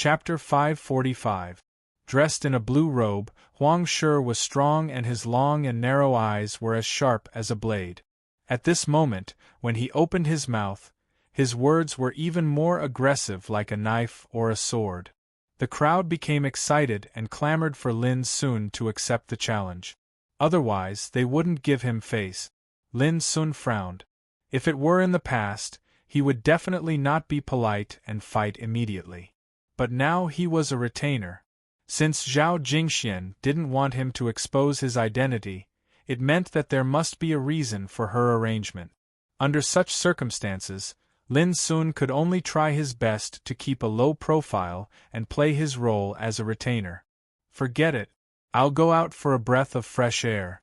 Chapter 545. Dressed in a blue robe, Huang Shi was strong and his long and narrow eyes were as sharp as a blade. At this moment, when he opened his mouth, his words were even more aggressive, like a knife or a sword. The crowd became excited and clamored for Lin Sun to accept the challenge. Otherwise, they wouldn't give him face. Lin Sun frowned. If it were in the past, he would definitely not be polite and fight immediately. But now he was a retainer. Since Zhao Jingxian didn't want him to expose his identity, it meant that there must be a reason for her arrangement. Under such circumstances, Lin Sun could only try his best to keep a low profile and play his role as a retainer. Forget it. I'll go out for a breath of fresh air.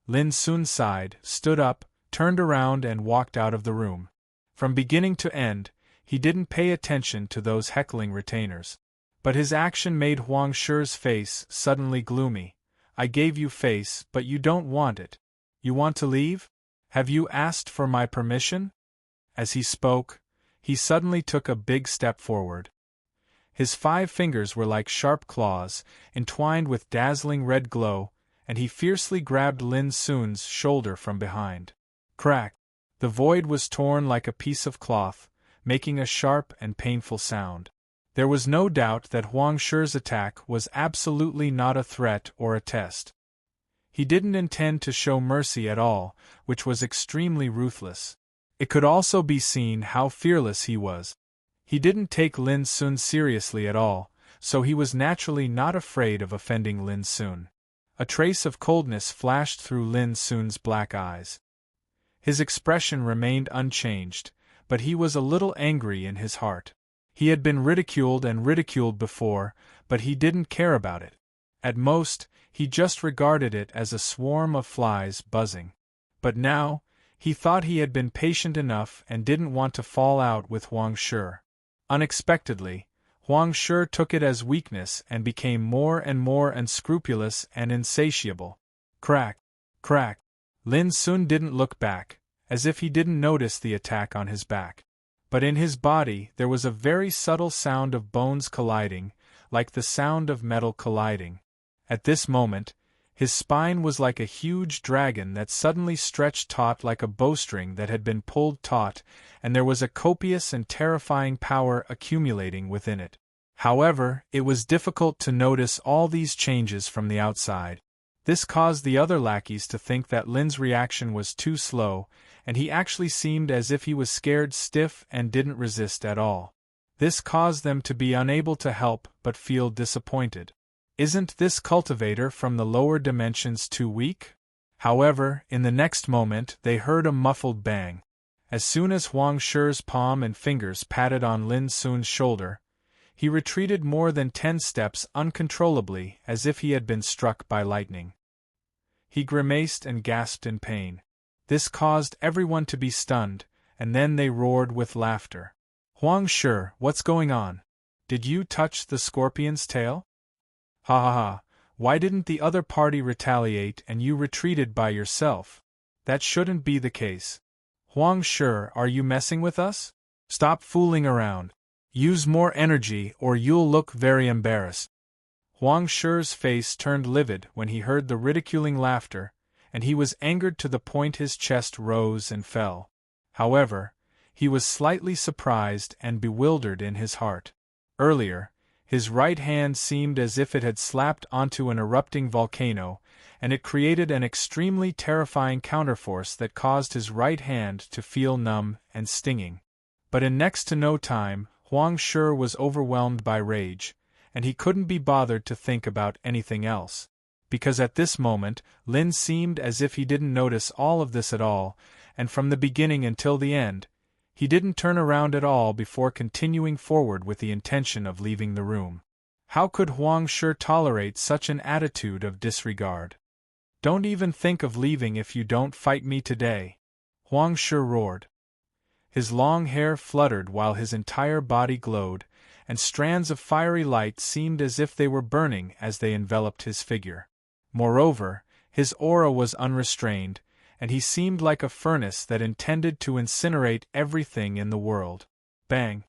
Lin Sun sighed, stood up, turned around and walked out of the room. From beginning to end, he didn't pay attention to those heckling retainers. But his action made Huang Shi's face suddenly gloomy. I gave you face, but you don't want it. You want to leave? Have you asked for my permission? As he spoke, he suddenly took a big step forward. His 5 fingers were like sharp claws, entwined with dazzling red glow, and he fiercely grabbed Lin Sun's shoulder from behind. Crack! The void was torn like a piece of cloth, making a sharp and painful sound. There was no doubt that Huang Shi's attack was absolutely not a threat or a test. He didn't intend to show mercy at all, which was extremely ruthless. It could also be seen how fearless he was. He didn't take Lin Sun seriously at all, so he was naturally not afraid of offending Lin Sun. A trace of coldness flashed through Lin Sun's black eyes. His expression remained unchanged, but he was a little angry in his heart. He had been ridiculed and ridiculed before, but he didn't care about it. At most, he just regarded it as a swarm of flies buzzing. But now, he thought he had been patient enough and didn't want to fall out with Huang Shi. Unexpectedly, Huang Shi took it as weakness and became more and more unscrupulous and insatiable. Crack! Crack! Lin Sun didn't look back, as if he didn't notice the attack on his back. But in his body there was a very subtle sound of bones colliding, like the sound of metal colliding. At this moment, his spine was like a huge dragon that suddenly stretched taut like a bowstring that had been pulled taut, and there was a copious and terrifying power accumulating within it. However, it was difficult to notice all these changes from the outside. This caused the other lackeys to think that Lin's reaction was too slow, and he actually seemed as if he was scared stiff and didn't resist at all. This caused them to be unable to help but feel disappointed. Isn't this cultivator from the lower dimensions too weak? However, in the next moment they heard a muffled bang. As soon as Huang Shi's palm and fingers patted on Lin Sun's shoulder, he retreated more than 10 steps uncontrollably, as if he had been struck by lightning. He grimaced and gasped in pain. This caused everyone to be stunned, and then they roared with laughter. Huang Shi, what's going on? Did you touch the scorpion's tail? Ha ha ha, why didn't the other party retaliate and you retreated by yourself? That shouldn't be the case. Huang Shi, are you messing with us? Stop fooling around. Use more energy or you'll look very embarrassed. Huang Shi's face turned livid when he heard the ridiculing laughter, and he was angered to the point his chest rose and fell. However, he was slightly surprised and bewildered in his heart. Earlier, his right hand seemed as if it had slapped onto an erupting volcano, and it created an extremely terrifying counterforce that caused his right hand to feel numb and stinging. But in next to no time, Huang Shi was overwhelmed by rage, and he couldn't be bothered to think about anything else. Because at this moment, Lin seemed as if he didn't notice all of this at all, and from the beginning until the end, he didn't turn around at all before continuing forward with the intention of leaving the room. How could Huang Shi tolerate such an attitude of disregard? Don't even think of leaving if you don't fight me today, Huang Shi roared. His long hair fluttered while his entire body glowed, and strands of fiery light seemed as if they were burning as they enveloped his figure. Moreover, his aura was unrestrained, and he seemed like a furnace that intended to incinerate everything in the world. Bang!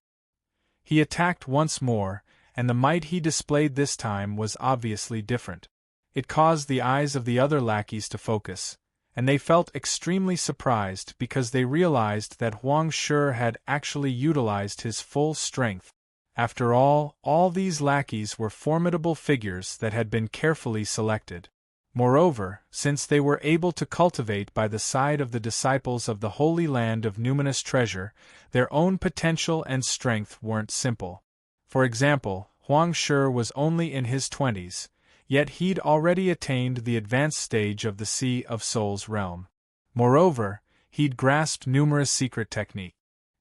He attacked once more, and the might he displayed this time was obviously different. It caused the eyes of the other lackeys to focus, and they felt extremely surprised because they realized that Huang Shi had actually utilized his full strength. After all these lackeys were formidable figures that had been carefully selected. Moreover, since they were able to cultivate by the side of the disciples of the Holy Land of Numinous Treasure, their own potential and strength weren't simple. For example, Huang Shi was only in his 20s, yet he'd already attained the advanced stage of the Sea of Souls realm. Moreover, he'd grasped numerous secret techniques.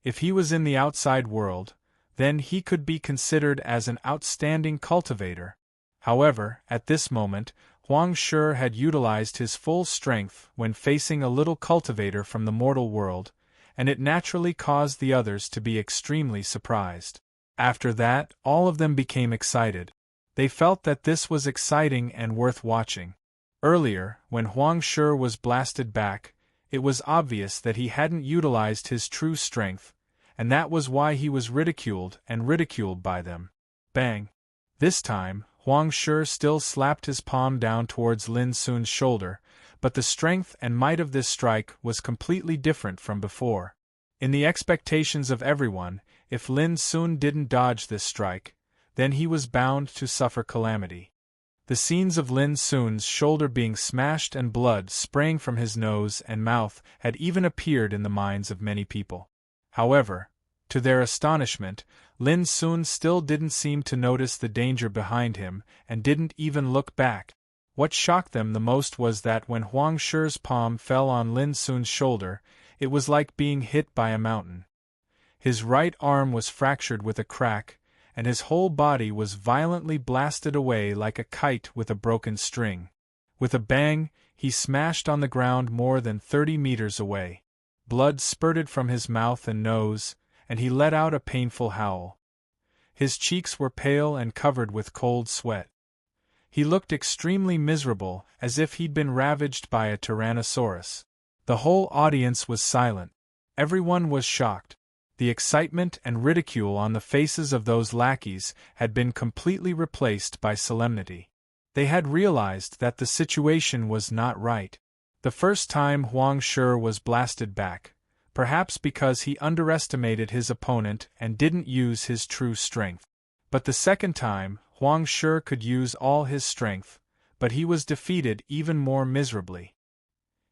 If he was in the outside world, then he could be considered as an outstanding cultivator. However, at this moment, Huang Shi had utilized his full strength when facing a little cultivator from the mortal world, and it naturally caused the others to be extremely surprised. After that, all of them became excited. They felt that this was exciting and worth watching. Earlier, when Huang Shi was blasted back, it was obvious that he hadn't utilized his true strength, and that was why he was ridiculed by them. Bang! This time, Huang Shi still slapped his palm down towards Lin Sun's shoulder, but the strength and might of this strike was completely different from before. In the expectations of everyone, if Lin Sun didn't dodge this strike, then he was bound to suffer calamity. The scenes of Lin Sun's shoulder being smashed and blood spraying from his nose and mouth had even appeared in the minds of many people. However, to their astonishment, Lin Sun still didn't seem to notice the danger behind him and didn't even look back. What shocked them the most was that when Huang Shi's palm fell on Lin Sun's shoulder, it was like being hit by a mountain. His right arm was fractured with a crack, and his whole body was violently blasted away like a kite with a broken string. With a bang, he smashed on the ground more than 30 meters away. Blood spurted from his mouth and nose, and he let out a painful howl. His cheeks were pale and covered with cold sweat. He looked extremely miserable, as if he'd been ravaged by a tyrannosaurus. The whole audience was silent. Everyone was shocked. The excitement and ridicule on the faces of those lackeys had been completely replaced by solemnity. They had realized that the situation was not right. The first time Huang Shi was blasted back, perhaps because he underestimated his opponent and didn't use his true strength. But the second time, Huang Shi could use all his strength, but he was defeated even more miserably.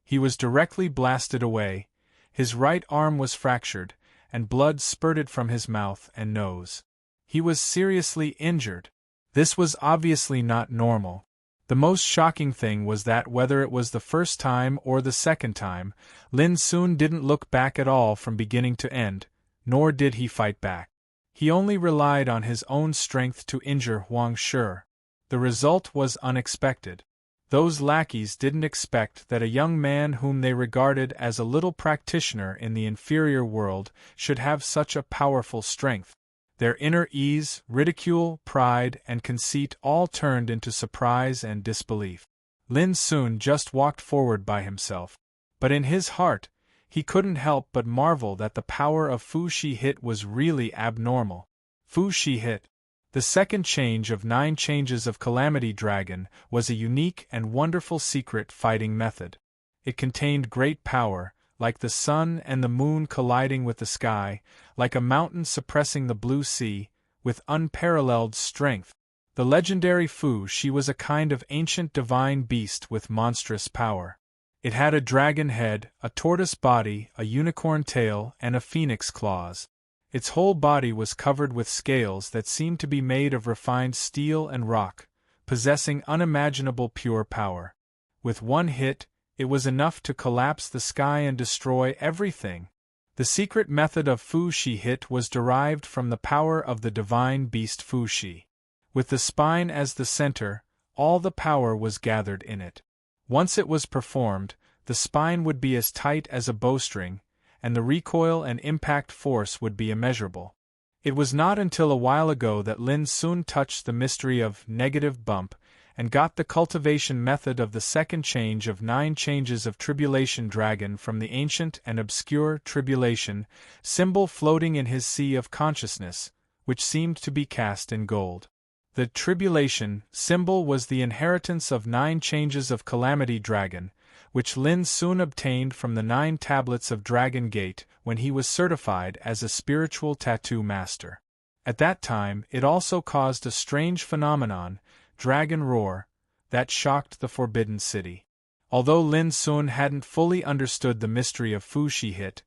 He was directly blasted away, his right arm was fractured, and blood spurted from his mouth and nose. He was seriously injured. This was obviously not normal. The most shocking thing was that whether it was the first time or the second time, Lin Sun didn't look back at all from beginning to end, nor did he fight back. He only relied on his own strength to injure Huang Shi. The result was unexpected. Those lackeys didn't expect that a young man whom they regarded as a little practitioner in the inferior world should have such a powerful strength. Their inner ease, ridicule, pride, and conceit all turned into surprise and disbelief. Lin Sun just walked forward by himself. But in his heart, he couldn't help but marvel that the power of Fu Shi Hit was really abnormal. Fu Shi Hit, the second change of 9 changes of Calamity Dragon, was a unique and wonderful secret fighting method. It contained great power, like the sun and the moon colliding with the sky, like a mountain suppressing the blue sea, with unparalleled strength. The legendary Fu Shi was a kind of ancient divine beast with monstrous power. It had a dragon head, a tortoise body, a unicorn tail, and a phoenix claws. Its whole body was covered with scales that seemed to be made of refined steel and rock, possessing unimaginable pure power. With one hit, it was enough to collapse the sky and destroy everything. The secret method of Fu Shi Hit was derived from the power of the divine beast Fu Shi. With the spine as the center, all the power was gathered in it. Once it was performed, the spine would be as tight as a bowstring, and the recoil and impact force would be immeasurable. It was not until a while ago that Lin Sun touched the mystery of negative bump and got the cultivation method of the second change of 9 changes of Tribulation Dragon from the ancient and obscure Tribulation symbol floating in his sea of consciousness, which seemed to be cast in gold. The tribulation symbol was the inheritance of 9 changes of Calamity Dragon, which Lin soon obtained from the 9 tablets of Dragon Gate when he was certified as a spiritual tattoo master. At that time, it also caused a strange phenomenon, Dragon Roar, that shocked the Forbidden City. Although Lin Sun hadn't fully understood the mystery of Fu Shi Hit,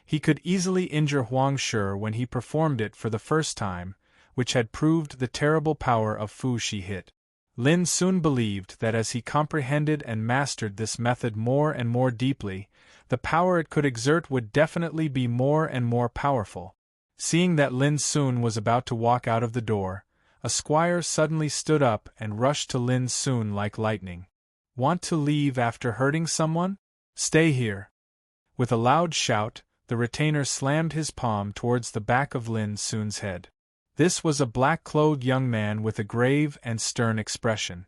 he could easily injure Huang Shi when he performed it for the first time, which had proved the terrible power of Fu Shi Hit. Lin Sun believed that as he comprehended and mastered this method more and more deeply, the power it could exert would definitely be more and more powerful. Seeing that Lin Sun was about to walk out of the door, a squire suddenly stood up and rushed to Lin Sun like lightning. "Want to leave after hurting someone? Stay here." With a loud shout, the retainer slammed his palm towards the back of Lin Sun's head. This was a black-clothed young man with a grave and stern expression.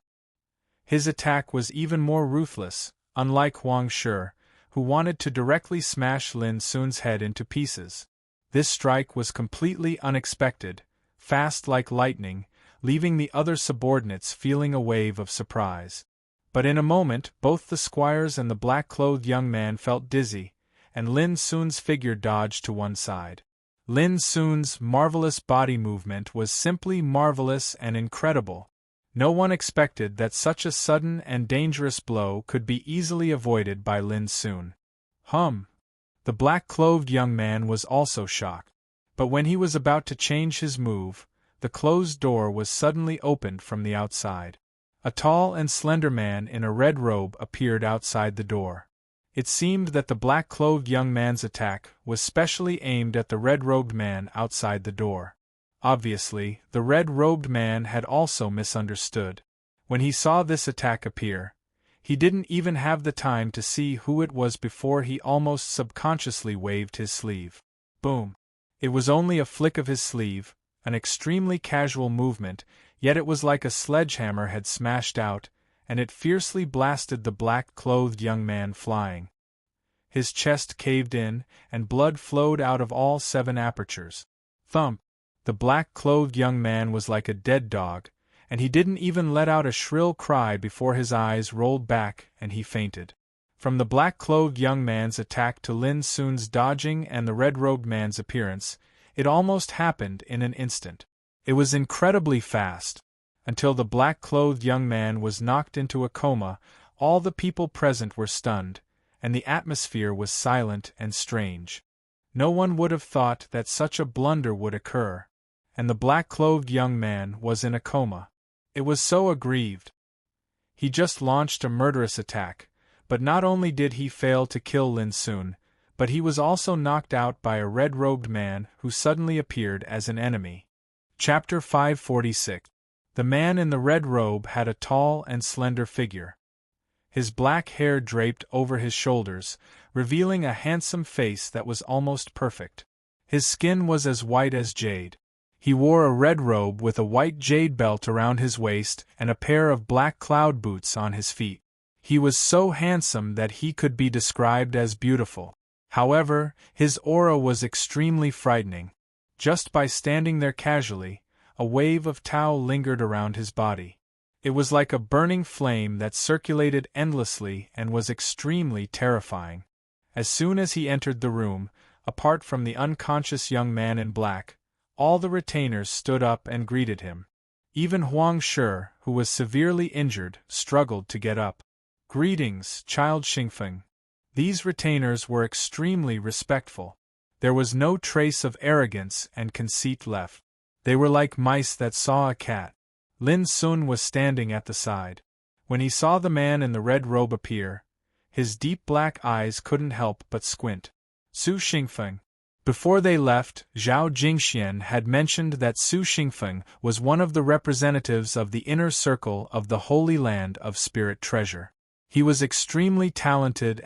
His attack was even more ruthless, unlike Huang Shi, who wanted to directly smash Lin Sun's head into pieces. This strike was completely unexpected, fast like lightning, leaving the other subordinates feeling a wave of surprise. But in a moment both the squires and the black-clothed young man felt dizzy, and Lin Sun's figure dodged to one side. Lin Sun's marvelous body movement was simply marvelous and incredible. No one expected that such a sudden and dangerous blow could be easily avoided by Lin Sun. The black-clothed young man was also shocked. But when he was about to change his move, the closed door was suddenly opened from the outside. A tall and slender man in a red robe appeared outside the door. It seemed that the black-clothed young man's attack was specially aimed at the red-robed man outside the door. Obviously, the red-robed man had also misunderstood. When he saw this attack appear, he didn't even have the time to see who it was before he almost subconsciously waved his sleeve. Boom! It was only a flick of his sleeve, an extremely casual movement, yet it was like a sledgehammer had smashed out, and it fiercely blasted the black-clothed young man flying. His chest caved in, and blood flowed out of all 7 apertures. Thump! The black-clothed young man was like a dead dog, and he didn't even let out a shrill cry before his eyes rolled back and he fainted. From the black-clothed young man's attack to Lin Sun's dodging and the red-robed man's appearance, it almost happened in an instant. It was incredibly fast. Until the black-clothed young man was knocked into a coma, all the people present were stunned, and the atmosphere was silent and strange. No one would have thought that such a blunder would occur, and the black-clothed young man was in a coma. It was so aggrieved. He just launched a murderous attack, but not only did he fail to kill Lin Sun, but he was also knocked out by a red-robed man who suddenly appeared as an enemy. Chapter 546. The man in the red robe had a tall and slender figure. His black hair draped over his shoulders, revealing a handsome face that was almost perfect. His skin was as white as jade. He wore a red robe with a white jade belt around his waist and a pair of black cloud boots on his feet. He was so handsome that he could be described as beautiful. However, his aura was extremely frightening. Just by standing there casually, a wave of Tao lingered around his body. It was like a burning flame that circulated endlessly and was extremely terrifying. As soon as he entered the room, apart from the unconscious young man in black, all the retainers stood up and greeted him. Even Huang Shi, who was severely injured, struggled to get up. "Greetings, Child Xingfeng." These retainers were extremely respectful. There was no trace of arrogance and conceit left. They were like mice that saw a cat. Lin Sun was standing at the side. When he saw the man in the red robe appear, his deep black eyes couldn't help but squint. Su Xingfeng. Before they left, Zhao Jingxian had mentioned that Su Xingfeng was one of the representatives of the inner circle of the Holy Land of Spirit Treasure. He was extremely talented.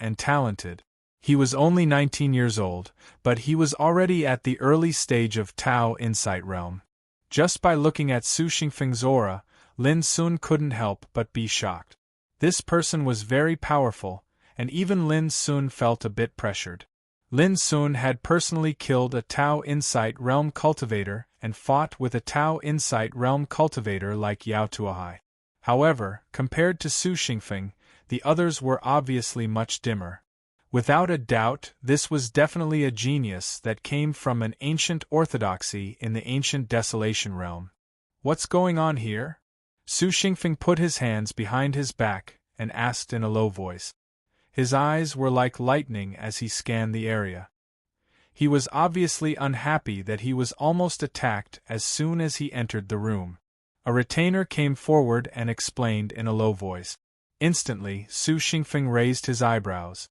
He was only 19 years old, but he was already at the early stage of Tao Insight Realm. Just by looking at Su Xingfeng's aura, Lin Sun couldn't help but be shocked. This person was very powerful, and even Lin Sun felt a bit pressured. Lin Sun had personally killed a Tao Insight Realm cultivator and fought with a Tao Insight Realm cultivator like Yao Tuahai. However, compared to Su Xingfeng, the others were obviously much dimmer. Without a doubt, this was definitely a genius that came from an ancient orthodoxy in the ancient desolation realm. What's going on here? Su Xingfeng put his hands behind his back and asked in a low voice. His eyes were like lightning as he scanned the area. He was obviously unhappy that he was almost attacked as soon as he entered the room. A retainer came forward and explained in a low voice. Instantly, Su Xingfeng raised his eyebrows.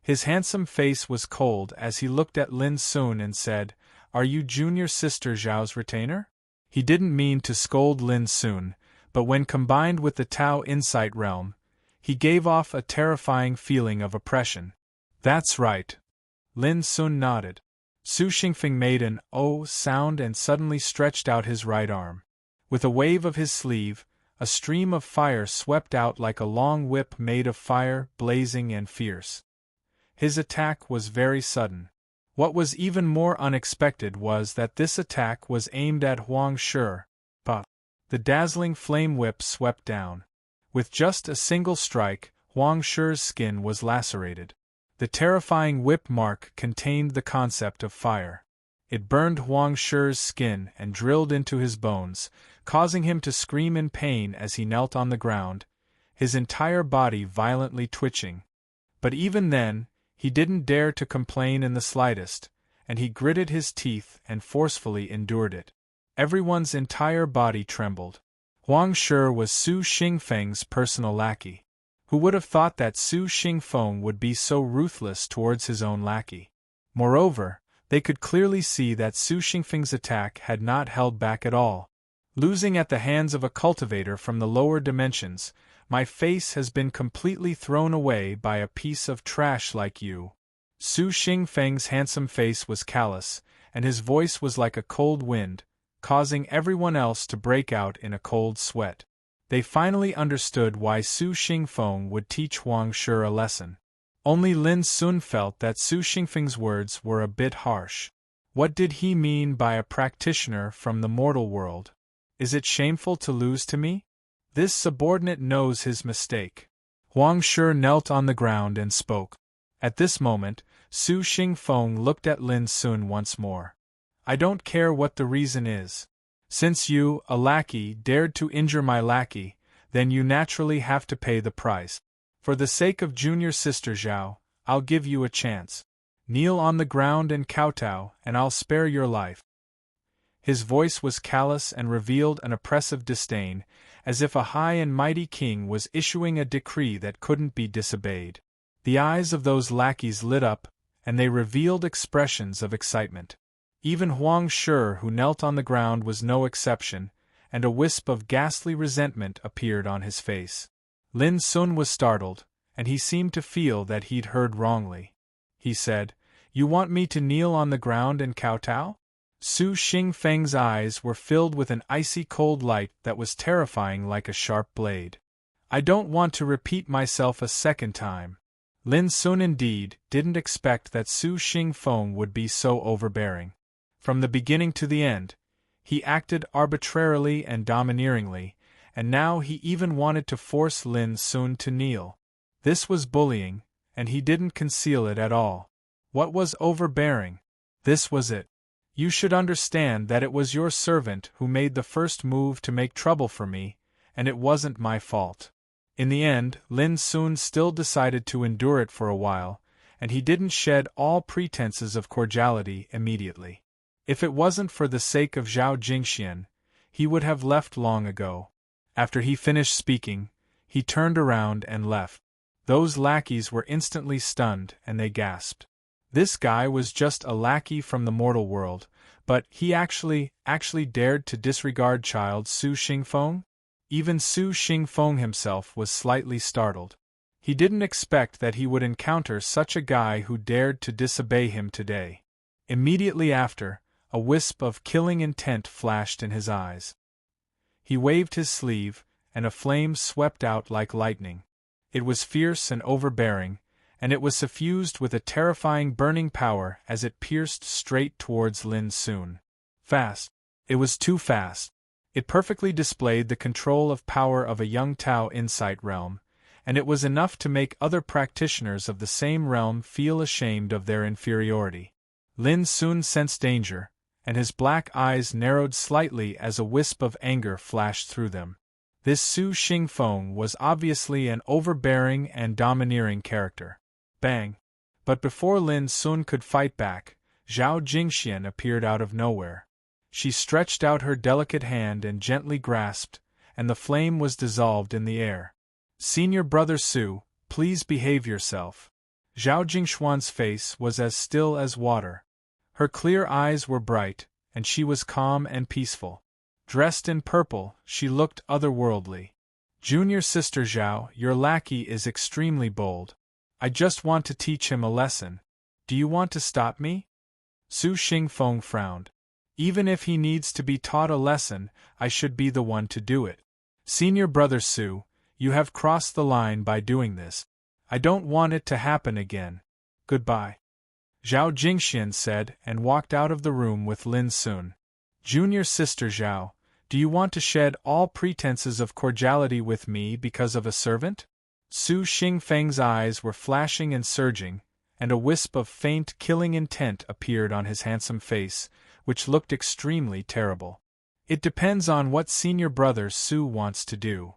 His handsome face was cold as he looked at Lin Sun and said, "Are you junior sister Zhao's retainer?" He didn't mean to scold Lin Sun, but when combined with the Tao Insight Realm, he gave off a terrifying feeling of oppression. "That's right." Lin Sun nodded. Su Xingfeng made an "oh" sound and suddenly stretched out his right arm. With a wave of his sleeve, a stream of fire swept out like a long whip made of fire, blazing and fierce. His attack was very sudden. What was even more unexpected was that this attack was aimed at Huang Shi. The dazzling flame whip swept down. With just a single strike, Huang Shi's skin was lacerated. The terrifying whip mark contained the concept of fire. It burned Huang Shi's skin and drilled into his bones, causing him to scream in pain as he knelt on the ground, his entire body violently twitching. But even then, he didn't dare to complain in the slightest, and he gritted his teeth and forcefully endured it. Everyone's entire body trembled. Huang Shi was Su Xingfeng's personal lackey. Who would have thought that Su Xingfeng would be so ruthless towards his own lackey? Moreover, they could clearly see that Su Xingfeng's attack had not held back at all. "Losing at the hands of a cultivator from the lower dimensions, my face has been completely thrown away by a piece of trash like you." Su Xingfeng's handsome face was callous, and his voice was like a cold wind, causing everyone else to break out in a cold sweat. They finally understood why Su Xingfeng would teach Huang Shi a lesson. Only Lin Sun felt that Su Xingfeng's words were a bit harsh. What did he mean by a practitioner from the mortal world? Is it shameful to lose to me? This subordinate knows his mistake. Huang Shi knelt on the ground and spoke. At this moment, Su Xingfeng looked at Lin Sun once more. "I don't care what the reason is. Since you, a lackey, dared to injure my lackey, then you naturally have to pay the price. For the sake of junior sister Zhao, I'll give you a chance. Kneel on the ground and kowtow, and I'll spare your life." His voice was callous and revealed an oppressive disdain, as if a high and mighty king was issuing a decree that couldn't be disobeyed. The eyes of those lackeys lit up, and they revealed expressions of excitement. Even Huang Shi, who knelt on the ground, was no exception, and a wisp of ghastly resentment appeared on his face. Lin Sun was startled, and he seemed to feel that he'd heard wrongly. He said, "You want me to kneel on the ground and kowtow?" Su Xingfeng's eyes were filled with an icy cold light that was terrifying like a sharp blade. "I don't want to repeat myself a second time." Lin Sun indeed didn't expect that Su Xingfeng would be so overbearing. From the beginning to the end, he acted arbitrarily and domineeringly, and now he even wanted to force Lin Sun to kneel. This was bullying, and he didn't conceal it at all. What was overbearing? This was it. "You should understand that it was your servant who made the first move to make trouble for me, and it wasn't my fault." In the end, Lin Sun still decided to endure it for a while, and he didn't shed all pretenses of cordiality immediately. If it wasn't for the sake of Zhao Jingxian, he would have left long ago. After he finished speaking, he turned around and left. Those lackeys were instantly stunned, and they gasped. This guy was just a lackey from the mortal world, but he actually dared to disregard child Su Xingfeng? Even Su Xingfeng himself was slightly startled. He didn't expect that he would encounter such a guy who dared to disobey him today. Immediately after, a wisp of killing intent flashed in his eyes. He waved his sleeve, and a flame swept out like lightning. It was fierce and overbearing, and it was suffused with a terrifying burning power as it pierced straight towards Lin Sun. Fast! It was too fast. It perfectly displayed the control of power of a young Tao insight realm, and it was enough to make other practitioners of the same realm feel ashamed of their inferiority. Lin Sun sensed danger, and his black eyes narrowed slightly as a wisp of anger flashed through them. This Su Xingfeng was obviously an overbearing and domineering character. Bang! But before Lin Sun could fight back, Zhao Jingxian appeared out of nowhere. She stretched out her delicate hand and gently grasped, and the flame was dissolved in the air. "Senior Brother Su, please behave yourself." Zhao Jingxuan's face was as still as water. Her clear eyes were bright, and she was calm and peaceful. Dressed in purple, she looked otherworldly. "Junior Sister Zhao, your lackey is extremely bold. I just want to teach him a lesson. Do you want to stop me?" Su Xingfeng frowned. "Even if he needs to be taught a lesson, I should be the one to do it. Senior Brother Su, you have crossed the line by doing this. I don't want it to happen again. Goodbye." Zhao Jingxian said and walked out of the room with Lin Sun. "Junior Sister Zhao, do you want to shed all pretenses of cordiality with me because of a servant?" Su Xingfeng's eyes were flashing and surging, and a wisp of faint, killing intent appeared on his handsome face, which looked extremely terrible. "It depends on what Senior Brother Su wants to do."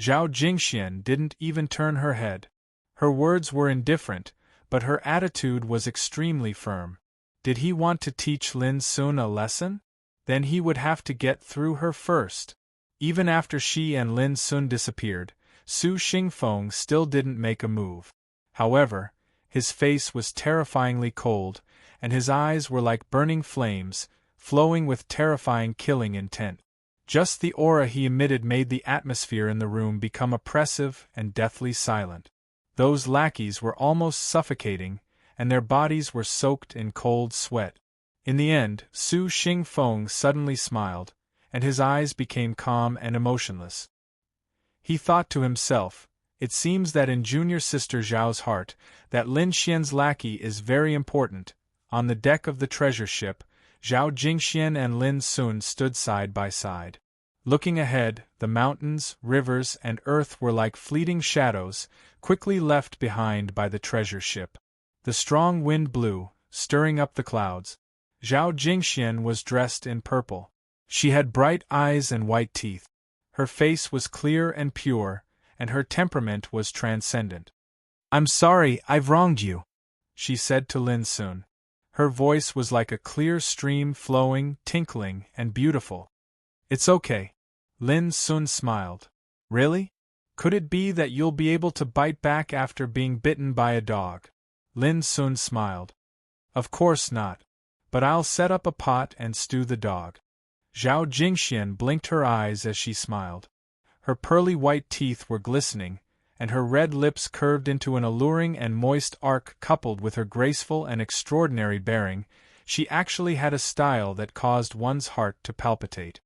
Zhao Jingxian didn't even turn her head. Her words were indifferent, but her attitude was extremely firm. Did he want to teach Lin Sun a lesson? Then he would have to get through her first. Even after she and Lin Sun disappeared, Su Xingfeng still didn't make a move. However, his face was terrifyingly cold, and his eyes were like burning flames, flowing with terrifying killing intent. Just the aura he emitted made the atmosphere in the room become oppressive and deathly silent. Those lackeys were almost suffocating, and their bodies were soaked in cold sweat. In the end, Su Xingfeng suddenly smiled, and his eyes became calm and emotionless. He thought to himself, "It seems that in Junior Sister Zhao's heart, that Lin Xian's lackey is very important." On the deck of the treasure ship, Zhao Jingxian and Lin Sun stood side by side. Looking ahead, the mountains, rivers, and earth were like fleeting shadows, quickly left behind by the treasure ship. The strong wind blew, stirring up the clouds. Zhao Jingxian was dressed in purple. She had bright eyes and white teeth. Her face was clear and pure, and her temperament was transcendent. "I'm sorry I've wronged you," she said to Lin Sun. Her voice was like a clear stream flowing, tinkling, and beautiful. "It's okay." Lin Sun smiled. "Really? Could it be that you'll be able to bite back after being bitten by a dog?" Lin Sun smiled. "Of course not. But I'll set up a pot and stew the dog." Zhao Jingxian blinked her eyes as she smiled. Her pearly white teeth were glistening, and her red lips curved into an alluring and moist arc. Coupled with her graceful and extraordinary bearing, she actually had a style that caused one's heart to palpitate.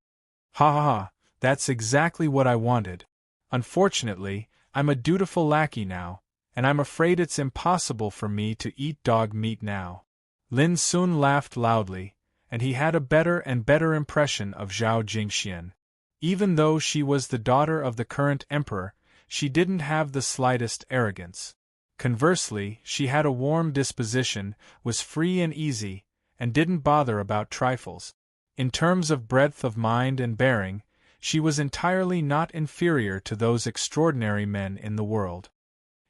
"Ha ha ha, that's exactly what I wanted. Unfortunately, I'm a dutiful lackey now, and I'm afraid it's impossible for me to eat dog meat now." Lin Sun laughed loudly, and he had a better and better impression of Zhao Jingxian. Even though she was the daughter of the current emperor, she didn't have the slightest arrogance. Conversely, she had a warm disposition, was free and easy, and didn't bother about trifles. In terms of breadth of mind and bearing, she was entirely not inferior to those extraordinary men in the world.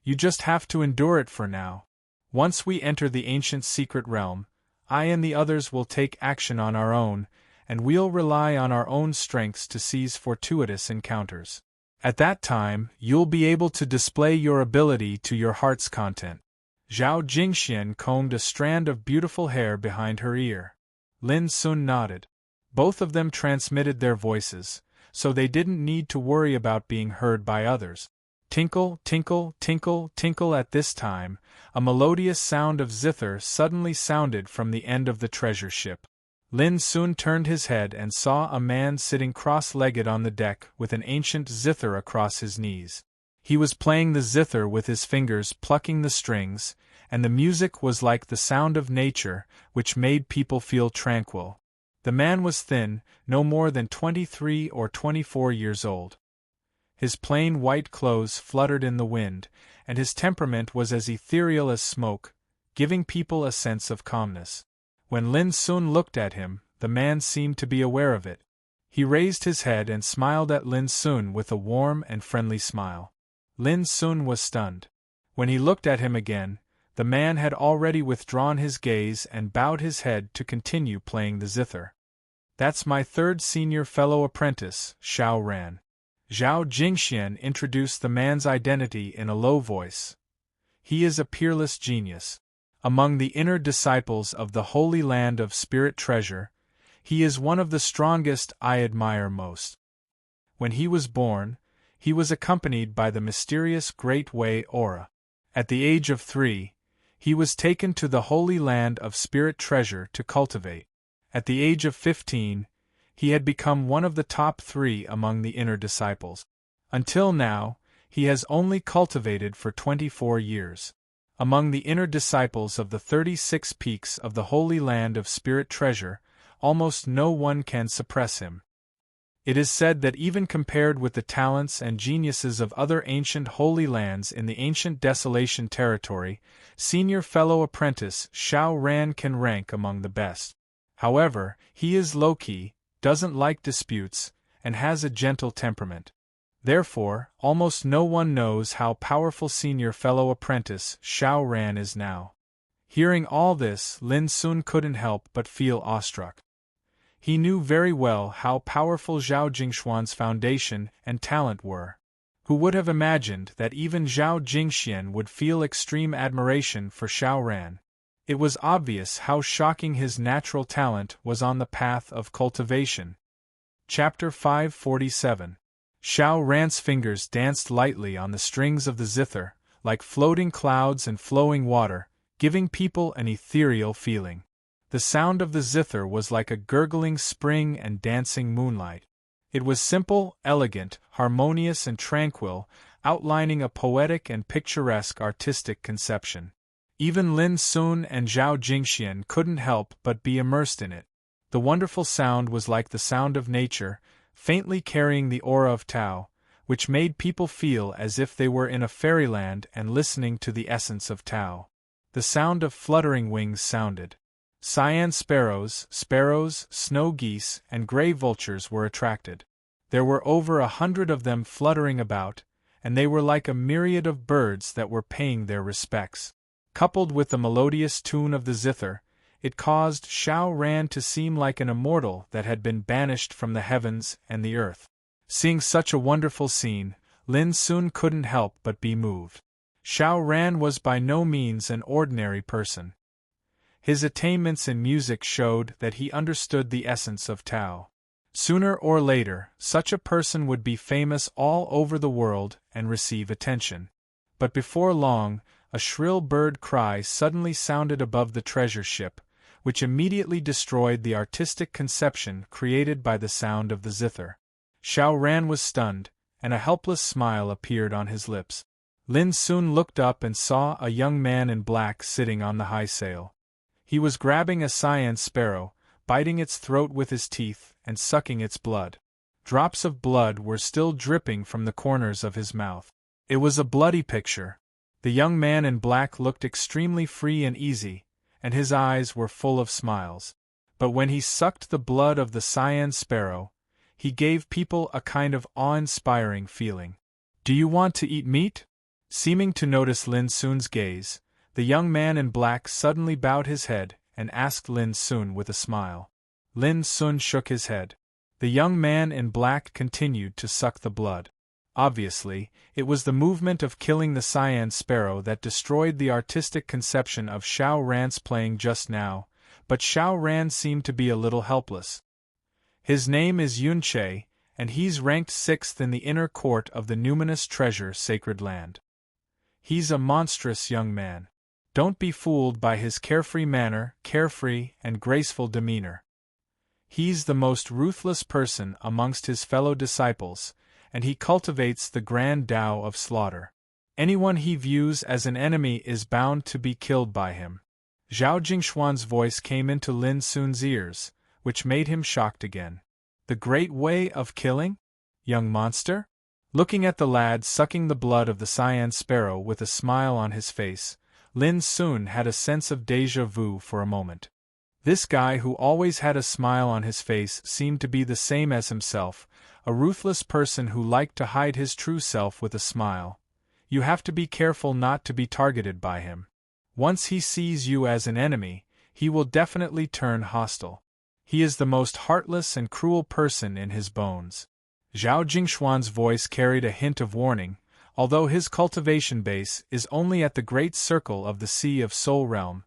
You just have to endure it for now. Once we enter the ancient secret realm, I and the others will take action on our own, and we'll rely on our own strengths to seize fortuitous encounters. At that time, you'll be able to display your ability to your heart's content. Zhao Jingxian combed a strand of beautiful hair behind her ear. Lin Sun nodded. Both of them transmitted their voices, so they didn't need to worry about being heard by others. Tinkle, tinkle, tinkle, tinkle. At this time, a melodious sound of zither suddenly sounded from the end of the treasure ship. Lin Sun turned his head and saw a man sitting cross-legged on the deck with an ancient zither across his knees. He was playing the zither with his fingers, plucking the strings, and the music was like the sound of nature, which made people feel tranquil. The man was thin, no more than 23 or 24 years old. His plain white clothes fluttered in the wind, and his temperament was as ethereal as smoke, giving people a sense of calmness. When Lin Sun looked at him, the man seemed to be aware of it. He raised his head and smiled at Lin Sun with a warm and friendly smile. Lin Sun was stunned. When he looked at him again, the man had already withdrawn his gaze and bowed his head to continue playing the zither. "That's my third senior fellow apprentice, Xiao Ran." Zhao Jingxian introduced the man's identity in a low voice. "He is a peerless genius. Among the inner disciples of the Holy Land of Spirit Treasure, he is one of the strongest I admire most. When he was born, he was accompanied by the mysterious Great Way Aura. At the age of 3, he was taken to the Holy Land of Spirit Treasure to cultivate. At the age of 15, he had become one of the top 3 among the inner disciples. Until now, he has only cultivated for 24 years. Among the inner disciples of the 36 peaks of the Holy Land of Spirit Treasure, almost no one can suppress him. It is said that even compared with the talents and geniuses of other ancient holy lands in the ancient Desolation territory, senior fellow apprentice Xiao Ran can rank among the best. However, he is low-key, doesn't like disputes, and has a gentle temperament. Therefore, almost no one knows how powerful senior fellow apprentice Xiao Ran is now. Hearing all this, Lin Sun couldn't help but feel awestruck. He knew very well how powerful Zhao Jingxuan's foundation and talent were. Who would have imagined that even Zhao Jingxian would feel extreme admiration for Xiao Ran? It was obvious how shocking his natural talent was on the path of cultivation. Chapter 547. Xiao Ran's fingers danced lightly on the strings of the zither, like floating clouds and flowing water, giving people an ethereal feeling. The sound of the zither was like a gurgling spring and dancing moonlight. It was simple, elegant, harmonious and tranquil, outlining a poetic and picturesque artistic conception. Even Lin Sun and Zhao Jingxian couldn't help but be immersed in it. The wonderful sound was like the sound of nature, faintly carrying the aura of Tao, which made people feel as if they were in a fairyland and listening to the essence of Tao. The sound of fluttering wings sounded. Cyan sparrows, snow geese, and gray vultures were attracted. There were over 100 of them fluttering about, and they were like a myriad of birds that were paying their respects. Coupled with the melodious tune of the zither, it caused Xiao Ran to seem like an immortal that had been banished from the heavens and the earth. Seeing such a wonderful scene, Lin Sun couldn't help but be moved. Xiao Ran was by no means an ordinary person. His attainments in music showed that he understood the essence of Tao. Sooner or later, such a person would be famous all over the world and receive attention. But before long, a shrill bird cry suddenly sounded above the treasure ship, which immediately destroyed the artistic conception created by the sound of the zither. Xiao Ran was stunned, and a helpless smile appeared on his lips. Lin Sun looked up and saw a young man in black sitting on the high sail. He was grabbing a cyan sparrow, biting its throat with his teeth, and sucking its blood. Drops of blood were still dripping from the corners of his mouth. It was a bloody picture. The young man in black looked extremely free and easy, and his eyes were full of smiles. But when he sucked the blood of the cyan sparrow, he gave people a kind of awe-inspiring feeling. "Do you want to eat meat?" Seeming to notice Lin Sun's gaze, the young man in black suddenly bowed his head and asked Lin Sun with a smile. Lin Sun shook his head. The young man in black continued to suck the blood. Obviously, it was the movement of killing the cyan sparrow that destroyed the artistic conception of Xiao Ran's playing just now, but Xiao Ran seemed to be a little helpless. "His name is Yun Che, and he's ranked 6th in the inner court of the numinous treasure sacred land. He's a monstrous young man. Don't be fooled by his carefree manner, carefree and graceful demeanor. He's the most ruthless person amongst his fellow disciples, and he cultivates the grand Tao of slaughter. Anyone he views as an enemy is bound to be killed by him." Zhao Jingxuan's voice came into Lin Sun's ears, which made him shocked again. The great way of killing? Young monster? Looking at the lad sucking the blood of the cyan sparrow with a smile on his face, Lin Sun had a sense of déjà vu for a moment. This guy who always had a smile on his face seemed to be the same as himself, a ruthless person who liked to hide his true self with a smile. You have to be careful not to be targeted by him. Once he sees you as an enemy, he will definitely turn hostile. He is the most heartless and cruel person in his bones. Zhao Jingshuan's voice carried a hint of warning, although his cultivation base is only at the great circle of the Sea of Soul Realm.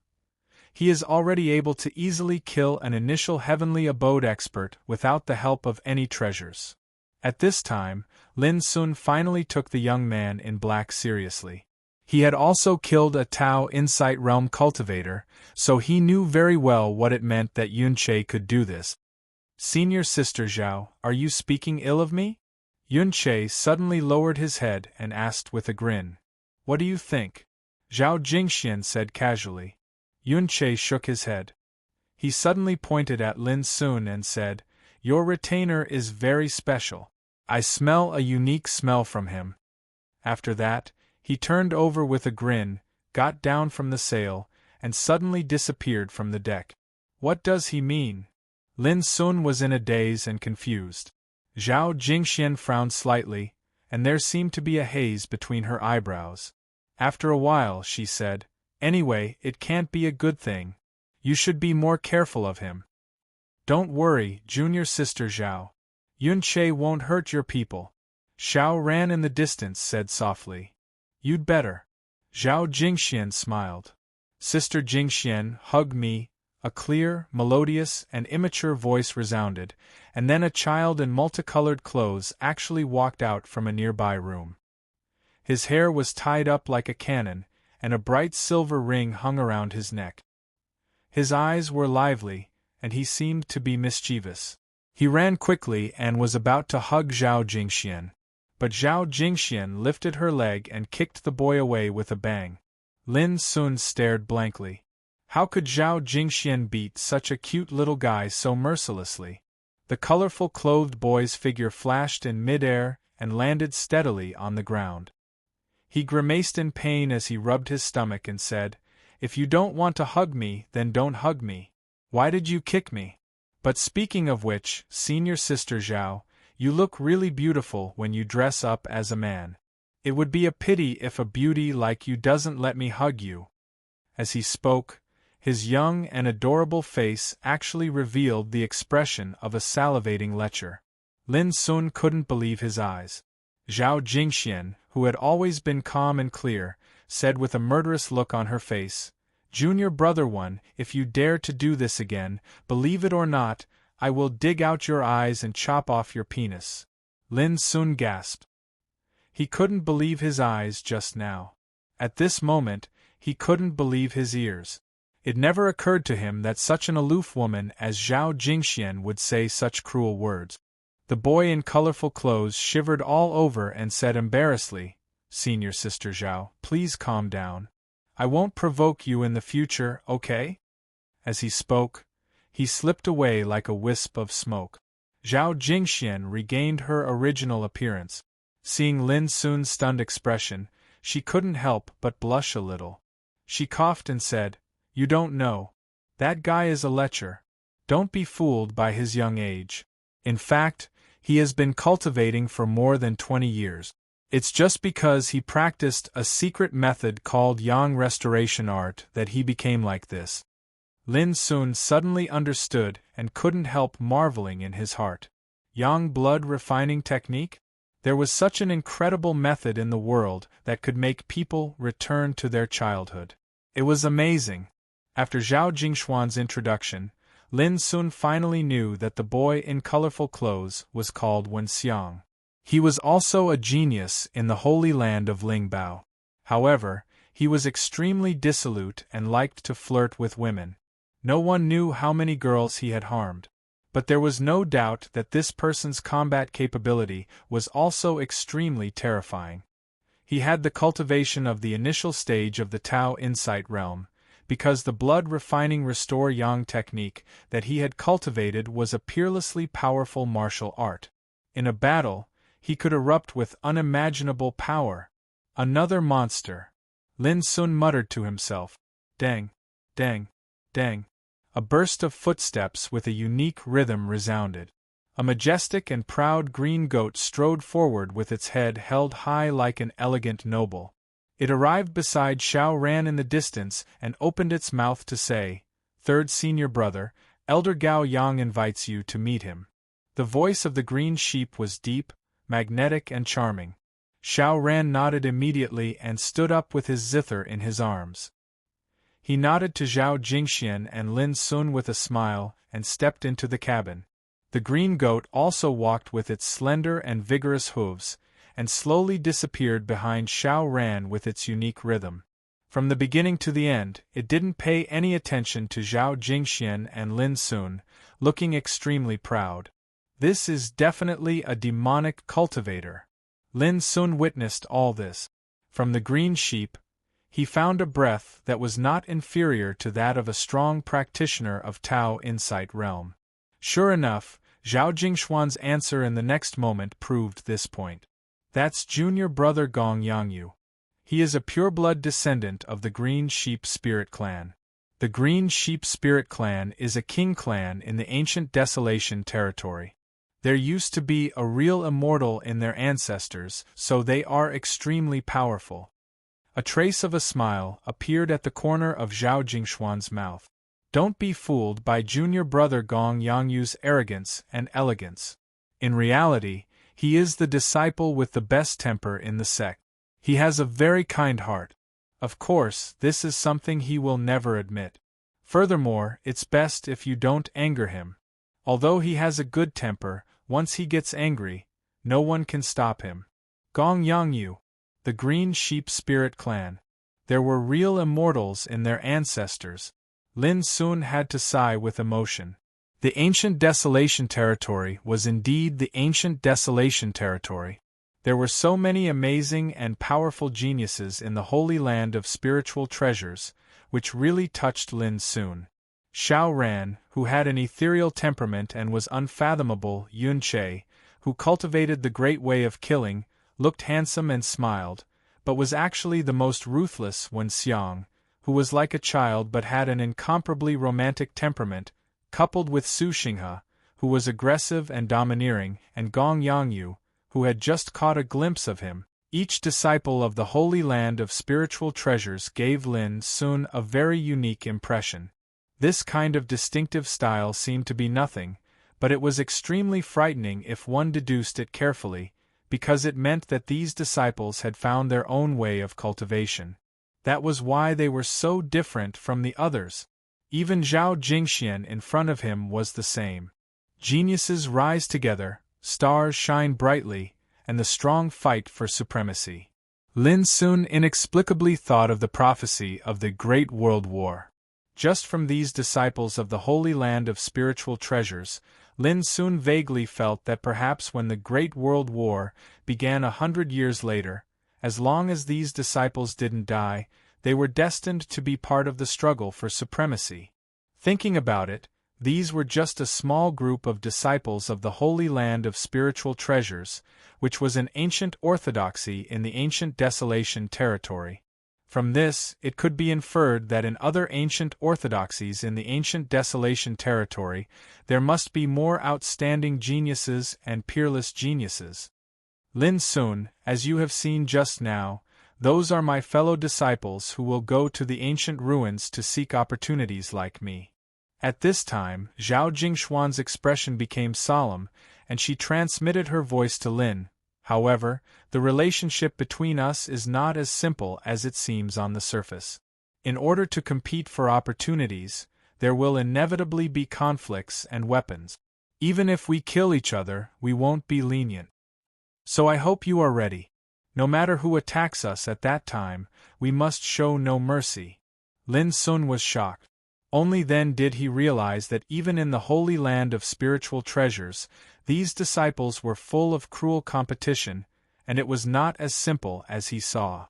He is already able to easily kill an initial heavenly abode expert without the help of any treasures. At this time, Lin Sun finally took the young man in black seriously. He had also killed a Tao Insight Realm cultivator, so he knew very well what it meant that Yunche could do this. Senior Sister Zhao, are you speaking ill of me? Yunche suddenly lowered his head and asked with a grin. What do you think? Zhao Jingxian said casually. Yunche shook his head. He suddenly pointed at Lin Sun and said, Your retainer is very special. I smell a unique smell from him. After that, he turned over with a grin, got down from the sail, and suddenly disappeared from the deck. What does he mean? Lin Sun was in a daze and confused. Zhao Jingxian frowned slightly, and there seemed to be a haze between her eyebrows. After a while she said, Anyway, it can't be a good thing. You should be more careful of him. Don't worry, Junior Sister Zhao. Yunche won't hurt your people. Xiao Ran in the distance said softly. You'd better. Zhao Jingxian smiled. Sister Jingxian, hug me. A clear, melodious, and immature voice resounded, and then a child in multicolored clothes actually walked out from a nearby room. His hair was tied up like a cannon, and a bright silver ring hung around his neck. His eyes were lively, and he seemed to be mischievous. He ran quickly and was about to hug Zhao Jingxian. But Zhao Jingxian lifted her leg and kicked the boy away with a bang. Lin Sun stared blankly. How could Zhao Jingxian beat such a cute little guy so mercilessly? The colorful clothed boy's figure flashed in mid-air and landed steadily on the ground. He grimaced in pain as he rubbed his stomach and said, If you don't want to hug me, then don't hug me. Why did you kick me? But speaking of which, Senior Sister Zhao, you look really beautiful when you dress up as a man. It would be a pity if a beauty like you doesn't let me hug you. As he spoke, his young and adorable face actually revealed the expression of a salivating lecher. Lin Sun couldn't believe his eyes. Zhao Jingxian, who had always been calm and clear, said with a murderous look on her face, Junior Brother One, if you dare to do this again, believe it or not, I will dig out your eyes and chop off your penis. Lin Sun gasped. He couldn't believe his eyes just now. At this moment, he couldn't believe his ears. It never occurred to him that such an aloof woman as Zhao Jingxian would say such cruel words. The boy in colorful clothes shivered all over and said embarrassedly, Senior Sister Zhao, please calm down. I won't provoke you in the future, okay? As he spoke, he slipped away like a wisp of smoke. Zhao Jingxian regained her original appearance. Seeing Lin Sun's stunned expression, she couldn't help but blush a little. She coughed and said, You don't know. That guy is a lecher. Don't be fooled by his young age. In fact, he has been cultivating for more than 20 years. It's just because he practiced a secret method called Yang Restoration Art that he became like this. Lin Sun suddenly understood and couldn't help marveling in his heart. Yang blood refining technique? There was such an incredible method in the world that could make people return to their childhood. It was amazing. After Zhao Jingshuan's introduction, Lin Sun finally knew that the boy in colorful clothes was called Wen Xiang. He was also a genius in the holy land of Lingbao. However, he was extremely dissolute and liked to flirt with women. No one knew how many girls he had harmed. But there was no doubt that this person's combat capability was also extremely terrifying. He had the cultivation of the initial stage of the Tao Insight realm, because the blood-refining restore yang technique that he had cultivated was a peerlessly powerful martial art. In a battle, he could erupt with unimaginable power. Another monster. Lin Sun muttered to himself. Dang, dang, dang. A burst of footsteps with a unique rhythm resounded. A majestic and proud green goat strode forward with its head held high like an elegant noble. It arrived beside Xiao Ran in the distance and opened its mouth to say, "Third senior brother, Elder Gao Yang invites you to meet him." The voice of the green sheep was deep, magnetic and charming. Xiao Ran nodded immediately and stood up with his zither in his arms. He nodded to Zhao Jingxian and Lin Sun with a smile and stepped into the cabin. The green goat also walked with its slender and vigorous hooves, and slowly disappeared behind Xiao Ran with its unique rhythm. From the beginning to the end, it didn't pay any attention to Zhao Jingxian and Lin Sun, looking extremely proud. This is definitely a demonic cultivator. Lin Sun witnessed all this. From the green sheep, he found a breath that was not inferior to that of a strong practitioner of Tao Insight Realm. Sure enough, Zhao Jingxuan's answer in the next moment proved this point. That's junior brother Gong Yangyu. He is a pure-blood descendant of the Green Sheep Spirit Clan. The Green Sheep Spirit Clan is a king clan in the ancient Desolation territory. There used to be a real immortal in their ancestors, so they are extremely powerful. A trace of a smile appeared at the corner of Zhao Jingxuan's mouth. Don't be fooled by junior brother Gong Yangyu's arrogance and elegance. In reality, he is the disciple with the best temper in the sect. He has a very kind heart. Of course, this is something he will never admit. Furthermore, it's best if you don't anger him. Although he has a good temper, once he gets angry, no one can stop him. Gong Yangyu, the Green Sheep Spirit Clan. There were real immortals in their ancestors. Lin Sun had to sigh with emotion. The ancient Desolation territory was indeed the ancient Desolation territory. There were so many amazing and powerful geniuses in the Holy Land of Spiritual Treasures, which really touched Lin Sun. Xiao Ran, who had an ethereal temperament and was unfathomable, Yun Che, who cultivated the great way of killing, looked handsome and smiled, but was actually the most ruthless when Xiang, who was like a child but had an incomparably romantic temperament, coupled with Su Xinghe, who was aggressive and domineering, and Gong Yangyu, who had just caught a glimpse of him. Each disciple of the Holy Land of Spiritual Treasures gave Lin Sun a very unique impression. This kind of distinctive style seemed to be nothing, but it was extremely frightening if one deduced it carefully, because it meant that these disciples had found their own way of cultivation. That was why they were so different from the others. Even Zhao Jingxian in front of him was the same. Geniuses rise together, stars shine brightly, and the strong fight for supremacy. Lin Sun inexplicably thought of the prophecy of the Great World War. Just from these disciples of the Holy Land of Spiritual Treasures, Lin Sun vaguely felt that perhaps when the Great World War began 100 years later, as long as these disciples didn't die, they were destined to be part of the struggle for supremacy. Thinking about it, these were just a small group of disciples of the Holy Land of Spiritual Treasures, which was an ancient orthodoxy in the ancient Desolation territory. From this, it could be inferred that in other ancient orthodoxies in the ancient Desolation territory, there must be more outstanding geniuses and peerless geniuses. Lin Sun, as you have seen just now, those are my fellow disciples who will go to the ancient ruins to seek opportunities like me. At this time, Zhao Jingxuan's expression became solemn, and she transmitted her voice to Lin. However, the relationship between us is not as simple as it seems on the surface. In order to compete for opportunities, there will inevitably be conflicts and weapons. Even if we kill each other, we won't be lenient. So I hope you are ready. No matter who attacks us at that time, we must show no mercy. Lin Sun was shocked. Only then did he realize that even in the Holy Land of Spiritual Treasures, these disciples were full of cruel competition, and it was not as simple as he saw.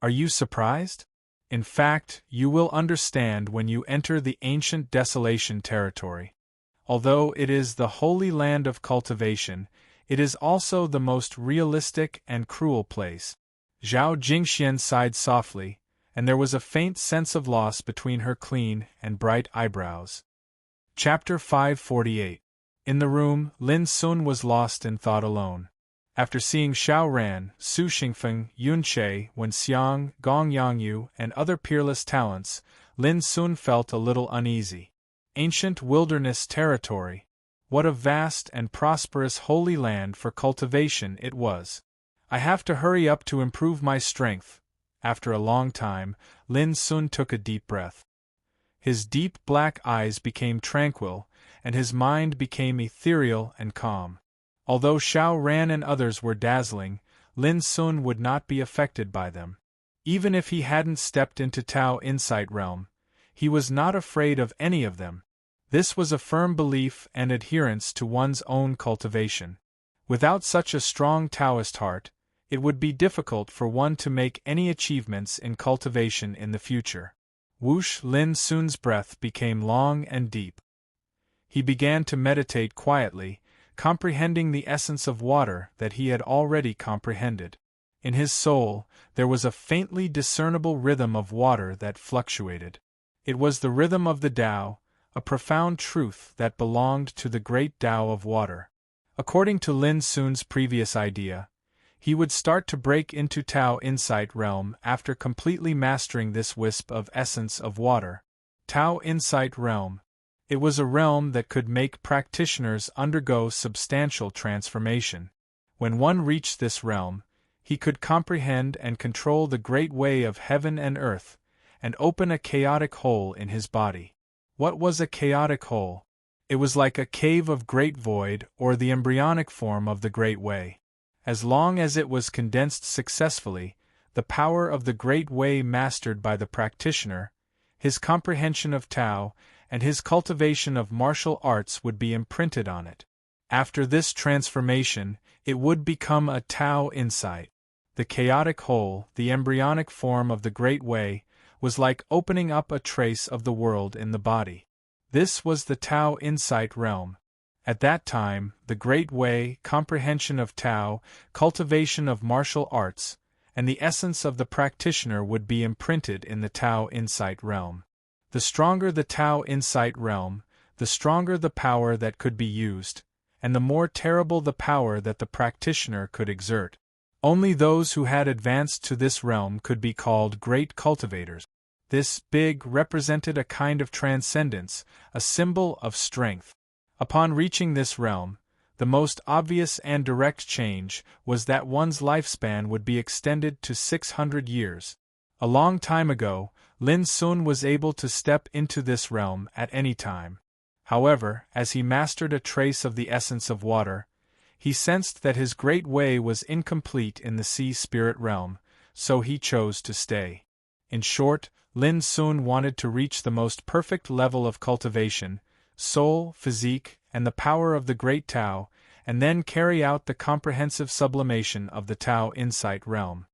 Are you surprised? In fact, you will understand when you enter the ancient desolation territory. Although it is the holy land of cultivation, it is also the most realistic and cruel place. Zhao Jingxian sighed softly, and there was a faint sense of loss between her clean and bright eyebrows. Chapter 548. In the room, Lin Sun was lost in thought alone. After seeing Xiao Ran, Su Xingfeng, Yun Che, Wen Xiang, Gong Yangyu, and other peerless talents, Lin Sun felt a little uneasy. Ancient wilderness territory. What a vast and prosperous holy land for cultivation it was. I have to hurry up to improve my strength. After a long time, Lin Sun took a deep breath. His deep black eyes became tranquil, and his mind became ethereal and calm. Although Xiao Ran and others were dazzling, Lin Sun would not be affected by them. Even if he hadn't stepped into Tao Insight Realm, he was not afraid of any of them. This was a firm belief and adherence to one's own cultivation. Without such a strong Taoist heart, it would be difficult for one to make any achievements in cultivation in the future. Whoosh! Lin Sun's breath became long and deep. He began to meditate quietly, comprehending the essence of water that he had already comprehended. In his soul, there was a faintly discernible rhythm of water that fluctuated. It was the rhythm of the Tao, a profound truth that belonged to the great Tao of water. According to Lin Sun's previous idea, he would start to break into Tao Insight Realm after completely mastering this wisp of essence of water. Tao Insight Realm. It was a realm that could make practitioners undergo substantial transformation. When one reached this realm, he could comprehend and control the great way of heaven and earth, and open a chaotic hole in his body. What was a chaotic hole? It was like a cave of great void or the embryonic form of the great way. As long as it was condensed successfully, the power of the great way mastered by the practitioner, his comprehension of Tao, and his cultivation of martial arts would be imprinted on it. After this transformation, it would become a Tao insight. The chaotic whole, the embryonic form of the great way, was like opening up a trace of the world in the body. This was the Tao insight realm. At that time, the great way, comprehension of Tao, cultivation of martial arts, and the essence of the practitioner would be imprinted in the Tao insight realm. The stronger the Tao insight realm, the stronger the power that could be used, and the more terrible the power that the practitioner could exert. Only those who had advanced to this realm could be called great cultivators. This big represented a kind of transcendence, a symbol of strength. Upon reaching this realm, the most obvious and direct change was that one's lifespan would be extended to 600 years. A long time ago, Lin Sun was able to step into this realm at any time. However, as he mastered a trace of the essence of water, he sensed that his great way was incomplete in the sea spirit realm, so he chose to stay. In short, Lin Sun wanted to reach the most perfect level of cultivation, soul, physique, and the power of the great Tao, and then carry out the comprehensive sublimation of the Tao insight realm.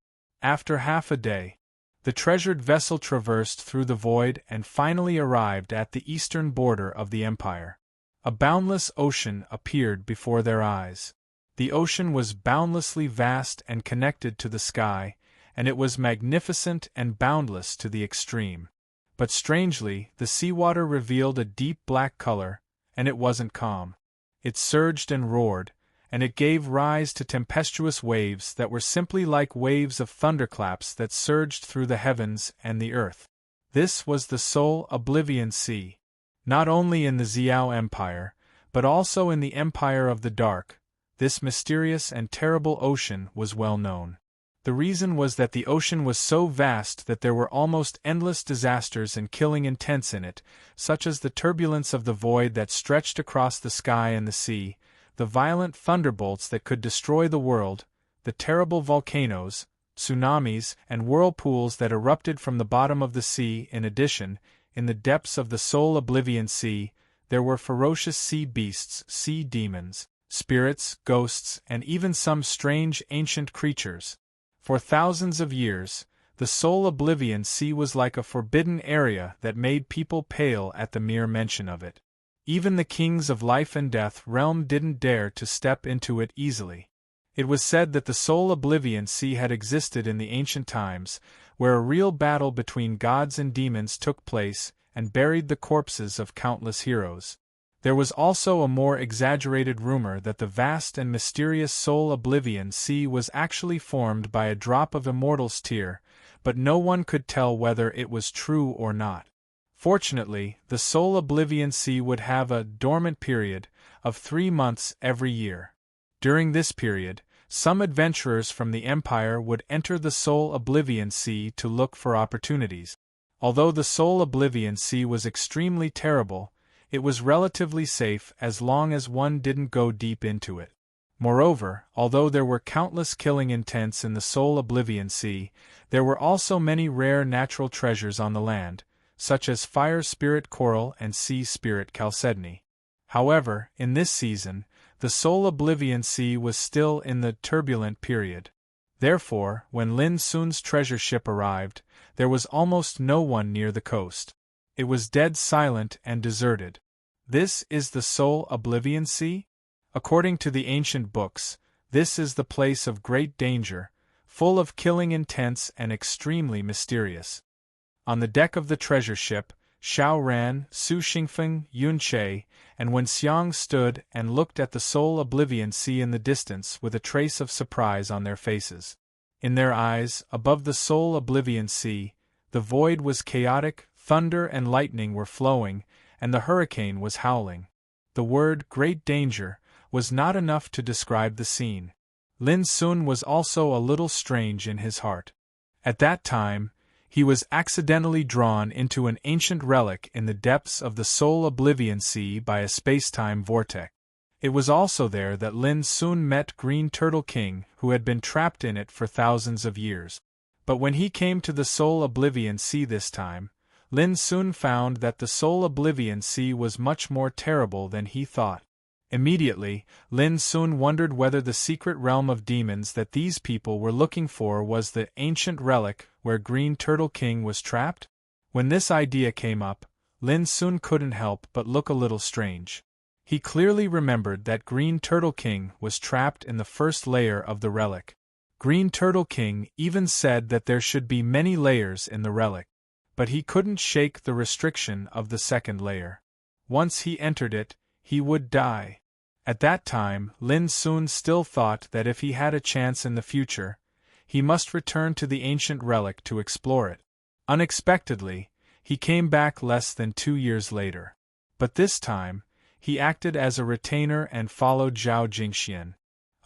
After half a day, the treasured vessel traversed through the void and finally arrived at the eastern border of the empire. A boundless ocean appeared before their eyes. The ocean was boundlessly vast and connected to the sky, and it was magnificent and boundless to the extreme. But strangely, the seawater revealed a deep black color, and it wasn't calm. It surged and roared, and it gave rise to tempestuous waves that were simply like waves of thunderclaps that surged through the heavens and the earth. This was the Soul Oblivion Sea. Not only in the Xiao Empire, but also in the Empire of the Dark, this mysterious and terrible ocean was well known. The reason was that the ocean was so vast that there were almost endless disasters and killing intents in it, such as the turbulence of the void that stretched across the sky and the sea, the violent thunderbolts that could destroy the world, the terrible volcanoes, tsunamis, and whirlpools that erupted from the bottom of the sea. In addition, in the depths of the Soul Oblivion Sea, there were ferocious sea beasts, sea demons, spirits, ghosts, and even some strange ancient creatures. For thousands of years, the Soul Oblivion Sea was like a forbidden area that made people pale at the mere mention of it. Even the kings of life and death realm didn't dare to step into it easily. It was said that the Soul Oblivion Sea had existed in the ancient times, where a real battle between gods and demons took place and buried the corpses of countless heroes. There was also a more exaggerated rumor that the vast and mysterious Soul Oblivion Sea was actually formed by a drop of immortal's tear, but no one could tell whether it was true or not. Fortunately, the Soul Oblivion Sea would have a dormant period of 3 months every year. During this period, some adventurers from the Empire would enter the Soul Oblivion Sea to look for opportunities. Although the Soul Oblivion Sea was extremely terrible, it was relatively safe as long as one didn't go deep into it. Moreover, although there were countless killing intents in the Soul Oblivion Sea, there were also many rare natural treasures on the land, such as fire spirit coral and sea spirit chalcedony. However, in this season, the Soul Oblivion Sea was still in the turbulent period. Therefore, when Lin Sun's treasure ship arrived, there was almost no one near the coast. It was dead silent and deserted. This is the Soul Oblivion Sea? According to the ancient books, this is the place of great danger, full of killing intents and extremely mysterious. On the deck of the treasure ship, Xiao Ran, Su Xingfeng, Yun Che, and Wen Xiang stood and looked at the Soul Oblivion Sea in the distance with a trace of surprise on their faces. In their eyes, above the Soul Oblivion Sea, the void was chaotic, thunder and lightning were flowing, and the hurricane was howling. The word "great danger" was not enough to describe the scene. Lin Sun was also a little strange in his heart. At that time, he was accidentally drawn into an ancient relic in the depths of the Soul Oblivion Sea by a space-time vortex. It was also there that Lin Sun met Green Turtle King, who had been trapped in it for thousands of years. But when he came to the Soul Oblivion Sea this time, Lin Sun found that the Soul Oblivion Sea was much more terrible than he thought. Immediately, Lin Sun wondered whether the secret realm of demons that these people were looking for was the ancient relic where Green Turtle King was trapped. When this idea came up, Lin Sun couldn't help but look a little strange. He clearly remembered that Green Turtle King was trapped in the first layer of the relic. Green Turtle King even said that there should be many layers in the relic, but he couldn't shake the restriction of the second layer. Once he entered it, he would die. At that time, Lin Sun still thought that if he had a chance in the future, he must return to the ancient relic to explore it. Unexpectedly, he came back less than 2 years later. But this time, he acted as a retainer and followed Zhao Jingxian.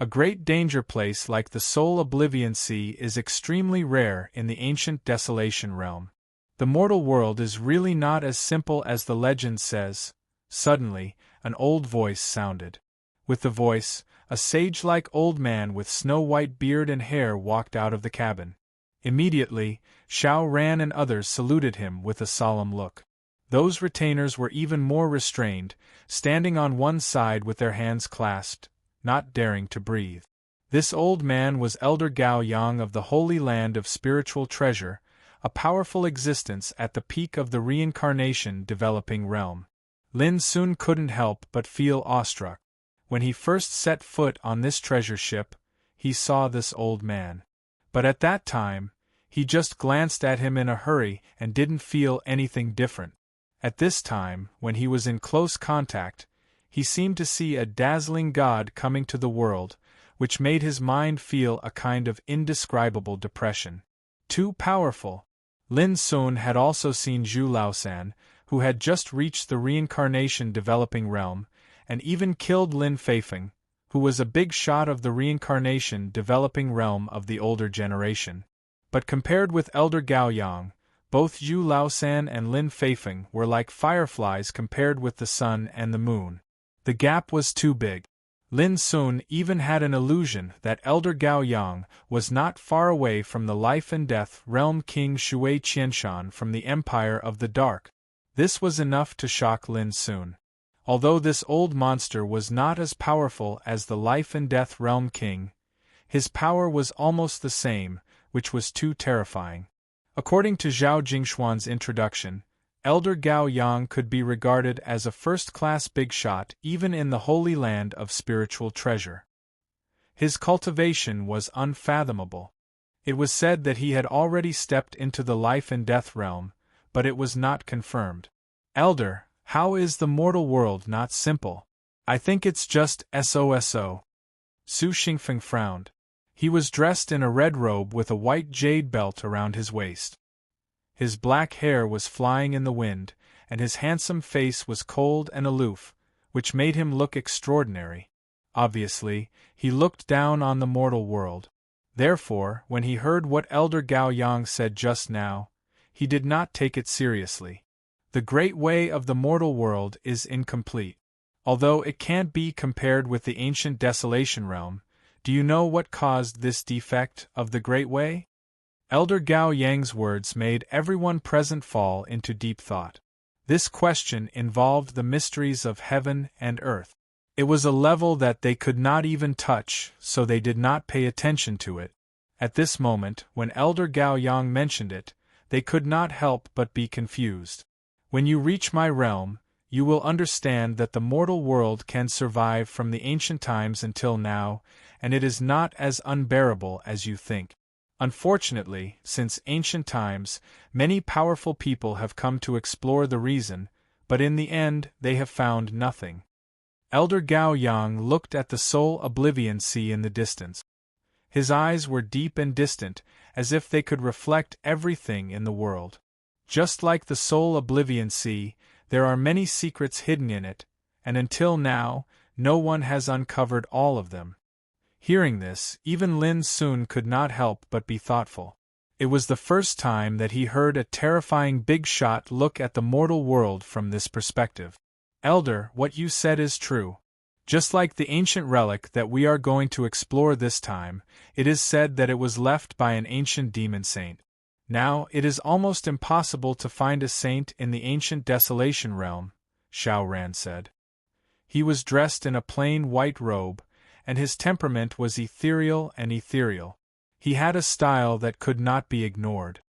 A great danger place like the Soul Oblivion Sea is extremely rare in the ancient Desolation realm. The mortal world is really not as simple as the legend says. Suddenly, an old voice sounded. With the voice, a sage-like old man with snow-white beard and hair walked out of the cabin. Immediately, Xiao Ran and others saluted him with a solemn look. Those retainers were even more restrained, standing on one side with their hands clasped, not daring to breathe. This old man was Elder Gao Yang of the Holy Land of Spiritual Treasure, a powerful existence at the peak of the reincarnation developing realm. Lin Sun couldn't help but feel awestruck. When he first set foot on this treasure ship, he saw this old man. But at that time, he just glanced at him in a hurry and didn't feel anything different. At this time, when he was in close contact, he seemed to see a dazzling god coming to the world, which made his mind feel a kind of indescribable depression. Too powerful. Lin Sun had also seen Zhu Laosan, who had just reached the reincarnation developing realm, and even killed Lin Feifeng, who was a big shot of the reincarnation developing realm of the older generation. But compared with Elder Gao Yang, both Zhu Laosan and Lin Feifeng were like fireflies compared with the sun and the moon. The gap was too big. Lin Sun even had an illusion that Elder Gao Yang was not far away from the life and death realm King Shui Qianshan from the Empire of the Dark. This was enough to shock Lin Sun. Although this old monster was not as powerful as the life and death realm king, his power was almost the same, which was too terrifying. According to Zhao Jingxuan's introduction, Elder Gao Yang could be regarded as a first-class big shot even in the holy land of spiritual treasure. His cultivation was unfathomable. It was said that he had already stepped into the life and death realm, but it was not confirmed. Elder, how is the mortal world not simple? I think it's just SOSO. Su Xingfeng frowned. He was dressed in a red robe with a white jade belt around his waist. His black hair was flying in the wind, and his handsome face was cold and aloof, which made him look extraordinary. Obviously, he looked down on the mortal world. Therefore, when he heard what Elder Gao Yang said just now, he did not take it seriously. The great way of the mortal world is incomplete. Although it can't be compared with the ancient desolation realm, do you know what caused this defect of the great way? Elder Gao Yang's words made everyone present fall into deep thought. This question involved the mysteries of heaven and earth. It was a level that they could not even touch, so they did not pay attention to it. At this moment, when Elder Gao Yang mentioned it, they could not help but be confused. When you reach my realm, you will understand that the mortal world can survive from the ancient times until now, and it is not as unbearable as you think. Unfortunately, since ancient times, many powerful people have come to explore the reason, but in the end they have found nothing. Elder Gao Yang looked at the soul oblivion sea in the distance. His eyes were deep and distant, as if they could reflect everything in the world. Just like the soul oblivion sea, there are many secrets hidden in it, and until now, no one has uncovered all of them. Hearing this, even Lin Sun could not help but be thoughtful. It was the first time that he heard a terrifying big shot look at the mortal world from this perspective. Elder, what you said is true. Just like the ancient relic that we are going to explore this time, it is said that it was left by an ancient demon saint. Now, it is almost impossible to find a saint in the ancient desolation realm, Xiao Ran said. He was dressed in a plain white robe, and his temperament was ethereal and ethereal. He had a style that could not be ignored.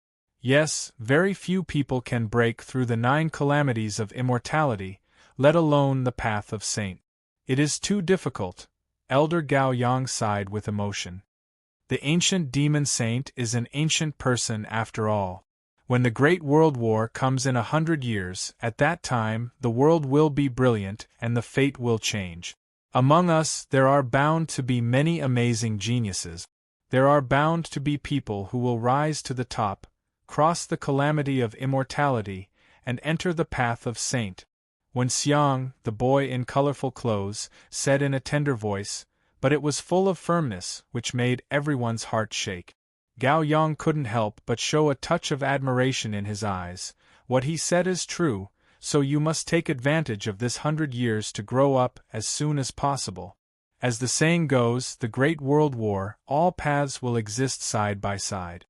Yes, very few people can break through the 9 calamities of immortality, let alone the path of saint. It is too difficult, Elder Gao Yang sighed with emotion. The ancient demon saint is an ancient person after all. When the Great World War comes in 100 years, at that time the world will be brilliant and the fate will change. Among us there are bound to be many amazing geniuses. There are bound to be people who will rise to the top, cross the calamity of immortality, and enter the path of saint. When Xiang, the boy in colorful clothes, said in a tender voice, but it was full of firmness, which made everyone's heart shake. Gao Yang couldn't help but show a touch of admiration in his eyes. What he said is true, so you must take advantage of this 100 years to grow up as soon as possible. As the saying goes, the Great World War, all paths will exist side by side.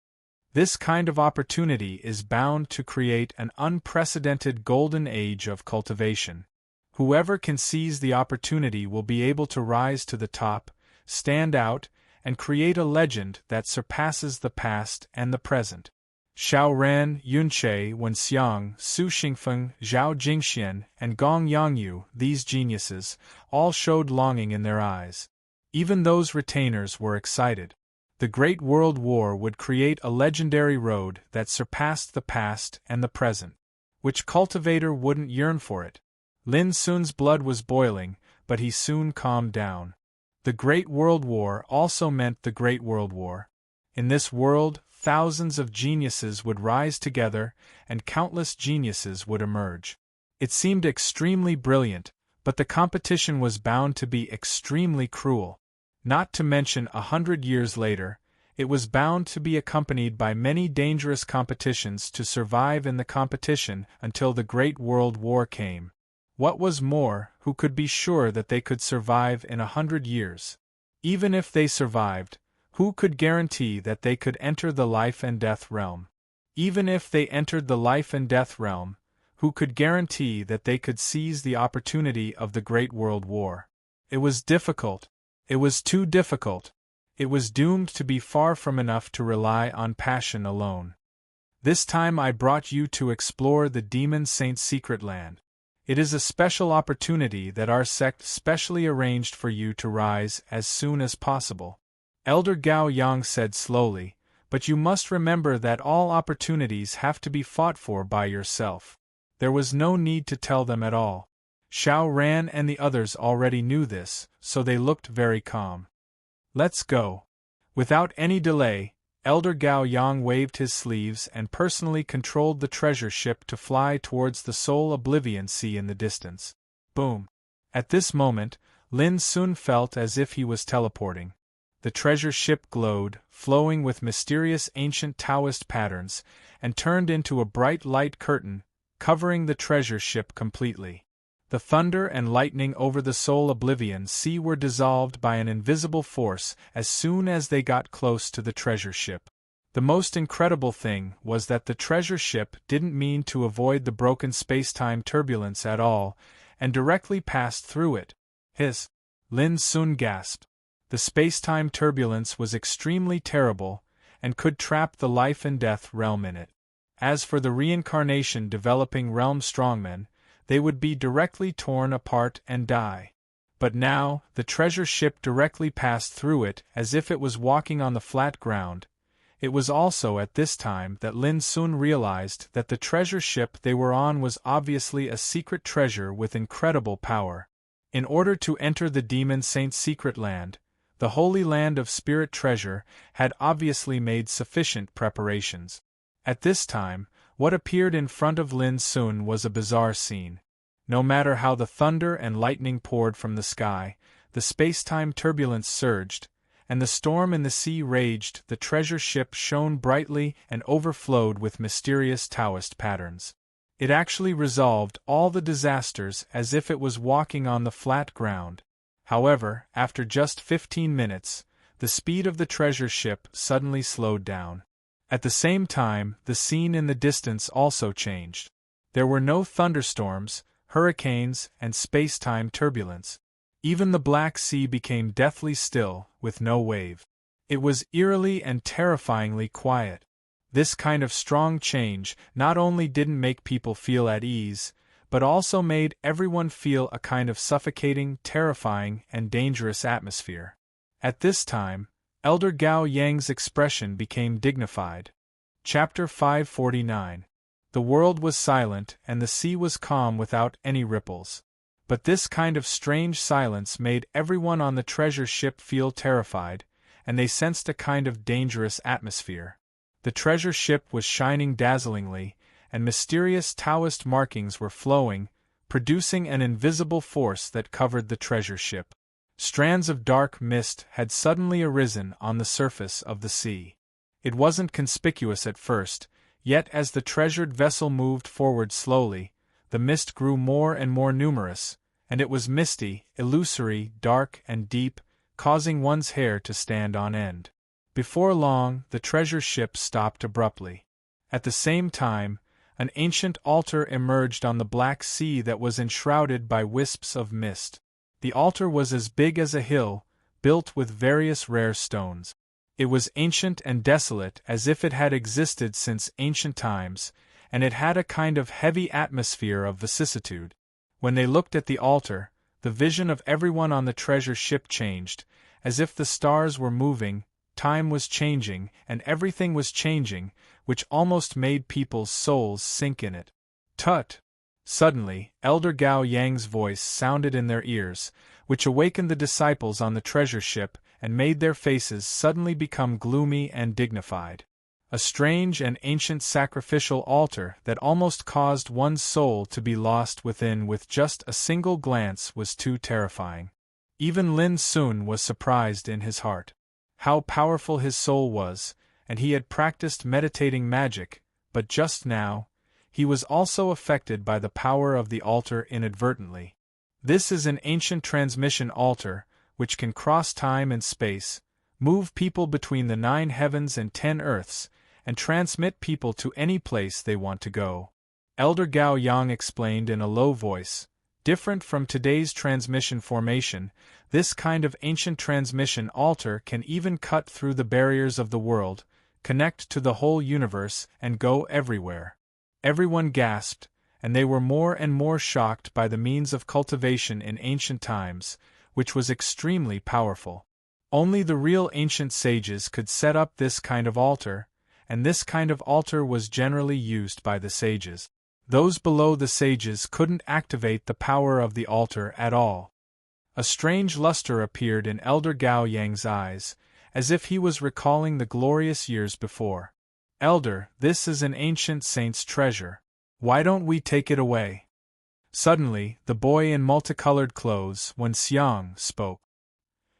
This kind of opportunity is bound to create an unprecedented golden age of cultivation. Whoever can seize the opportunity will be able to rise to the top, stand out, and create a legend that surpasses the past and the present. Xiao Ran, Yunche, Wenxiang, Su Xingfeng, Zhao Jingxian, and Gong Yangyu, these geniuses, all showed longing in their eyes. Even those retainers were excited. The Great World War would create a legendary road that surpassed the past and the present. Which cultivator wouldn't yearn for it? Lin Sun's blood was boiling, but he soon calmed down. The Great World War also meant the Great World War. In this world, thousands of geniuses would rise together, and countless geniuses would emerge. It seemed extremely brilliant, but the competition was bound to be extremely cruel. Not to mention 100 years later, it was bound to be accompanied by many dangerous competitions to survive in the competition until the Great World War came. What was more, who could be sure that they could survive in 100 years? Even if they survived, who could guarantee that they could enter the life and death realm? Even if they entered the life and death realm, who could guarantee that they could seize the opportunity of the Great World War? It was difficult. It was too difficult. It was doomed to be far from enough to rely on passion alone. This time I brought you to explore the Demon Saint's secret land. It is a special opportunity that our sect specially arranged for you to rise as soon as possible. Elder Gao Yang said slowly, but you must remember that all opportunities have to be fought for by yourself. There was no need to tell them at all. Xiao Ran and the others already knew this, so they looked very calm. Let's go. Without any delay, Elder Gao Yang waved his sleeves and personally controlled the treasure ship to fly towards the Soul Oblivion Sea in the distance. Boom! At this moment, Lin Sun felt as if he was teleporting. The treasure ship glowed, flowing with mysterious ancient Taoist patterns, and turned into a bright light curtain, covering the treasure ship completely. The thunder and lightning over the Soul Oblivion Sea were dissolved by an invisible force as soon as they got close to the treasure ship. The most incredible thing was that the treasure ship didn't mean to avoid the broken space-time turbulence at all, and directly passed through it. Lin Sun gasped. The space-time turbulence was extremely terrible, and could trap the life and death realm in it. As for the reincarnation developing realm strongmen, they would be directly torn apart and die. But now, the treasure ship directly passed through it as if it was walking on the flat ground. It was also at this time that Lin Sun realized that the treasure ship they were on was obviously a secret treasure with incredible power. In order to enter the Demon Saint's secret land, the Holy Land of Spirit Treasure had obviously made sufficient preparations. At this time, what appeared in front of Lin Sun was a bizarre scene. No matter how the thunder and lightning poured from the sky, the space-time turbulence surged, and the storm in the sea raged. The treasure ship shone brightly and overflowed with mysterious Taoist patterns. It actually resolved all the disasters as if it was walking on the flat ground. However, after just 15 minutes, the speed of the treasure ship suddenly slowed down. At the same time, the scene in the distance also changed. There were no thunderstorms, hurricanes, and space-time turbulence. Even the Black Sea became deathly still, with no wave. It was eerily and terrifyingly quiet. This kind of strong change not only didn't make people feel at ease, but also made everyone feel a kind of suffocating, terrifying, and dangerous atmosphere. At this time, Elder Gao Yang's expression became dignified. Chapter 549. The world was silent and the sea was calm without any ripples. But this kind of strange silence made everyone on the treasure ship feel terrified, and they sensed a kind of dangerous atmosphere. The treasure ship was shining dazzlingly, and mysterious Taoist markings were flowing, producing an invisible force that covered the treasure ship. Strands of dark mist had suddenly arisen on the surface of the sea. It wasn't conspicuous at first, yet as the treasured vessel moved forward slowly, the mist grew more and more numerous, and it was misty, illusory, dark, and deep, causing one's hair to stand on end. Before long, the treasure ship stopped abruptly. At the same time, an ancient altar emerged on the Black Sea that was enshrouded by wisps of mist. The altar was as big as a hill, built with various rare stones. It was ancient and desolate as if it had existed since ancient times, and it had a kind of heavy atmosphere of vicissitude. When they looked at the altar, the vision of everyone on the treasure ship changed, as if the stars were moving, time was changing, and everything was changing, which almost made people's souls sink in it. Tut! Suddenly, Elder Gao Yang's voice sounded in their ears, which awakened the disciples on the treasure ship and made their faces suddenly become gloomy and dignified. A strange and ancient sacrificial altar that almost caused one's soul to be lost within with just a single glance was too terrifying. Even Lin Sun was surprised in his heart. How powerful his soul was, and he had practiced meditating magic, but just now, he was also affected by the power of the altar inadvertently. This is an ancient transmission altar, which can cross time and space, move people between the 9 heavens and 10 earths, and transmit people to any place they want to go. Elder Gao Yang explained in a low voice. Different from today's transmission formation, this kind of ancient transmission altar can even cut through the barriers of the world, connect to the whole universe, and go everywhere. Everyone gasped, and they were more and more shocked by the means of cultivation in ancient times, which was extremely powerful. Only the real ancient sages could set up this kind of altar, and this kind of altar was generally used by the sages. Those below the sages couldn't activate the power of the altar at all. A strange luster appeared in Elder Gao Yang's eyes, as if he was recalling the glorious years before. "Elder, this is an ancient saint's treasure. Why don't we take it away?" Suddenly, the boy in multicolored clothes, Wen Xiang, spoke.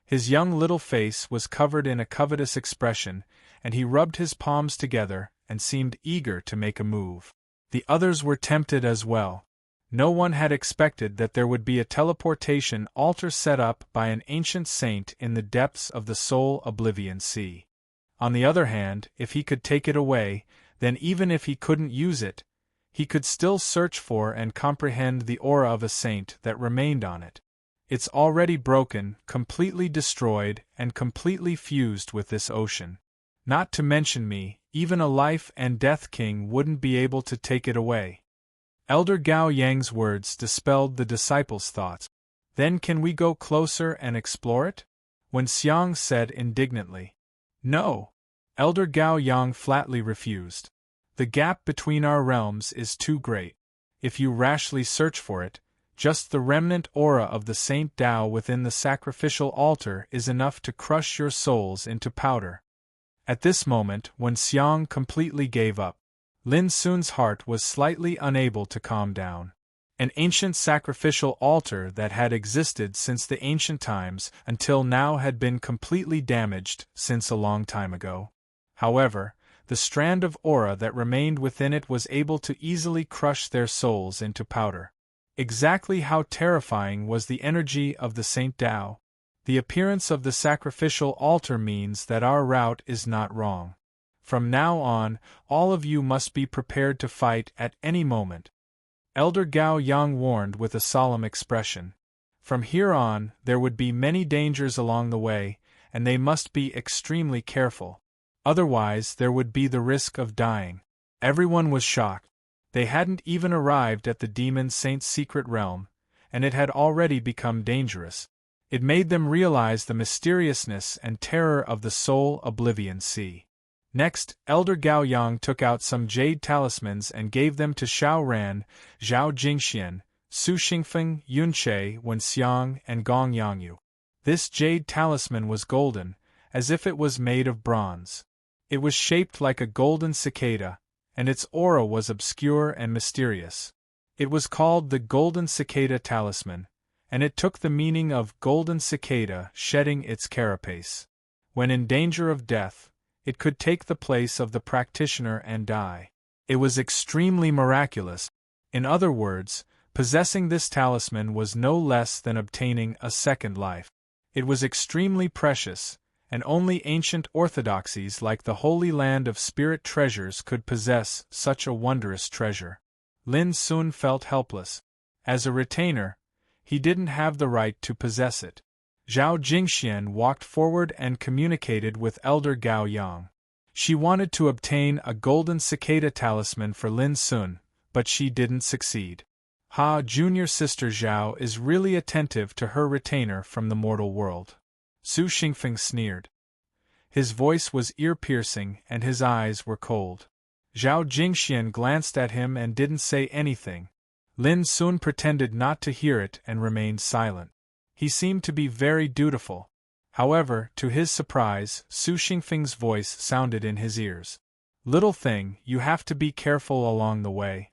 His young little face was covered in a covetous expression, and he rubbed his palms together and seemed eager to make a move. The others were tempted as well. No one had expected that there would be a teleportation altar set up by an ancient saint in the depths of the Soul Oblivion Sea. On the other hand, if he could take it away, then even if he couldn't use it, he could still search for and comprehend the aura of a saint that remained on it. It's already broken, completely destroyed, and completely fused with this ocean. Not to mention me, even a life and death king wouldn't be able to take it away. Elder Gao Yang's words dispelled the disciples' thoughts. Then can we go closer and explore it? Wen Xiang said indignantly. No. Elder Gao Yang flatly refused. The gap between our realms is too great. If you rashly search for it, just the remnant aura of the Saint Dao within the sacrificial altar is enough to crush your souls into powder. At this moment, when Xiang completely gave up, Lin Sun's heart was slightly unable to calm down. An ancient sacrificial altar that had existed since the ancient times until now had been completely damaged since a long time ago. However, the strand of aura that remained within it was able to easily crush their souls into powder. Exactly how terrifying was the energy of the Saint Dao? The appearance of the sacrificial altar means that our route is not wrong. From now on, all of you must be prepared to fight at any moment. Elder Gao Yang warned with a solemn expression. From here on, there would be many dangers along the way, and they must be extremely careful. Otherwise, there would be the risk of dying. Everyone was shocked. They hadn't even arrived at the demon saint's secret realm, and it had already become dangerous. It made them realize the mysteriousness and terror of the Soul Oblivion Sea. Next, Elder Gao Yang took out some jade talismans and gave them to Xiao Ran, Zhao Jingxian, Su Xingfeng, Yunche, Wen Xiang, and Gong Yangyu. This jade talisman was golden, as if it was made of bronze. It was shaped like a golden cicada, and its aura was obscure and mysterious. It was called the Golden Cicada Talisman, and it took the meaning of golden cicada shedding its carapace. When in danger of death, it could take the place of the practitioner and die. It was extremely miraculous. In other words, possessing this talisman was no less than obtaining a second life. It was extremely precious, and only ancient orthodoxies like the Holy Land of Spirit Treasures could possess such a wondrous treasure. Lin Sun felt helpless. As a retainer, he didn't have the right to possess it. Zhao Jingxian walked forward and communicated with Elder Gao Yang. She wanted to obtain a golden cicada talisman for Lin Sun, but she didn't succeed. Junior sister Zhao is really attentive to her retainer from the mortal world. Su Xingfeng sneered. His voice was ear-piercing and his eyes were cold. Zhao Jingxian glanced at him and didn't say anything. Lin Sun pretended not to hear it and remained silent. He seemed to be very dutiful. However, to his surprise, Su Xingfeng's voice sounded in his ears. Little thing, you have to be careful along the way.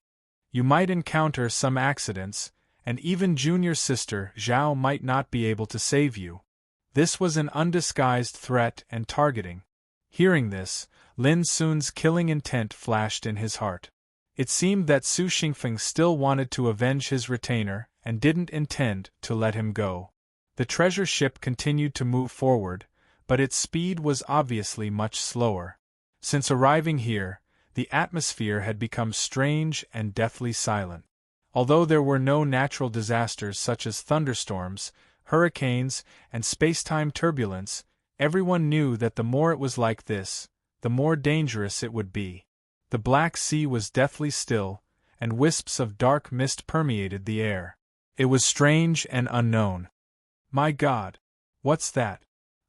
You might encounter some accidents, and even junior sister Zhao might not be able to save you. This was an undisguised threat and targeting. Hearing this, Lin Sun's killing intent flashed in his heart. It seemed that Su Xingfeng still wanted to avenge his retainer and didn't intend to let him go. The treasure ship continued to move forward, but its speed was obviously much slower. Since arriving here, the atmosphere had become strange and deathly silent. Although there were no natural disasters such as thunderstorms, hurricanes, and space-time turbulence, everyone knew that the more it was like this, the more dangerous it would be. The Black Sea was deathly still, and wisps of dark mist permeated the air. It was strange and unknown. My God! What's that?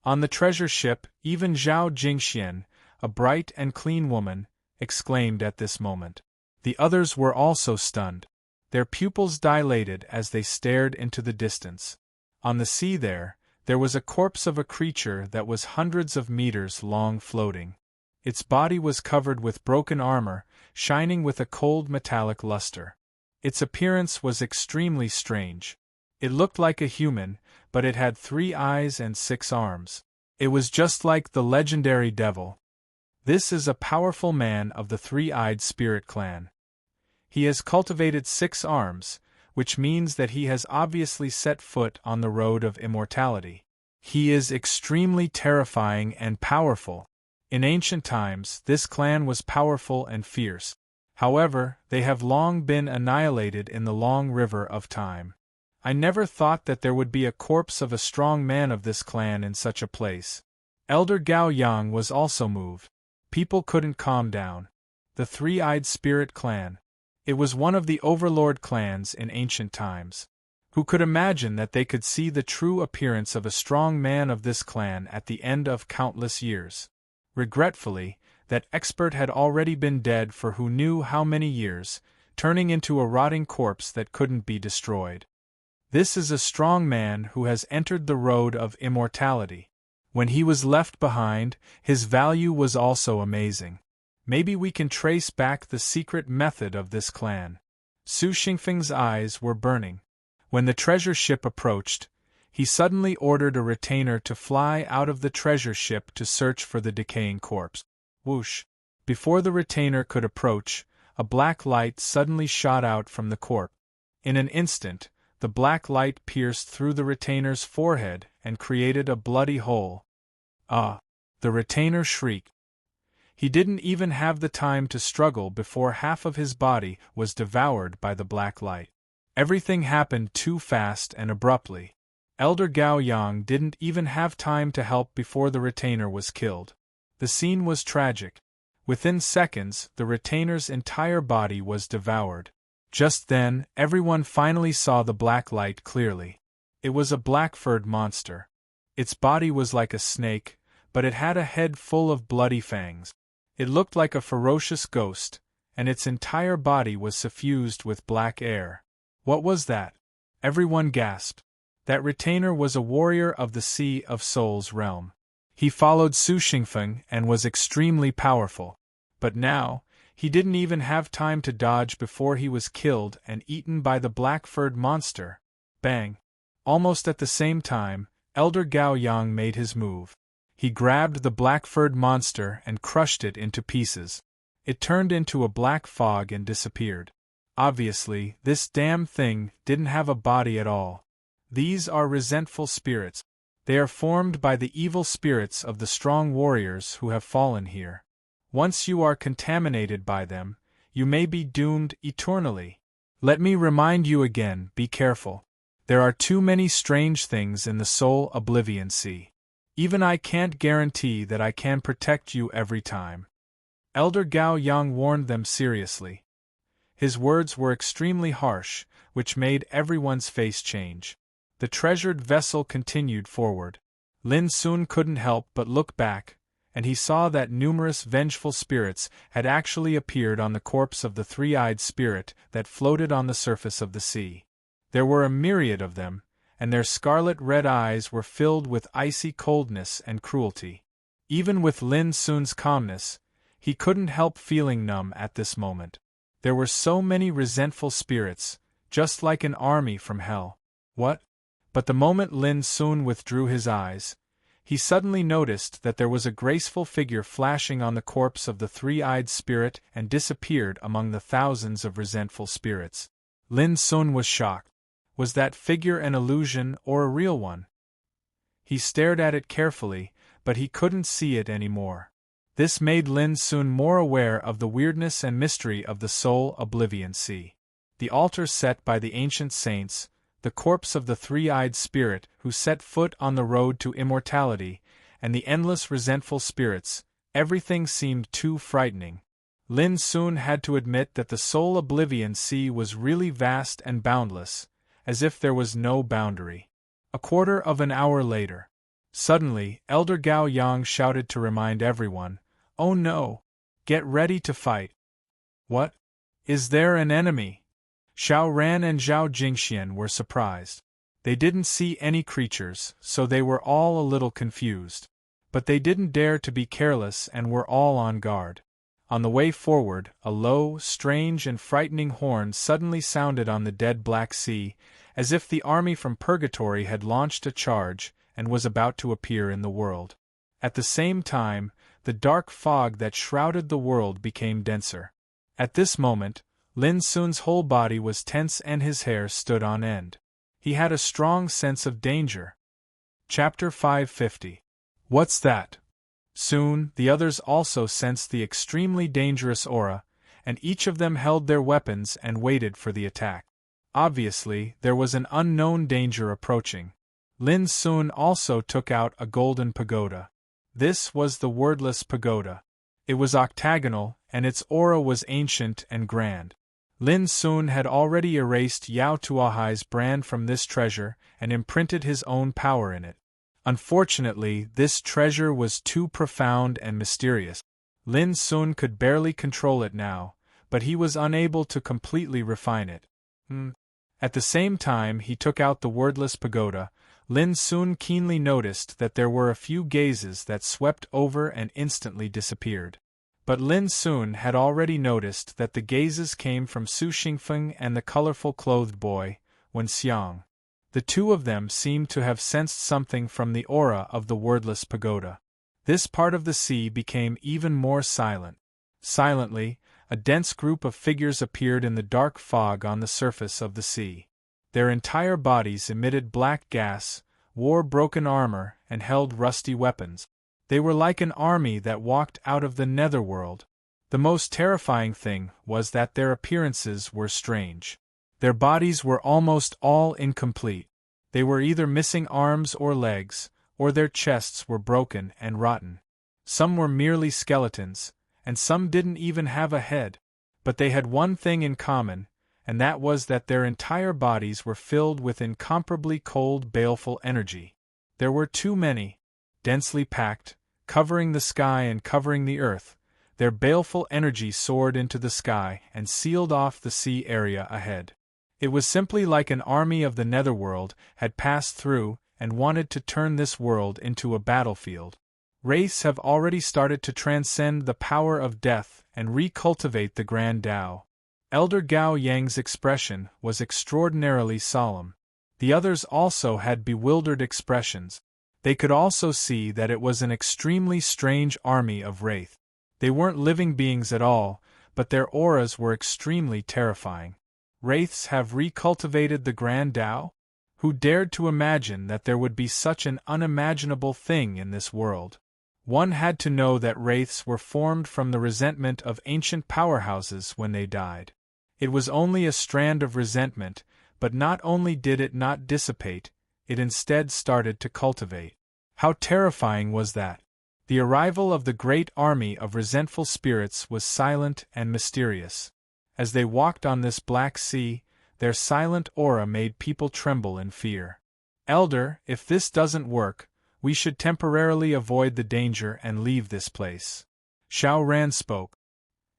On the treasure ship, even Zhao Jingxian, a bright and clean woman, exclaimed at this moment. The others were also stunned. Their pupils dilated as they stared into the distance. On the sea there was a corpse of a creature that was hundreds of meters long floating. Its body was covered with broken armor, shining with a cold metallic luster. Its appearance was extremely strange. It looked like a human, but it had 3 eyes and 6 arms. It was just like the legendary devil. This is a powerful man of the 3-eyed spirit clan. He has cultivated 6 arms, which means that he has obviously set foot on the road of immortality. He is extremely terrifying and powerful. In ancient times, this clan was powerful and fierce. However, they have long been annihilated in the long river of time. I never thought that there would be a corpse of a strong man of this clan in such a place. Elder Gao Yang was also moved. People couldn't calm down. The 3-eyed spirit clan. It was one of the overlord clans in ancient times. Who could imagine that they could see the true appearance of a strong man of this clan at the end of countless years? Regretfully, that expert had already been dead for who knew how many years, turning into a rotting corpse that couldn't be destroyed. This is a strong man who has entered the road of immortality. When he was left behind, his value was also amazing. Maybe we can trace back the secret method of this clan. Su Xingfeng's eyes were burning. When the treasure ship approached, he suddenly ordered a retainer to fly out of the treasure ship to search for the decaying corpse. Whoosh! Before the retainer could approach, a black light suddenly shot out from the corpse. In an instant, the black light pierced through the retainer's forehead and created a bloody hole. Ah! The retainer shrieked. He didn't even have the time to struggle before half of his body was devoured by the black light. Everything happened too fast and abruptly. Elder Gao Yang didn't even have time to help before the retainer was killed. The scene was tragic. Within seconds, the retainer's entire body was devoured. Just then, everyone finally saw the black light clearly. It was a black-furred monster. Its body was like a snake, but it had a head full of bloody fangs. It looked like a ferocious ghost, and its entire body was suffused with black air. What was that? Everyone gasped. That retainer was a warrior of the Sea of Souls realm. He followed Su Xingfeng and was extremely powerful. But now, he didn't even have time to dodge before he was killed and eaten by the black-furred monster. Bang! Almost at the same time, Elder Gao Yang made his move. He grabbed the black-furred monster and crushed it into pieces. It turned into a black fog and disappeared. Obviously, this damn thing didn't have a body at all. These are resentful spirits. They are formed by the evil spirits of the strong warriors who have fallen here. Once you are contaminated by them, you may be doomed eternally. Let me remind you again, be careful. There are too many strange things in the Soul Oblivion Sea. Even I can't guarantee that I can protect you every time. Elder Gao Yang warned them seriously. His words were extremely harsh, which made everyone's face change. The treasured vessel continued forward. Lin Sun couldn't help but look back, and he saw that numerous vengeful spirits had actually appeared on the corpse of the 3-eyed spirit that floated on the surface of the sea. There were a myriad of them, and their scarlet-red eyes were filled with icy coldness and cruelty. Even with Lin Sun's calmness, he couldn't help feeling numb at this moment. There were so many resentful spirits, just like an army from hell. What? But the moment Lin Sun withdrew his eyes, he suddenly noticed that there was a graceful figure flashing on the corpse of the 3-eyed spirit and disappeared among the thousands of resentful spirits. Lin Sun was shocked. Was that figure an illusion or a real one? He stared at it carefully, but he couldn't see it anymore. This made Lin Sun more aware of the weirdness and mystery of the Soul Oblivion Sea. The altar set by the ancient saints, the corpse of the 3-eyed spirit who set foot on the road to immortality, and the endless resentful spirits, Everything seemed too frightening. Lin soon had to admit that the Soul Oblivion Sea was really vast and boundless, as if there was no boundary. A quarter of an hour later. Suddenly, Elder Gao Yang shouted to remind everyone, "Oh no! Get ready to fight!" "What? Is there an enemy?" Xiao Ran and Zhao Jingxian were surprised. They didn't see any creatures, so they were all a little confused. But they didn't dare to be careless and were all on guard. On the way forward, a low, strange and frightening horn suddenly sounded on the dead Black Sea, as if the army from Purgatory had launched a charge and was about to appear in the world. At the same time, the dark fog that shrouded the world became denser. At this moment, Lin Sun's whole body was tense and his hair stood on end. He had a strong sense of danger. Chapter 550. What's that? Soon, the others also sensed the extremely dangerous aura, and each of them held their weapons and waited for the attack. Obviously, there was an unknown danger approaching. Lin Sun also took out a golden pagoda. This was the Wordless Pagoda. It was octagonal, and its aura was ancient and grand. Lin Sun had already erased Yao Tuahai's brand from this treasure and imprinted his own power in it. Unfortunately, this treasure was too profound and mysterious. Lin Sun could barely control it now, but he was unable to completely refine it. At the same time he took out the Wordless Pagoda, Lin Sun keenly noticed that there were a few gazes that swept over and instantly disappeared. But Lin Sun had already noticed that the gazes came from Su Xingfeng and the colorful clothed boy, Wen Xiang. The two of them seemed to have sensed something from the aura of the Wordless Pagoda. This part of the sea became even more silent. Silently, a dense group of figures appeared in the dark fog on the surface of the sea. Their entire bodies emitted black gas, wore broken armor, and held rusty weapons. They were like an army that walked out of the netherworld. The most terrifying thing was that their appearances were strange. Their bodies were almost all incomplete. They were either missing arms or legs, or their chests were broken and rotten. Some were merely skeletons, and some didn't even have a head. But they had one thing in common, and that was that their entire bodies were filled with incomparably cold, baleful energy. There were too many, densely packed, covering the sky and covering the earth. Their baleful energy soared into the sky and sealed off the sea area ahead. It was simply like an army of the netherworld had passed through and wanted to turn this world into a battlefield. Wraiths have already started to transcend the power of death and recultivate the Grand Tao. Elder Gao Yang's expression was extraordinarily solemn. The others also had bewildered expressions. They could also see that it was an extremely strange army of wraith. They weren't living beings at all, but their auras were extremely terrifying. Wraiths have recultivated the Grand Tao? Who dared to imagine that there would be such an unimaginable thing in this world? One had to know that wraiths were formed from the resentment of ancient powerhouses when they died. It was only a strand of resentment, but not only did it not dissipate, it instead started to cultivate. How terrifying was that? The arrival of the great army of resentful spirits was silent and mysterious. As they walked on this black sea, their silent aura made people tremble in fear. Elder, if this doesn't work, we should temporarily avoid the danger and leave this place. Xiao Ran spoke.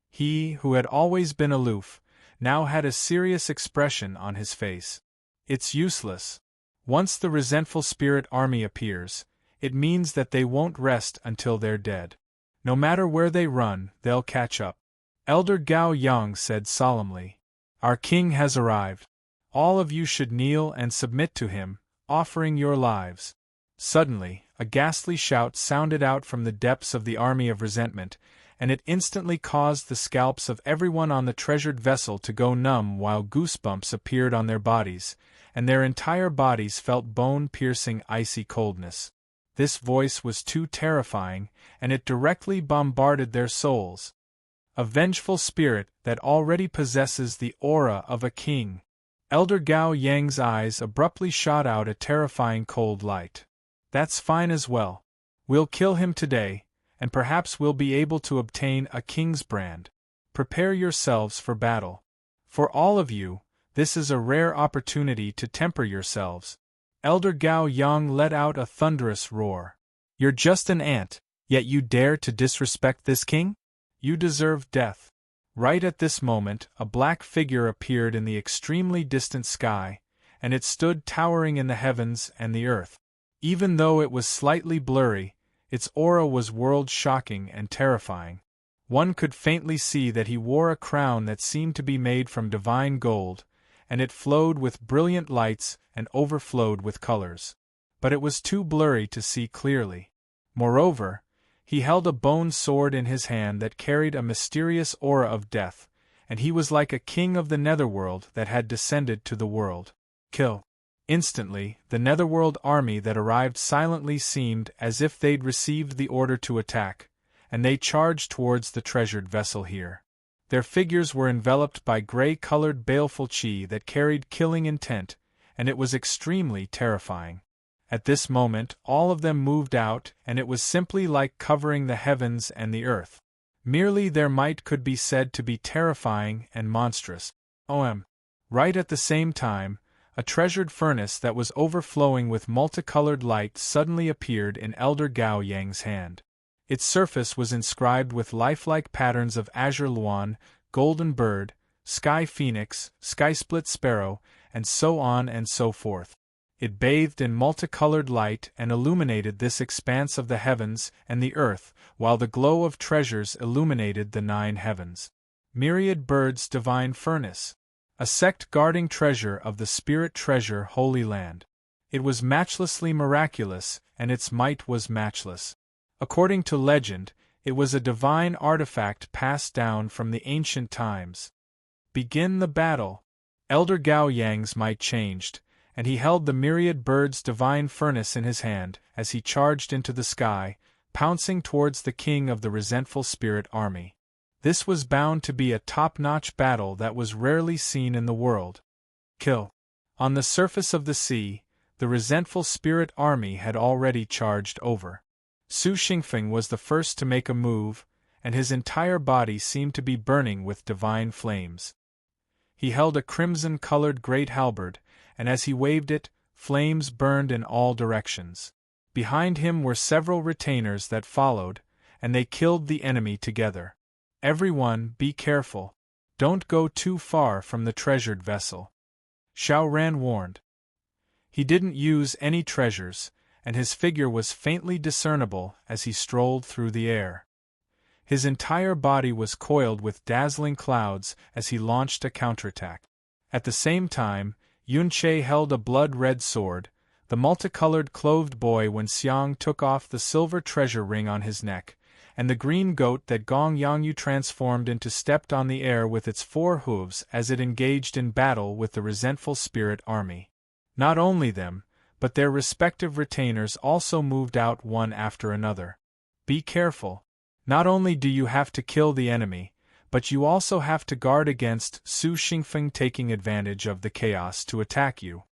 He, who had always been aloof, now had a serious expression on his face. It's useless. Once the resentful spirit army appears, it means that they won't rest until they're dead. No matter where they run, they'll catch up. Elder Gao Yang said solemnly, "Our king has arrived. All of you should kneel and submit to him, offering your lives." Suddenly, a ghastly shout sounded out from the depths of the army of resentment, and it instantly caused the scalps of everyone on the treasured vessel to go numb while goosebumps appeared on their bodies, and their entire bodies felt bone-piercing icy coldness. This voice was too terrifying, and it directly bombarded their souls. A vengeful spirit that already possesses the aura of a king. Elder Gao Yang's eyes abruptly shot out a terrifying cold light. That's fine as well. We'll kill him today, and perhaps we'll be able to obtain a king's brand. Prepare yourselves for battle. For all of you, this is a rare opportunity to temper yourselves." Elder Gao Yang let out a thunderous roar. "You're just an ant, yet you dare to disrespect this king? You deserve death." Right at this moment, a black figure appeared in the extremely distant sky, and it stood towering in the heavens and the earth. Even though it was slightly blurry, its aura was world-shocking and terrifying. One could faintly see that he wore a crown that seemed to be made from divine gold, and it flowed with brilliant lights and overflowed with colors. But it was too blurry to see clearly. Moreover, he held a bone sword in his hand that carried a mysterious aura of death, and he was like a king of the netherworld that had descended to the world. Kill. Instantly, the netherworld army that arrived silently seemed as if they'd received the order to attack, and they charged towards the treasured vessel here. Their figures were enveloped by gray-colored baleful chi that carried killing intent, and it was extremely terrifying. At this moment, all of them moved out, and it was simply like covering the heavens and the earth. Merely their might could be said to be terrifying and monstrous. Right at the same time, a treasured furnace that was overflowing with multicolored light suddenly appeared in Elder Gao Yang's hand. Its surface was inscribed with lifelike patterns of azure luan, golden bird, sky phoenix, sky split sparrow, and so on and so forth. It bathed in multicolored light and illuminated this expanse of the heavens and the earth, while the glow of treasures illuminated the 9 heavens. Myriad birds divine furnace. A sect guarding treasure of the spirit treasure Holy Land. It was matchlessly miraculous, and its might was matchless. According to legend, it was a divine artifact passed down from the ancient times. Begin the battle. Elder Gao Yang's might changed, and he held the myriad birds' divine furnace in his hand as he charged into the sky, pouncing towards the king of the resentful spirit army. This was bound to be a top-notch battle that was rarely seen in the world. Kill. On the surface of the sea, the resentful spirit army had already charged over. Su Xingfeng was the first to make a move, and his entire body seemed to be burning with divine flames. He held a crimson-colored great halberd, and as he waved it, flames burned in all directions. Behind him were several retainers that followed, and they killed the enemy together. "Everyone, be careful. Don't go too far from the treasured vessel," Xiao Ran warned. He didn't use any treasures, and his figure was faintly discernible as he strolled through the air. His entire body was coiled with dazzling clouds as he launched a counterattack. At the same time, Yunche held a blood-red sword, the multicolored clothed boy when Xiang took off the silver treasure ring on his neck, and the green goat that Gong Yangyu transformed into stepped on the air with its 4 hooves as it engaged in battle with the resentful spirit army. Not only them, but their respective retainers also moved out one after another. Be careful. Not only do you have to kill the enemy, but you also have to guard against Su Xingfeng taking advantage of the chaos to attack you.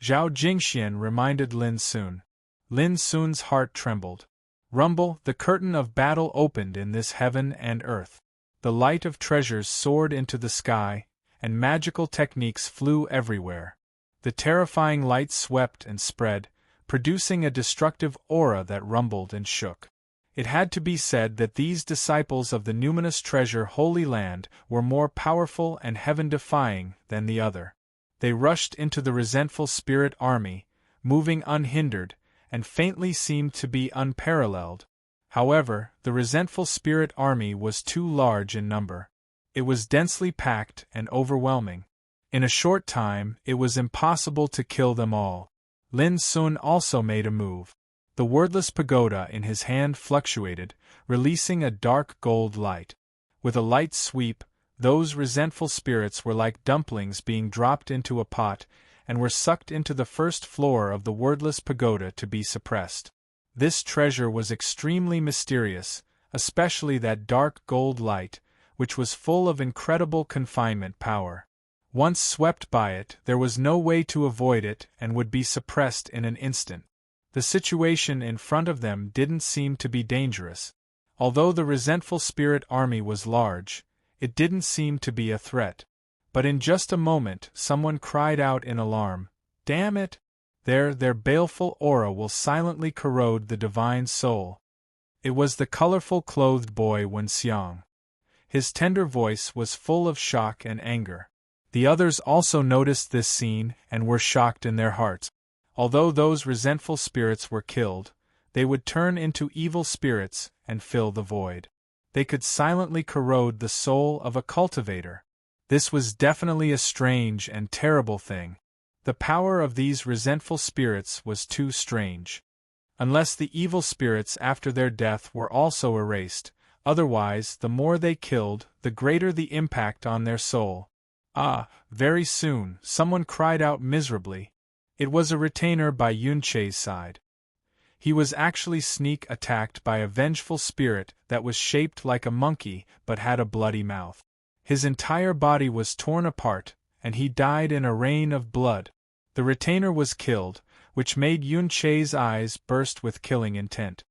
Zhao Jingxian reminded Lin Sun. Lin Sun's heart trembled. Rumble, the curtain of battle opened in this heaven and earth. The light of treasures soared into the sky, and magical techniques flew everywhere. The terrifying light swept and spread, producing a destructive aura that rumbled and shook. It had to be said that these disciples of the numinous treasure Holy Land were more powerful and heaven-defying than the other. They rushed into the resentful spirit army, moving unhindered, and faintly seemed to be unparalleled. However, the resentful spirit army was too large in number. It was densely packed and overwhelming. In a short time, it was impossible to kill them all. Lin Sun also made a move. The wordless pagoda in his hand fluctuated, releasing a dark gold light. With a light sweep, those resentful spirits were like dumplings being dropped into a pot, and were sucked into the first floor of the wordless pagoda to be suppressed. This treasure was extremely mysterious, especially that dark gold light, which was full of incredible confinement power. Once swept by it, there was no way to avoid it and would be suppressed in an instant. The situation in front of them didn't seem to be dangerous. Although the resentful spirit army was large, it didn't seem to be a threat. But in just a moment someone cried out in alarm, "Damn it! Their baleful aura will silently corrode the divine soul." It was the colorful clothed boy Wen Xiang. His tender voice was full of shock and anger. The others also noticed this scene and were shocked in their hearts. Although those resentful spirits were killed, they would turn into evil spirits and fill the void. They could silently corrode the soul of a cultivator. This was definitely a strange and terrible thing. The power of these resentful spirits was too strange. Unless the evil spirits after their death were also erased, otherwise the more they killed, the greater the impact on their soul. Very soon, someone cried out miserably. It was a retainer by Yun Chei's side. He was actually sneak attacked by a vengeful spirit that was shaped like a monkey but had a bloody mouth. His entire body was torn apart, and he died in a rain of blood. The retainer was killed, which made Yun Chei's eyes burst with killing intent.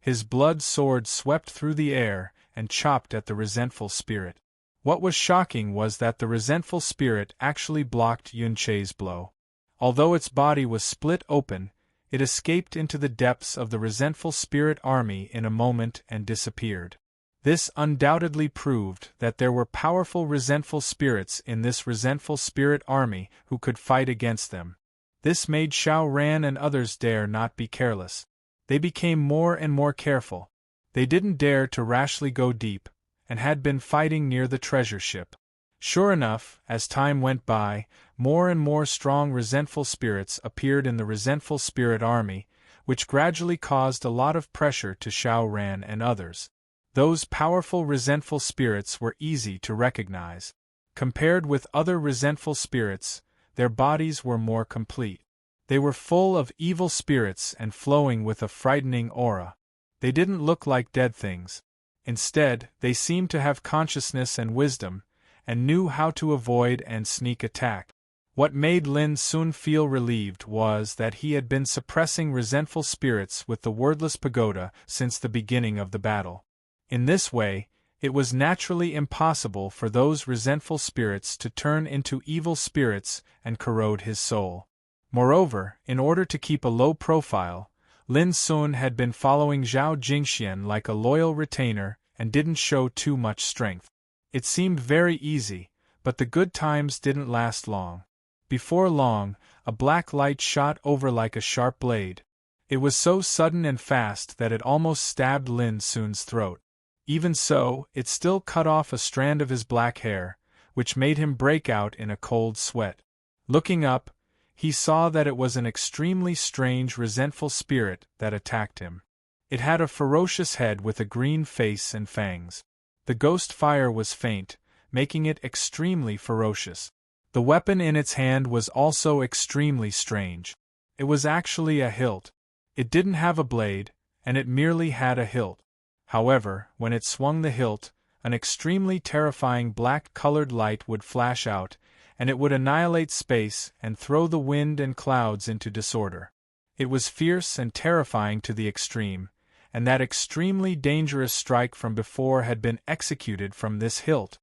His blood sword swept through the air and chopped at the resentful spirit. What was shocking was that the resentful spirit actually blocked Yun Chei's blow. Although its body was split open, it escaped into the depths of the resentful spirit army in a moment and disappeared. This undoubtedly proved that there were powerful resentful spirits in this resentful spirit army who could fight against them. This made Xiao Ran and others dare not be careless. They became more and more careful. They didn't dare to rashly go deep, and had been fighting near the treasure ship. Sure enough, as time went by, more and more strong resentful spirits appeared in the resentful spirit army, which gradually caused a lot of pressure to Xiao Ran and others. Those powerful resentful spirits were easy to recognize. Compared with other resentful spirits, their bodies were more complete. They were full of evil spirits and flowing with a frightening aura. They didn't look like dead things. Instead, they seemed to have consciousness and wisdom, and knew how to avoid and sneak attack. What made Lin Sun feel relieved was that he had been suppressing resentful spirits with the wordless pagoda since the beginning of the battle. In this way, it was naturally impossible for those resentful spirits to turn into evil spirits and corrode his soul. Moreover, in order to keep a low profile, Lin Sun had been following Zhao Jingxian like a loyal retainer and didn't show too much strength. It seemed very easy, but the good times didn't last long. Before long, a black light shot over like a sharp blade. It was so sudden and fast that it almost stabbed Lin Sun's throat. Even so, it still cut off a strand of his black hair, which made him break out in a cold sweat. Looking up, he saw that it was an extremely strange resentful spirit that attacked him. It had a ferocious head with a green face and fangs. The ghost fire was faint, making it extremely ferocious. The weapon in its hand was also extremely strange. It was actually a hilt. It didn't have a blade, and it merely had a hilt. However, when it swung the hilt, an extremely terrifying black-colored light would flash out, and it would annihilate space and throw the wind and clouds into disorder. It was fierce and terrifying to the extreme, and that extremely dangerous strike from before had been executed from this hilt.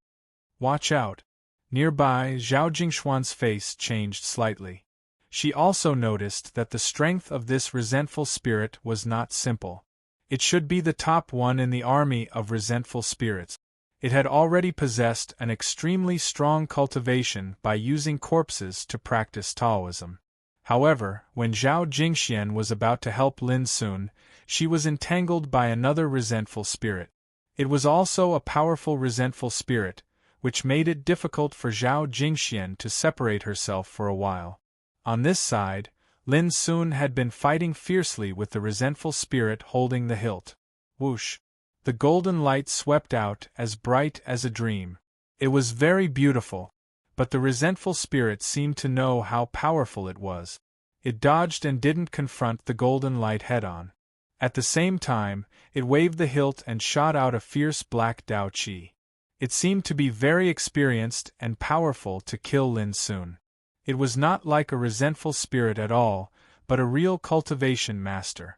Watch out! Nearby, Zhao Jingxuan's face changed slightly. She also noticed that the strength of this resentful spirit was not simple. It should be the top one in the army of resentful spirits. It had already possessed an extremely strong cultivation by using corpses to practice Taoism. However, when Zhao Jingxian was about to help Lin Sun, she was entangled by another resentful spirit. It was also a powerful resentful spirit, which made it difficult for Zhao Jingxian to separate herself for a while. On this side, Lin Sun had been fighting fiercely with the resentful spirit holding the hilt. Whoosh! The golden light swept out, as bright as a dream. It was very beautiful, but the resentful spirit seemed to know how powerful it was. It dodged and didn't confront the golden light head-on. At the same time, it waved the hilt and shot out a fierce black Dao Qi. It seemed to be very experienced and powerful to kill Lin Sun. It was not like a resentful spirit at all, but a real cultivation master.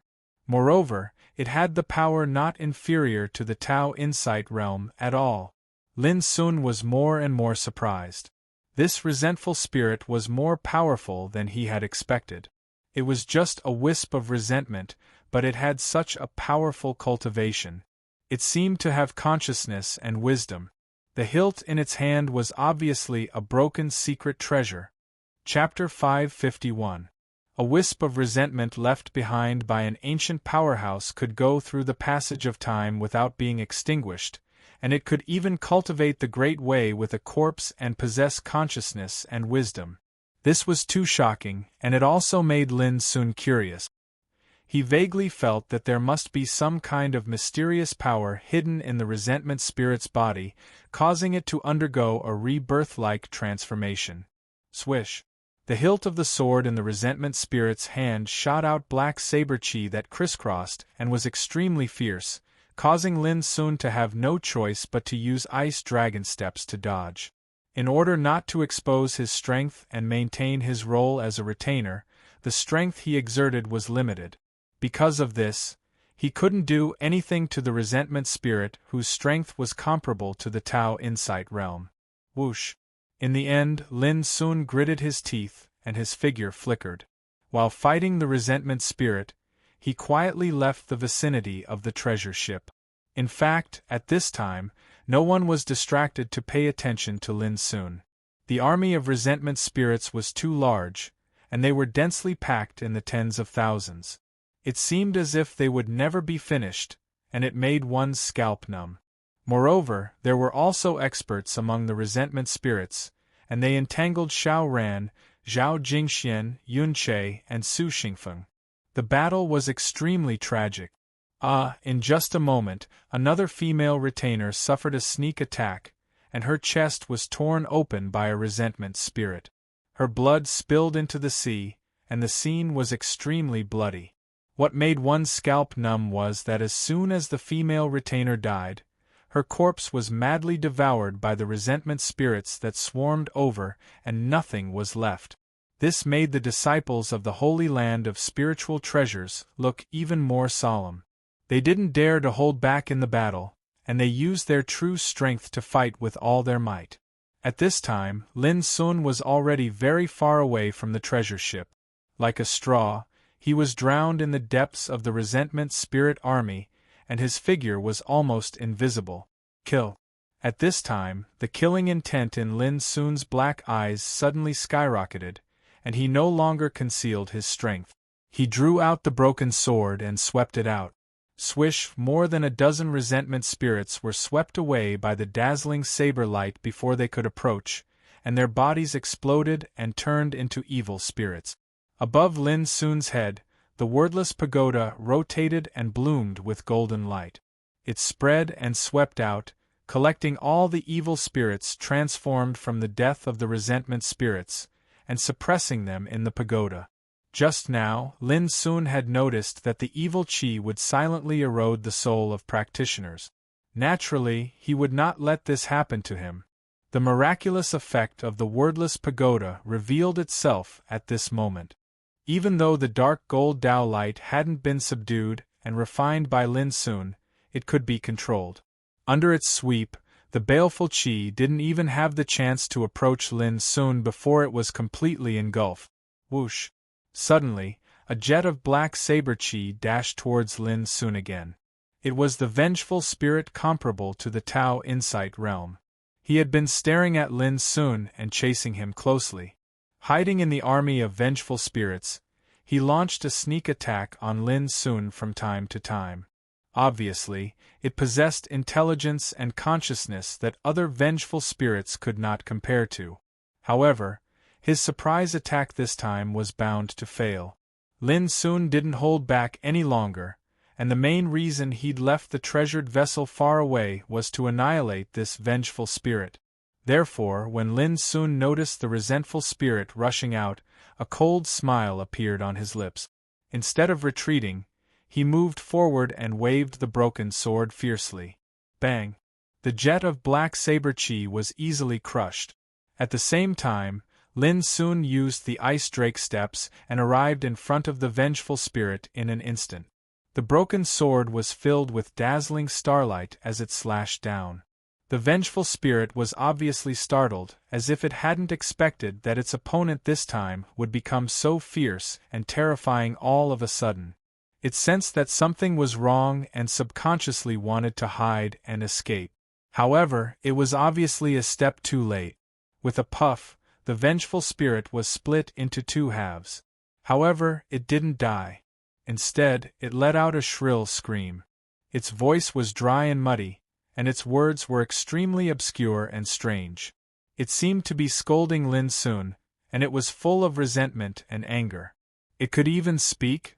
Moreover, it had the power not inferior to the Tao Insight realm at all. Lin Sun was more and more surprised. This resentful spirit was more powerful than he had expected. It was just a wisp of resentment, but it had such a powerful cultivation. It seemed to have consciousness and wisdom. The hilt in its hand was obviously a broken secret treasure. Chapter 551. A wisp of resentment left behind by an ancient powerhouse could go through the passage of time without being extinguished, and it could even cultivate the Great Way with a corpse and possess consciousness and wisdom. This was too shocking, and it also made Lin Sun curious. He vaguely felt that there must be some kind of mysterious power hidden in the resentment spirit's body, causing it to undergo a rebirth-like transformation. Swish! The hilt of the sword in the resentment spirit's hand shot out black saber chi that crisscrossed and was extremely fierce, causing Lin Sun to have no choice but to use ice dragon steps to dodge. In order not to expose his strength and maintain his role as a retainer, the strength he exerted was limited. Because of this, he couldn't do anything to the resentment spirit whose strength was comparable to the Tao Insight realm. Whoosh! In the end, Lin Sun gritted his teeth, and his figure flickered. While fighting the resentment spirit, he quietly left the vicinity of the treasure ship. In fact, at this time, no one was distracted to pay attention to Lin Sun. The army of resentment spirits was too large, and they were densely packed in the tens of thousands. It seemed as if they would never be finished, and it made one's scalp numb. Moreover, there were also experts among the resentment spirits, and they entangled Xiao Ran, Zhao Jingxian, Yun Che, and Su Xingfeng. The battle was extremely tragic. In just a moment, another female retainer suffered a sneak attack, and her chest was torn open by a resentment spirit. Her blood spilled into the sea, and the scene was extremely bloody. What made one's scalp numb was that as soon as the female retainer died, her corpse was madly devoured by the resentment spirits that swarmed over, and nothing was left. This made the disciples of the Holy Land of Spiritual Treasures look even more solemn. They didn't dare to hold back in the battle, and they used their true strength to fight with all their might. At this time, Lin Sun was already very far away from the treasure ship. Like a straw, he was drowned in the depths of the resentment spirit army, and his figure was almost invisible. Kill! At this time, the killing intent in Lin Sun's black eyes suddenly skyrocketed, and he no longer concealed his strength. He drew out the broken sword and swept it out. Swish! More than a dozen resentment spirits were swept away by the dazzling saber light before they could approach, and their bodies exploded and turned into evil spirits. Above Lin Sun's head, the wordless pagoda rotated and bloomed with golden light. It spread and swept out, collecting all the evil spirits transformed from the death of the resentment spirits, and suppressing them in the pagoda. Just now, Lin Sun had noticed that the evil qi would silently erode the soul of practitioners. Naturally, he would not let this happen to him. The miraculous effect of the wordless pagoda revealed itself at this moment. Even though the dark gold Tao light hadn't been subdued and refined by Lin Sun, it could be controlled. Under its sweep, the baleful qi didn't even have the chance to approach Lin Sun before it was completely engulfed. Whoosh! Suddenly, a jet of black saber qi dashed towards Lin Sun again. It was the vengeful spirit comparable to the Tao Insight realm. He had been staring at Lin Sun and chasing him closely. Hiding in the army of vengeful spirits, he launched a sneak attack on Lin Sun from time to time. Obviously, it possessed intelligence and consciousness that other vengeful spirits could not compare to. However, his surprise attack this time was bound to fail. Lin Sun didn't hold back any longer, and the main reason he'd left the treasured vessel far away was to annihilate this vengeful spirit. Therefore, when Lin Sun noticed the resentful spirit rushing out, a cold smile appeared on his lips. Instead of retreating, he moved forward and waved the broken sword fiercely. Bang! The jet of black saber qi was easily crushed. At the same time, Lin Sun used the ice drake steps and arrived in front of the vengeful spirit in an instant. The broken sword was filled with dazzling starlight as it slashed down. The vengeful spirit was obviously startled, as if it hadn't expected that its opponent this time would become so fierce and terrifying all of a sudden. It sensed that something was wrong and subconsciously wanted to hide and escape. However, it was obviously a step too late. With a puff, the vengeful spirit was split into two halves. However, it didn't die. Instead, it let out a shrill scream. Its voice was dry and muddy, and its words were extremely obscure and strange. It seemed to be scolding Lin Sun, and it was full of resentment and anger. It could even speak?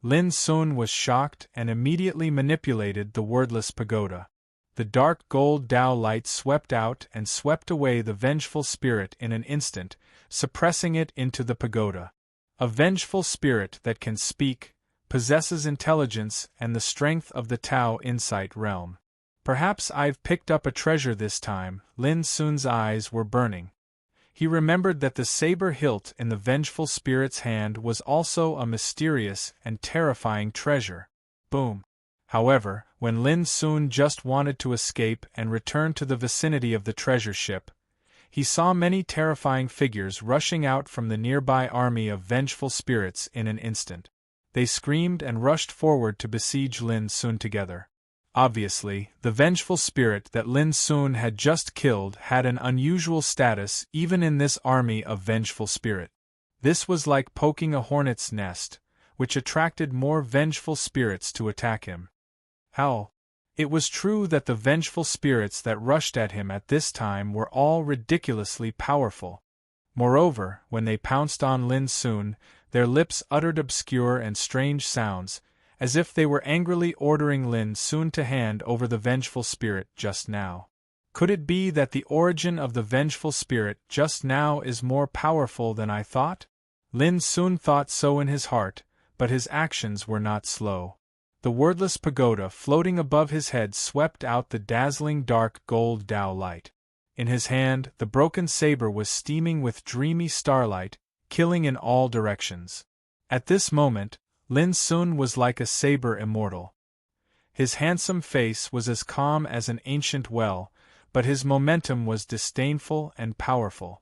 Lin Sun was shocked and immediately manipulated the wordless pagoda. The dark gold Tao light swept out and swept away the vengeful spirit in an instant, suppressing it into the pagoda. A vengeful spirit that can speak, possesses intelligence and the strength of the Tao insight realm. Perhaps I've picked up a treasure this time. Lin Sun's eyes were burning. He remembered that the saber hilt in the vengeful spirit's hand was also a mysterious and terrifying treasure. Boom. However, when Lin Sun just wanted to escape and return to the vicinity of the treasure ship, he saw many terrifying figures rushing out from the nearby army of vengeful spirits in an instant. They screamed and rushed forward to besiege Lin Sun together. Obviously, the vengeful spirit that Lin Sun had just killed had an unusual status even in this army of vengeful spirit. This was like poking a hornet's nest, which attracted more vengeful spirits to attack him. How? It was true that the vengeful spirits that rushed at him at this time were all ridiculously powerful. Moreover, when they pounced on Lin Sun, their lips uttered obscure and strange sounds, as if they were angrily ordering Lin Sun to hand over the vengeful spirit just now. Could it be that the origin of the vengeful spirit just now is more powerful than I thought? Lin Sun thought so in his heart, but his actions were not slow. The wordless pagoda floating above his head swept out the dazzling dark gold Tao light. In his hand, the broken saber was steaming with dreamy starlight, killing in all directions. At this moment, Lin Sun was like a saber immortal. His handsome face was as calm as an ancient well, but his momentum was disdainful and powerful.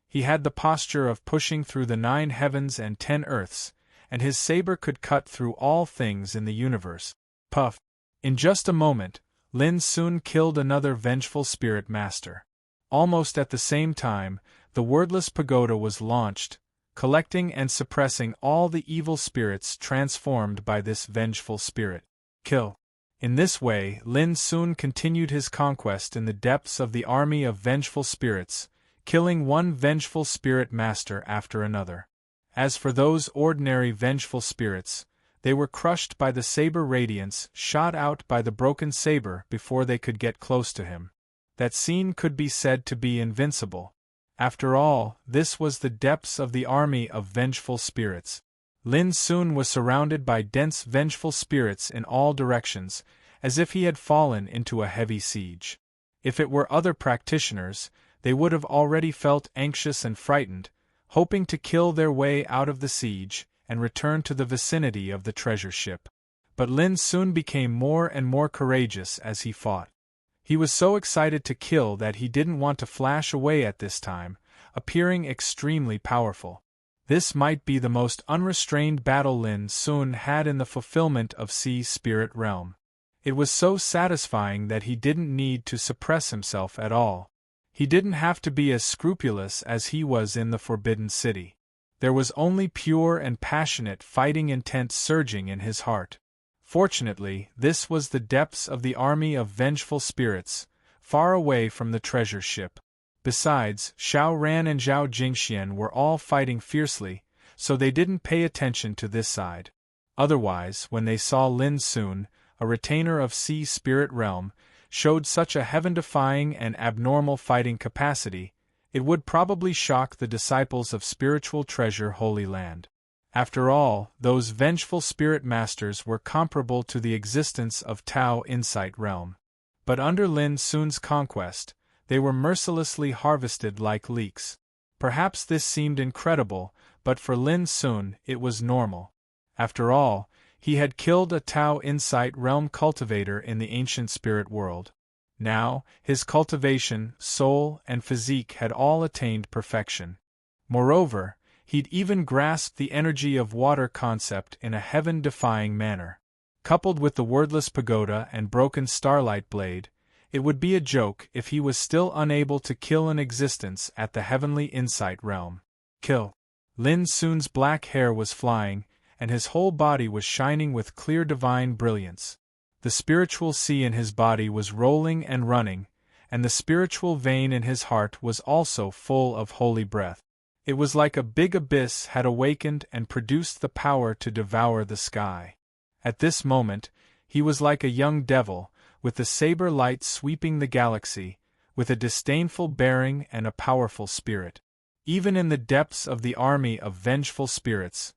He had the posture of pushing through the 9 heavens and 10 earths, and his saber could cut through all things in the universe. Puff! In just a moment, Lin Sun killed another vengeful spirit master. Almost at the same time, the wordless pagoda was launched, collecting and suppressing all the evil spirits transformed by this vengeful spirit. Kill. In this way, Lin Sun continued his conquest in the depths of the army of vengeful spirits, killing one vengeful spirit master after another. As for those ordinary vengeful spirits, they were crushed by the saber radiance shot out by the broken saber before they could get close to him. That scene could be said to be invincible. After all, this was the depths of the army of vengeful spirits. Lin Sun was surrounded by dense vengeful spirits in all directions, as if he had fallen into a heavy siege. If it were other practitioners, they would have already felt anxious and frightened, hoping to kill their way out of the siege and return to the vicinity of the treasure ship. But Lin Sun became more and more courageous as he fought. He was so excited to kill that he didn't want to flash away at this time, appearing extremely powerful. This might be the most unrestrained battle Lin Sun had in the fulfillment of Sea Spirit Realm. It was so satisfying that he didn't need to suppress himself at all. He didn't have to be as scrupulous as he was in the Forbidden City. There was only pure and passionate fighting intent surging in his heart. Fortunately, this was the depths of the army of vengeful spirits, far away from the treasure ship. Besides, Xiao Ran and Zhao Jingxian were all fighting fiercely, so they didn't pay attention to this side. Otherwise, when they saw Lin Sun, a retainer of Sea Spirit Realm, showed such a heaven-defying and abnormal fighting capacity, it would probably shock the disciples of Spiritual Treasure Holy Land. After all, those vengeful spirit masters were comparable to the existence of Tao Insight Realm. But under Lin Sun's conquest, they were mercilessly harvested like leeks. Perhaps this seemed incredible, but for Lin Sun it was normal. After all, He had killed a Tao Insight Realm cultivator in the ancient spirit world. Now, his cultivation, soul, and physique had all attained perfection. Moreover, he'd even grasped the energy of water concept in a heaven-defying manner. Coupled with the wordless pagoda and broken starlight blade, it would be a joke if he was still unable to kill an existence at the heavenly insight realm. Kill. Lin Sun's black hair was flying, and his whole body was shining with clear divine brilliance. The spiritual sea in his body was rolling and running, and the spiritual vein in his heart was also full of holy breath. It was like a big abyss had awakened and produced the power to devour the sky. At this moment, he was like a young devil, with the saber light sweeping the galaxy, with a disdainful bearing and a powerful spirit. Even in the depths of the army of vengeful spirits,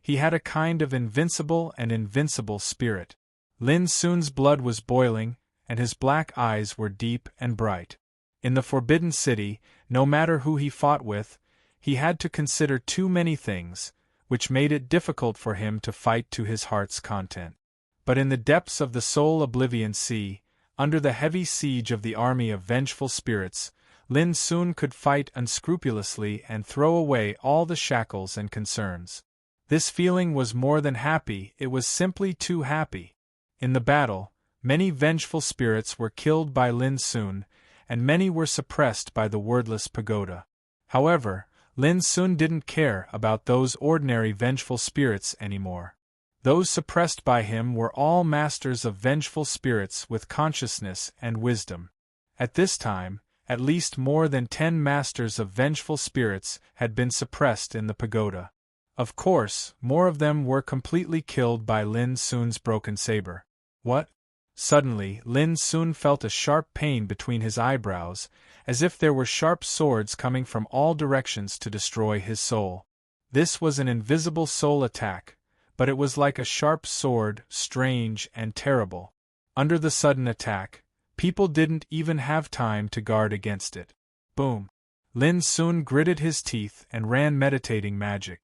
he had a kind of invincible and invincible spirit. Lin Sun's blood was boiling, and his black eyes were deep and bright. In the Forbidden City, no matter who he fought with, he had to consider too many things, which made it difficult for him to fight to his heart's content. But in the depths of the soul Oblivion Sea, under the heavy siege of the army of vengeful spirits, Lin Sun could fight unscrupulously and throw away all the shackles and concerns. This feeling was more than happy, it was simply too happy. In the battle, many vengeful spirits were killed by Lin Sun, and many were suppressed by the wordless pagoda. However, Lin Sun didn't care about those ordinary vengeful spirits anymore. Those suppressed by him were all masters of vengeful spirits with consciousness and wisdom. At this time, at least more than 10 masters of vengeful spirits had been suppressed in the pagoda. Of course, more of them were completely killed by Lin Sun's broken saber. What? Suddenly, Lin Sun felt a sharp pain between his eyebrows, as if there were sharp swords coming from all directions to destroy his soul. This was an invisible soul attack, but it was like a sharp sword, strange and terrible. Under the sudden attack, people didn't even have time to guard against it. Boom! Lin Sun gritted his teeth and ran meditating magic.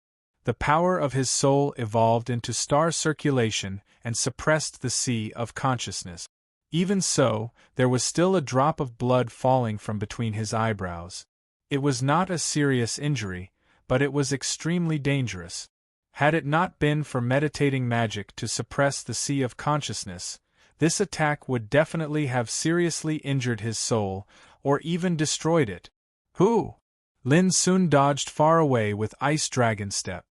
The power of his soul evolved into star circulation and suppressed the sea of consciousness. Even so, there was still a drop of blood falling from between his eyebrows. It was not a serious injury, but it was extremely dangerous. Had it not been for meditating magic to suppress the sea of consciousness, this attack would definitely have seriously injured his soul, or even destroyed it. Who? Lin Sun dodged far away with Ice Dragon Step.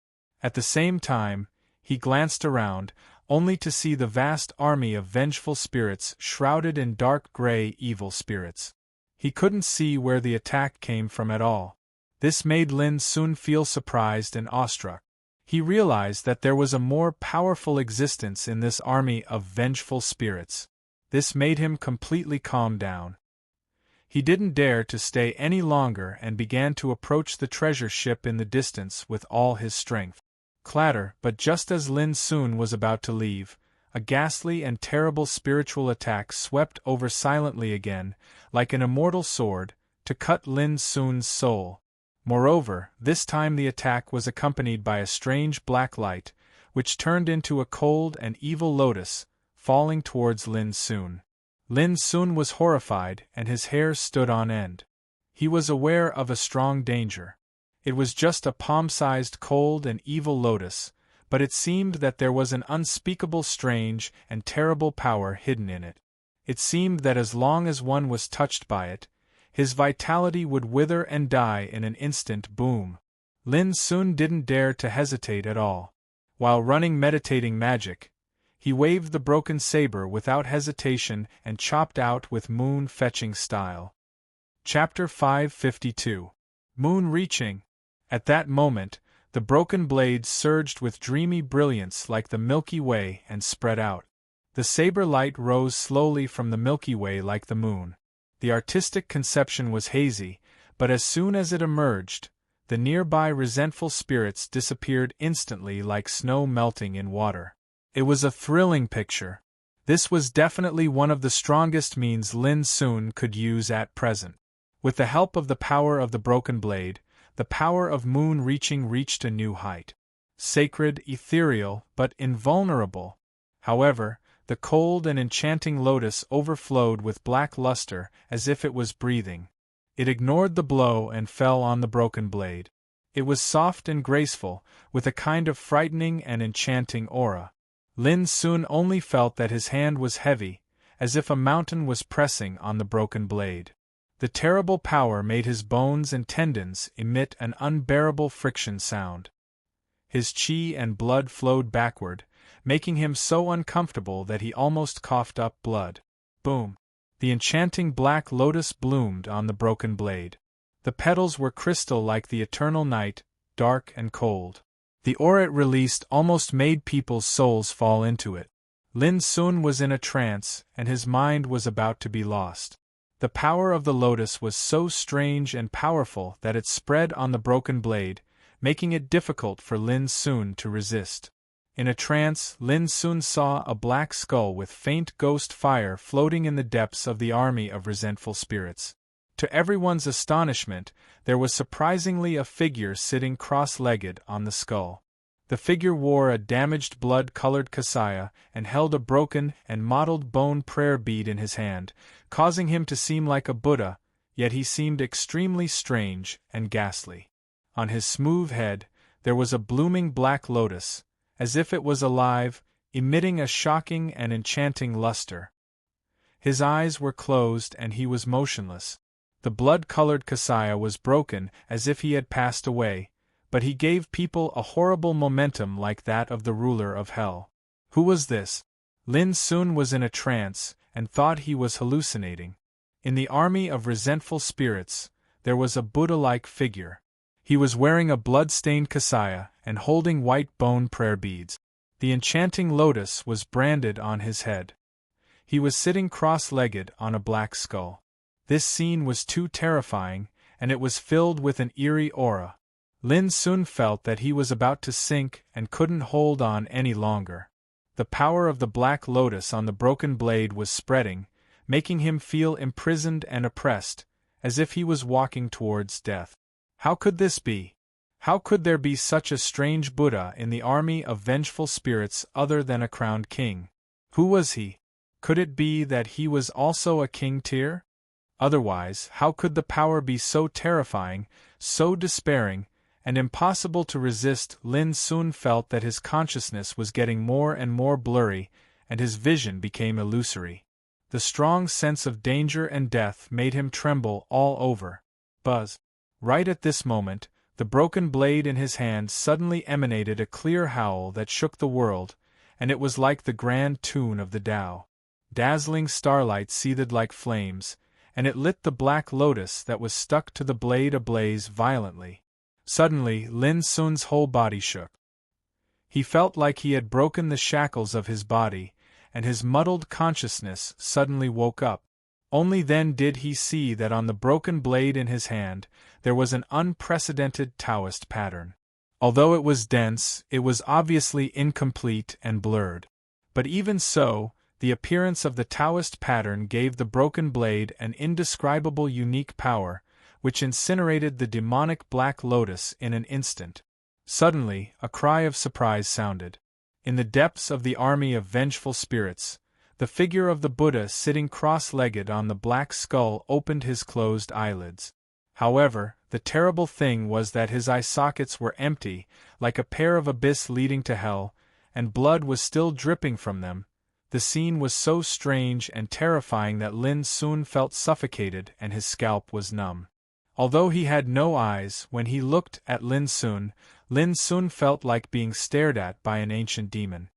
At the same time, he glanced around, only to see the vast army of vengeful spirits shrouded in dark gray evil spirits. He couldn't see where the attack came from at all. This made Lin Sun feel surprised and awestruck. He realized that there was a more powerful existence in this army of vengeful spirits. This made him completely calm down. He didn't dare to stay any longer and began to approach the treasure ship in the distance with all his strength. Clatter! But just as Lin Sun was about to leave, a ghastly and terrible spiritual attack swept over silently again, like an immortal sword, to cut Lin Sun's soul. Moreover, this time the attack was accompanied by a strange black light, which turned into a cold and evil lotus, falling towards Lin Sun. Lin Sun was horrified, and his hair stood on end. He was aware of a strong danger. It was just a palm-sized cold and evil lotus, but it seemed that there was an unspeakable strange and terrible power hidden in it. It seemed that as long as one was touched by it, his vitality would wither and die in an instant. Boom! Lin Sun didn't dare to hesitate at all. While running meditating magic, he waved the broken saber without hesitation and chopped out with moon-fetching style. Chapter 552. Moon Reaching. At that moment, the broken blade surged with dreamy brilliance like the Milky Way and spread out. The saber light rose slowly from the Milky Way like the moon. The artistic conception was hazy, but as soon as it emerged, the nearby resentful spirits disappeared instantly like snow melting in water. It was a thrilling picture. This was definitely one of the strongest means Lin Sun could use at present. With the help of the power of the broken blade, the power of moon reaching reached a new height. sacred, ethereal, but invulnerable. However, the cold and enchanting lotus overflowed with black luster as if it was breathing. It ignored the blow and fell on the broken blade. It was soft and graceful, with a kind of frightening and enchanting aura. Lin Sun only felt that his hand was heavy, as if a mountain was pressing on the broken blade. The terrible power made his bones and tendons emit an unbearable friction sound. His qi and blood flowed backward, making him so uncomfortable that he almost coughed up blood. Boom! The enchanting black lotus bloomed on the broken blade. The petals were crystal like the eternal night, dark and cold. The aura it released almost made people's souls fall into it. Lin Sun was in a trance, and his mind was about to be lost. The power of the lotus was so strange and powerful that it spread on the broken blade, making it difficult for Lin Sun to resist. In a trance, Lin Sun saw a black skull with faint ghost fire floating in the depths of the army of resentful spirits. To everyone's astonishment, there was surprisingly a figure sitting cross-legged on the skull. The figure wore a damaged blood-colored kasaya and held a broken and mottled bone prayer bead in his hand, causing him to seem like a Buddha, yet he seemed extremely strange and ghastly. On his smooth head, there was a blooming black lotus, as if it was alive, emitting a shocking and enchanting luster. His eyes were closed and he was motionless. The blood-colored kasaya was broken as if he had passed away, but he gave people a horrible momentum like that of the ruler of hell. Who was this? Lin Sun was in a trance and thought he was hallucinating. In the army of resentful spirits, there was a Buddha-like figure. He was wearing a blood-stained kasaya and holding white bone prayer beads. The enchanting lotus was branded on his head. He was sitting cross-legged on a black skull. This scene was too terrifying, and it was filled with an eerie aura. Lin Sun felt that he was about to sink and couldn't hold on any longer. The power of the black lotus on the broken blade was spreading, making him feel imprisoned and oppressed, as if he was walking towards death. How could this be? How could there be such a strange Buddha in the army of vengeful spirits other than a crowned king? Who was he? Could it be that he was also a king Tyr? Otherwise, how could the power be so terrifying, so despairing, and impossible to resist? Lin Sun felt that his consciousness was getting more and more blurry, and his vision became illusory. The strong sense of danger and death made him tremble all over. Buzz! Right at this moment, the broken blade in his hand suddenly emanated a clear howl that shook the world, and it was like the grand tune of the Tao. Dazzling starlight seethed like flames, and it lit the black lotus that was stuck to the blade ablaze violently. Suddenly, Lin Sun's whole body shook. He felt like he had broken the shackles of his body, and his muddled consciousness suddenly woke up. Only then did he see that on the broken blade in his hand, there was an unprecedented Taoist pattern. Although it was dense, it was obviously incomplete and blurred. But even so, the appearance of the Taoist pattern gave the broken blade an indescribable unique power, which incinerated the demonic black lotus in an instant. Suddenly, a cry of surprise sounded. In the depths of the army of vengeful spirits, the figure of the Buddha sitting cross-legged on the black skull opened his closed eyelids. However, the terrible thing was that his eye sockets were empty, like a pair of abyss leading to hell, and blood was still dripping from them. The scene was so strange and terrifying that Lin Sun felt suffocated and his scalp was numb. Although he had no eyes, when he looked at Lin Sun felt like being stared at by an ancient demon.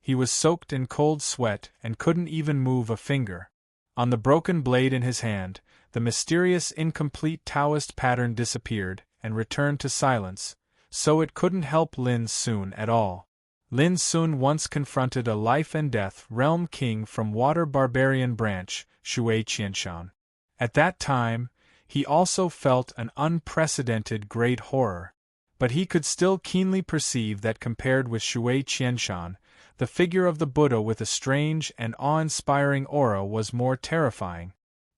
He was soaked in cold sweat and couldn't even move a finger. On the broken blade in his hand, the mysterious incomplete Taoist pattern disappeared and returned to silence, so it couldn't help Lin Sun at all. Lin Sun once confronted a life-and-death realm king from Water Barbarian Branch, Shui Qianshan. At that time, he also felt an unprecedented great horror. But he could still keenly perceive that compared with Shui Qianshan, the figure of the Buddha with a strange and awe-inspiring aura was more terrifying.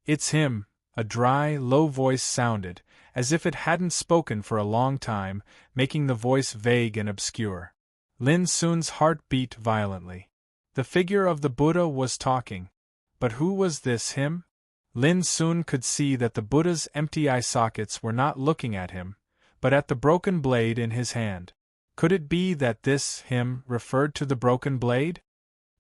"It's him," A dry, low voice sounded, as if it hadn't spoken for a long time, making the voice vague and obscure. Lin Sun's heart beat violently. The figure of the Buddha was talking. But who was this him? Lin Sun could see that the Buddha's empty eye sockets were not looking at him, but at the broken blade in his hand. Could it be that this him referred to the broken blade?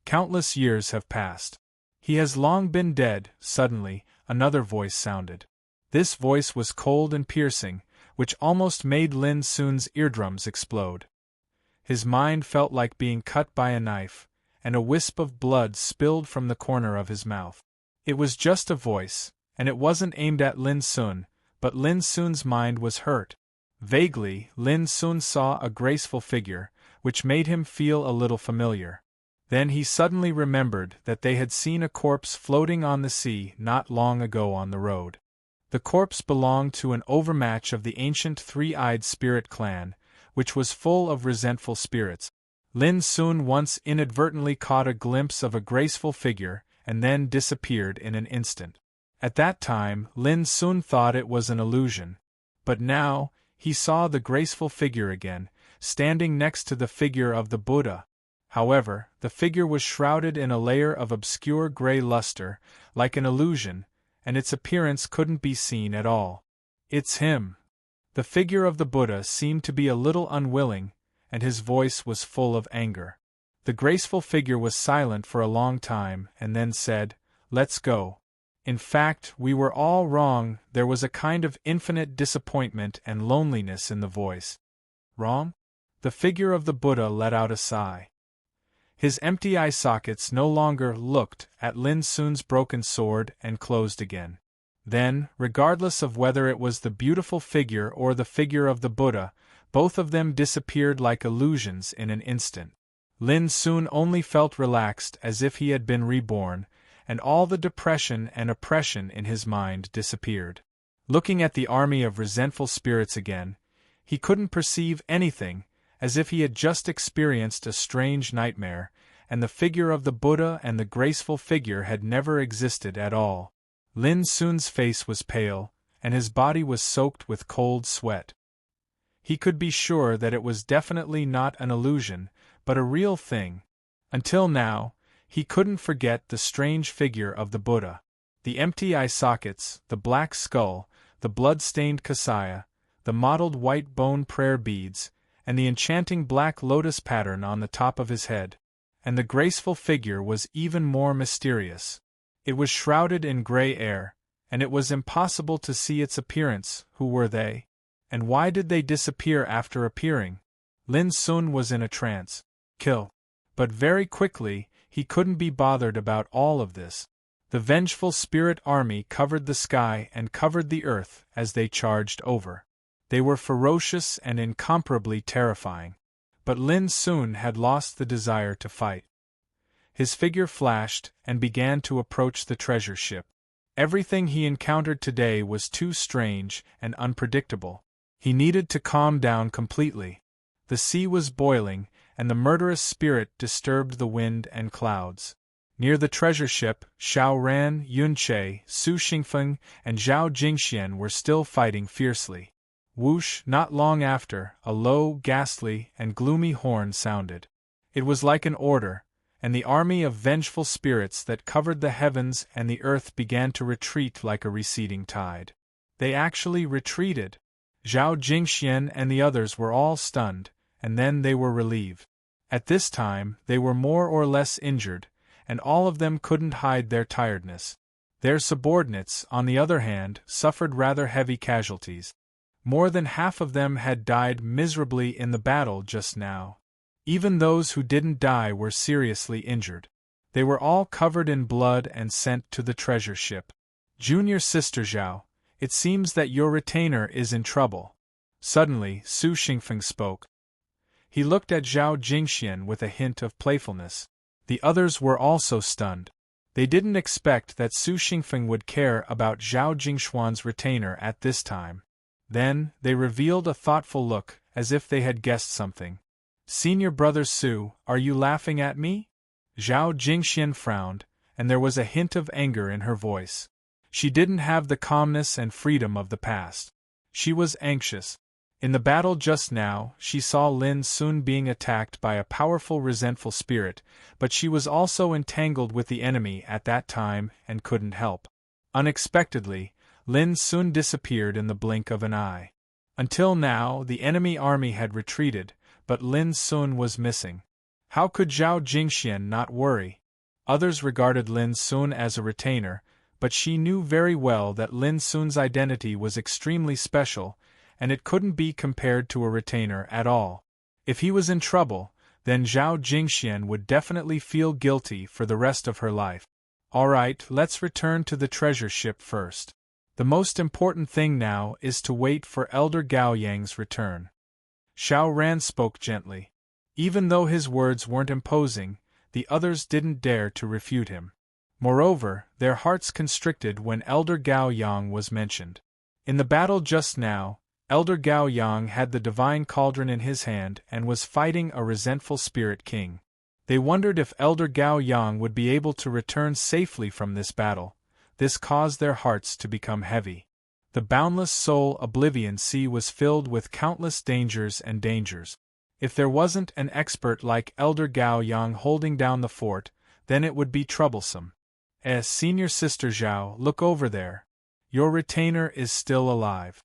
Countless years have passed. He has long been dead. Suddenly, another voice sounded. This voice was cold and piercing, which almost made Lin Sun's eardrums explode. His mind felt like being cut by a knife, and a wisp of blood spilled from the corner of his mouth. It was just a voice, and it wasn't aimed at Lin Sun, but Lin Sun's mind was hurt. Vaguely, Lin Sun saw a graceful figure, which made him feel a little familiar. Then he suddenly remembered that they had seen a corpse floating on the sea not long ago on the road. The corpse belonged to an overmatch of the ancient three-eyed spirit clan, which was full of resentful spirits. Lin Sun once inadvertently caught a glimpse of a graceful figure, and then disappeared in an instant. At that time, Lin Sun thought it was an illusion. But now, he saw the graceful figure again, standing next to the figure of the Buddha. However, the figure was shrouded in a layer of obscure gray luster, like an illusion, and its appearance couldn't be seen at all. It's him. The figure of the Buddha seemed to be a little unwilling, and his voice was full of anger. The graceful figure was silent for a long time and then said, "Let's go." In fact, we were all wrong. There was a kind of infinite disappointment and loneliness in the voice. Wrong? The figure of the Buddha let out a sigh. His empty eye sockets no longer looked at Lin Sun's broken sword and closed again. Then, regardless of whether it was the beautiful figure or the figure of the Buddha, both of them disappeared like illusions in an instant. Lin Sun only felt relaxed as if he had been reborn, and all the depression and oppression in his mind disappeared. Looking at the army of resentful spirits again, he couldn't perceive anything, as if he had just experienced a strange nightmare, and the figure of the Buddha and the graceful figure had never existed at all. Lin Sun's face was pale, and his body was soaked with cold sweat. He could be sure that it was definitely not an illusion, but a real thing. Until now, he couldn't forget the strange figure of the Buddha. The empty eye sockets, the black skull, the blood-stained kasaya, the mottled white bone prayer beads, and the enchanting black lotus pattern on the top of his head. And the graceful figure was even more mysterious. It was shrouded in gray air, and it was impossible to see its appearance. Who were they? And why did they disappear after appearing? Lin Sun was in a trance. Kill. But very quickly, he couldn't be bothered about all of this. The vengeful spirit army covered the sky and covered the earth as they charged over. They were ferocious and incomparably terrifying. But Lin Sun had lost the desire to fight. His figure flashed and began to approach the treasure ship. Everything he encountered today was too strange and unpredictable. He needed to calm down completely. The sea was boiling, and the murderous spirit disturbed the wind and clouds. Near the treasure ship, Xiao Ran, Yun Che, Su Xingfeng, and Zhao Jingxian were still fighting fiercely. Whoosh! Not long after, a low, ghastly, and gloomy horn sounded. It was like an order, and the army of vengeful spirits that covered the heavens and the earth began to retreat like a receding tide. They actually retreated. Zhao Jingxian and the others were all stunned, and then they were relieved. At this time, they were more or less injured, and all of them couldn't hide their tiredness. Their subordinates, on the other hand, suffered rather heavy casualties. More than half of them had died miserably in the battle just now. Even those who didn't die were seriously injured. They were all covered in blood and sent to the treasure ship. Junior Sister Zhao, it seems that your retainer is in trouble. Suddenly, Su Xingfeng spoke. He looked at Zhao Jingxian with a hint of playfulness. The others were also stunned. They didn't expect that Su Xingfeng would care about Zhao Jingxuan's retainer at this time. Then, they revealed a thoughtful look, as if they had guessed something. Senior Brother Su, are you laughing at me? Zhao Jingxian frowned, and there was a hint of anger in her voice. She didn't have the calmness and freedom of the past. She was anxious. In the battle just now, she saw Lin Sun being attacked by a powerful resentful spirit, but she was also entangled with the enemy at that time and couldn't help. Unexpectedly, Lin Sun disappeared in the blink of an eye. Until now, the enemy army had retreated, but Lin Sun was missing. How could Zhao Jingxian not worry? Others regarded Lin Sun as a retainer, but she knew very well that Lin Sun's identity was extremely special, and it couldn't be compared to a retainer at all. If he was in trouble, then Zhao Jingxian would definitely feel guilty for the rest of her life. Alright, let's return to the treasure ship first. The most important thing now is to wait for Elder Gao Yang's return. Xiao Ran spoke gently. Even though his words weren't imposing, the others didn't dare to refute him. Moreover, their hearts constricted when Elder Gao Yang was mentioned. In the battle just now, Elder Gao Yang had the divine cauldron in his hand and was fighting a resentful spirit king. They wondered if Elder Gao Yang would be able to return safely from this battle. This caused their hearts to become heavy. The boundless soul Oblivion Sea was filled with countless dangers and dangers. If there wasn't an expert like Elder Gao Yang holding down the fort, then it would be troublesome. Senior Sister Zhao, look over there. Your retainer is still alive.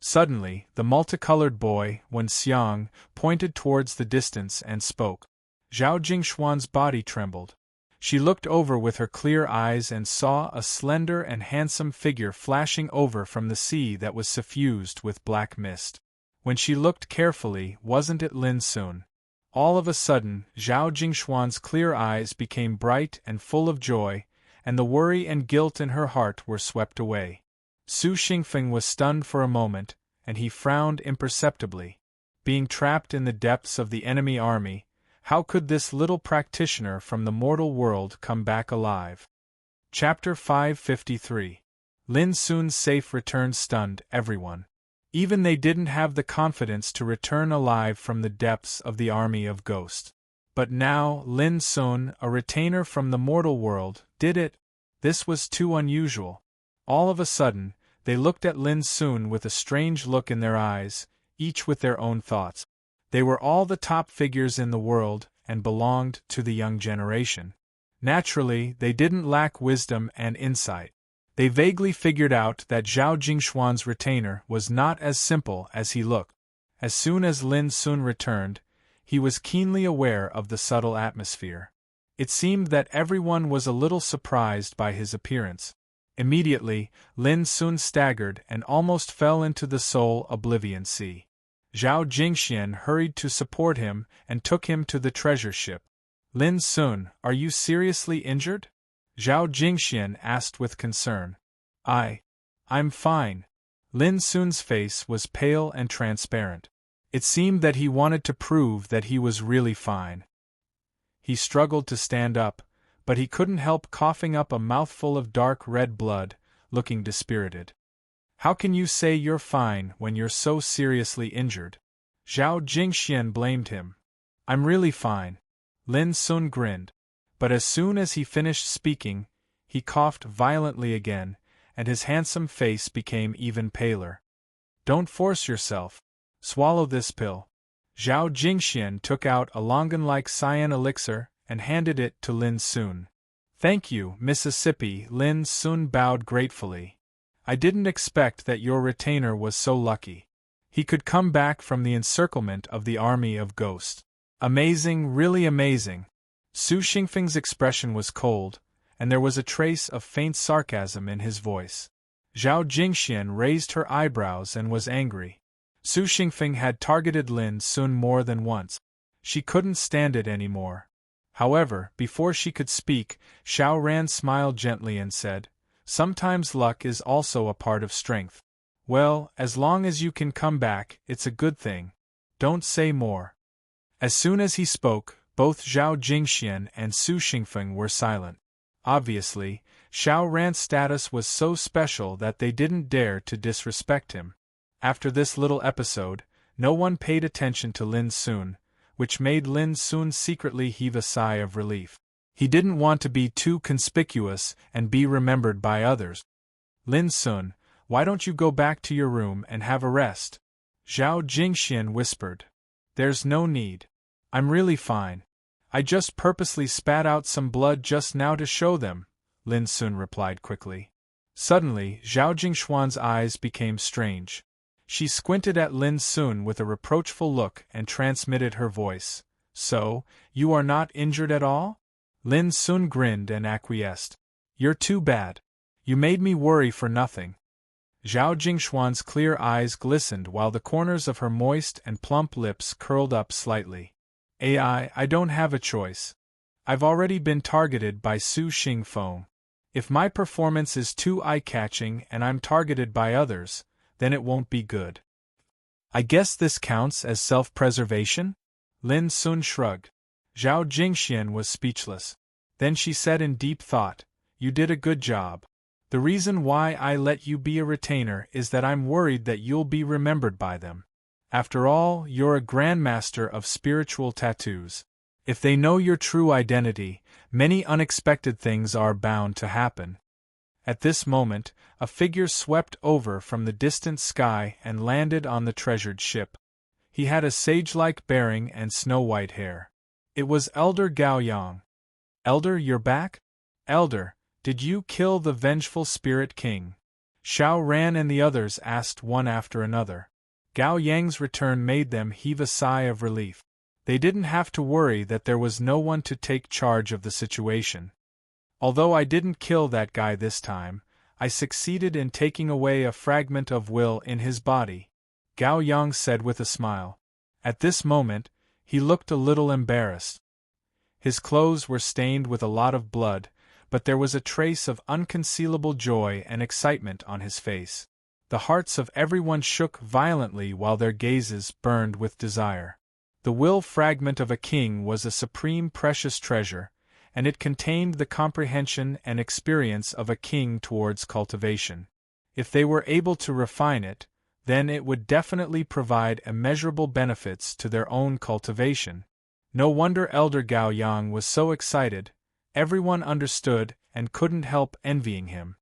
Suddenly, the multicolored boy, Wen Xiang, pointed towards the distance and spoke. Zhao Jingshuan's body trembled. She looked over with her clear eyes and saw a slender and handsome figure flashing over from the sea that was suffused with black mist. When she looked carefully, wasn't it Lin Sun? All of a sudden, Zhao Jingshuan's clear eyes became bright and full of joy, and the worry and guilt in her heart were swept away. Su Xingfeng was stunned for a moment, and he frowned imperceptibly. Being trapped in the depths of the enemy army, how could this little practitioner from the mortal world come back alive? Chapter 553. Lin Sun's safe return stunned everyone. Even they didn't have the confidence to return alive from the depths of the army of ghosts. But now, Lin Sun, a retainer from the mortal world, did it. This was too unusual. All of a sudden, they looked at Lin Sun with a strange look in their eyes, each with their own thoughts. They were all the top figures in the world, and belonged to the young generation. Naturally, they didn't lack wisdom and insight. They vaguely figured out that Zhao Jingshuan's retainer was not as simple as he looked. As soon as Lin Sun returned, he was keenly aware of the subtle atmosphere. It seemed that everyone was a little surprised by his appearance. Immediately, Lin Sun staggered and almost fell into the soul Oblivion Sea. Zhao Jingxian hurried to support him and took him to the treasure ship. Lin Sun, are you seriously injured? Zhao Jingxian asked with concern. I'm fine. Lin Sun's face was pale and transparent. It seemed that he wanted to prove that he was really fine. He struggled to stand up, but he couldn't help coughing up a mouthful of dark red blood, looking dispirited. How can you say you're fine when you're so seriously injured? Zhao Jingxian blamed him. I'm really fine. Lin Sun grinned. But as soon as he finished speaking, he coughed violently again, and his handsome face became even paler. Don't force yourself. Swallow this pill. Zhao Jingxian took out a longan-like cyan elixir and handed it to Lin Sun. Thank you, Mississippi. Lin Sun bowed gratefully. I didn't expect that your retainer was so lucky. He could come back from the encirclement of the army of ghosts. Amazing, really amazing. Su Xingfeng's expression was cold, and there was a trace of faint sarcasm in his voice. Zhao Jingxian raised her eyebrows and was angry. Su Xingfeng had targeted Lin Sun more than once. She couldn't stand it anymore. However, before she could speak, Xiao Ran smiled gently and said, Sometimes luck is also a part of strength. Well, as long as you can come back, it's a good thing. Don't say more. As soon as he spoke, both Zhao Jingxian and Su Xingfeng were silent. Obviously, Xiao Ran's status was so special that they didn't dare to disrespect him. After this little episode, no one paid attention to Lin Sun, which made Lin Sun secretly heave a sigh of relief. He didn't want to be too conspicuous and be remembered by others. Lin Sun, why don't you go back to your room and have a rest? Zhao Jingxian whispered. There's no need. I'm really fine. I just purposely spat out some blood just now to show them, Lin Sun replied quickly. Suddenly, Zhao Jingshuan's eyes became strange. She squinted at Lin Sun with a reproachful look and transmitted her voice. So, you are not injured at all? Lin Sun grinned and acquiesced. You're too bad. You made me worry for nothing. Zhao Jingshuan's clear eyes glistened while the corners of her moist and plump lips curled up slightly. I don't have a choice. I've already been targeted by Su Xingfeng. If my performance is too eye-catching and I'm targeted by others, then it won't be good. I guess this counts as self-preservation? Lin Sun shrugged. Zhao Jingxian was speechless. Then she said in deep thought, You did a good job. The reason why I let you be a retainer is that I'm worried that you'll be remembered by them. After all, you're a grandmaster of spiritual tattoos. If they know your true identity, many unexpected things are bound to happen. At this moment, a figure swept over from the distant sky and landed on the treasured ship. He had a sage-like bearing and snow-white hair. It was Elder Gao Yang. Elder, you're back? Elder, did you kill the vengeful Spirit King? Xiao Ran and the others asked one after another. Gao Yang's return made them heave a sigh of relief. They didn't have to worry that there was no one to take charge of the situation. Although I didn't kill that guy this time, I succeeded in taking away a fragment of will in his body, Gao Yang said with a smile. At this moment, he looked a little embarrassed. His clothes were stained with a lot of blood, but there was a trace of unconcealable joy and excitement on his face. The hearts of everyone shook violently while their gazes burned with desire. The will fragment of a king was a supreme precious treasure, and it contained the comprehension and experience of a king towards cultivation. If they were able to refine it, then it would definitely provide immeasurable benefits to their own cultivation. No wonder Elder Gao Yang was so excited. Everyone understood and couldn't help envying him.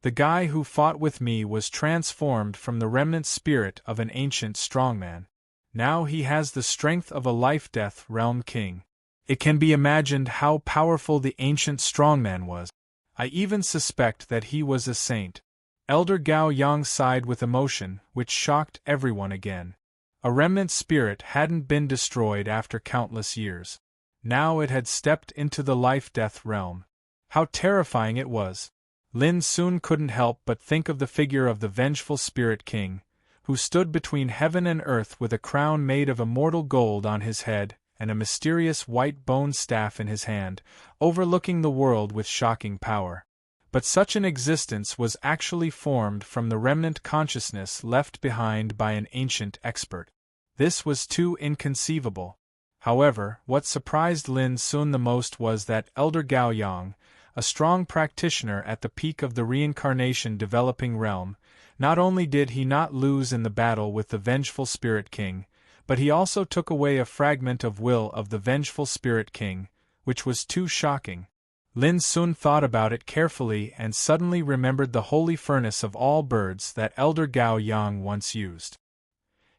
The guy who fought with me was transformed from the remnant spirit of an ancient strongman. Now he has the strength of a life-death realm king. It can be imagined how powerful the ancient strongman was. I even suspect that he was a saint. Elder Gao Yang sighed with emotion, which shocked everyone again. A remnant spirit hadn't been destroyed after countless years. Now it had stepped into the life-death realm. How terrifying it was! Lin Sun couldn't help but think of the figure of the vengeful Spirit King, who stood between heaven and earth with a crown made of immortal gold on his head and a mysterious white bone staff in his hand, overlooking the world with shocking power. But such an existence was actually formed from the remnant consciousness left behind by an ancient expert. This was too inconceivable. However, what surprised Lin Sun the most was that Elder Gao Yang, a strong practitioner at the peak of the reincarnation developing realm, not only did he not lose in the battle with the vengeful Spirit King, but he also took away a fragment of will of the vengeful Spirit King, which was too shocking. Lin Sun thought about it carefully and suddenly remembered the holy furnace of all birds that Elder Gao Yang once used.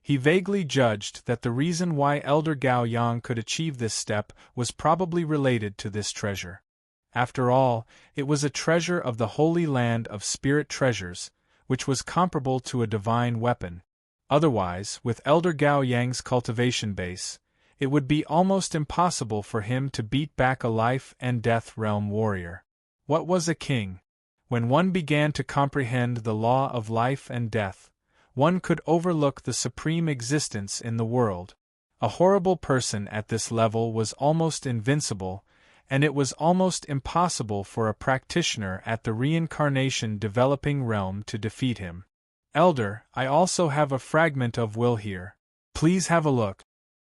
He vaguely judged that the reason why Elder Gao Yang could achieve this step was probably related to this treasure. After all, it was a treasure of the Holy Land of Spirit Treasures, which was comparable to a divine weapon. Otherwise, with Elder Gao Yang's cultivation base, it would be almost impossible for him to beat back a life-and-death realm warrior. What was a king? When one began to comprehend the law of life and death, one could overlook the supreme existence in the world. A horrible person at this level was almost invincible, and it was almost impossible for a practitioner at the reincarnation developing realm to defeat him. Elder, I also have a fragment of will here. Please have a look.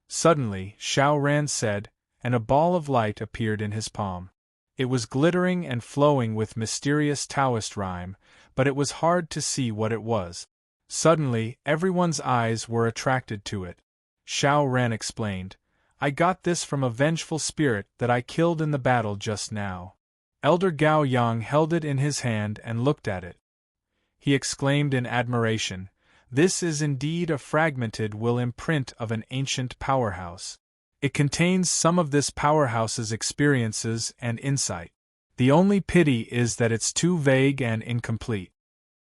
Suddenly, Xiao Ran said, and a ball of light appeared in his palm. It was glittering and flowing with mysterious Taoist rhyme, but it was hard to see what it was. Suddenly, everyone's eyes were attracted to it. Xiao Ran explained, I got this from a vengeful spirit that I killed in the battle just now. Elder Gao Yang held it in his hand and looked at it. he exclaimed in admiration. "This is indeed a fragmented will imprint of an ancient powerhouse. It contains some of this powerhouse's experiences and insight. The only pity is that it's too vague and incomplete."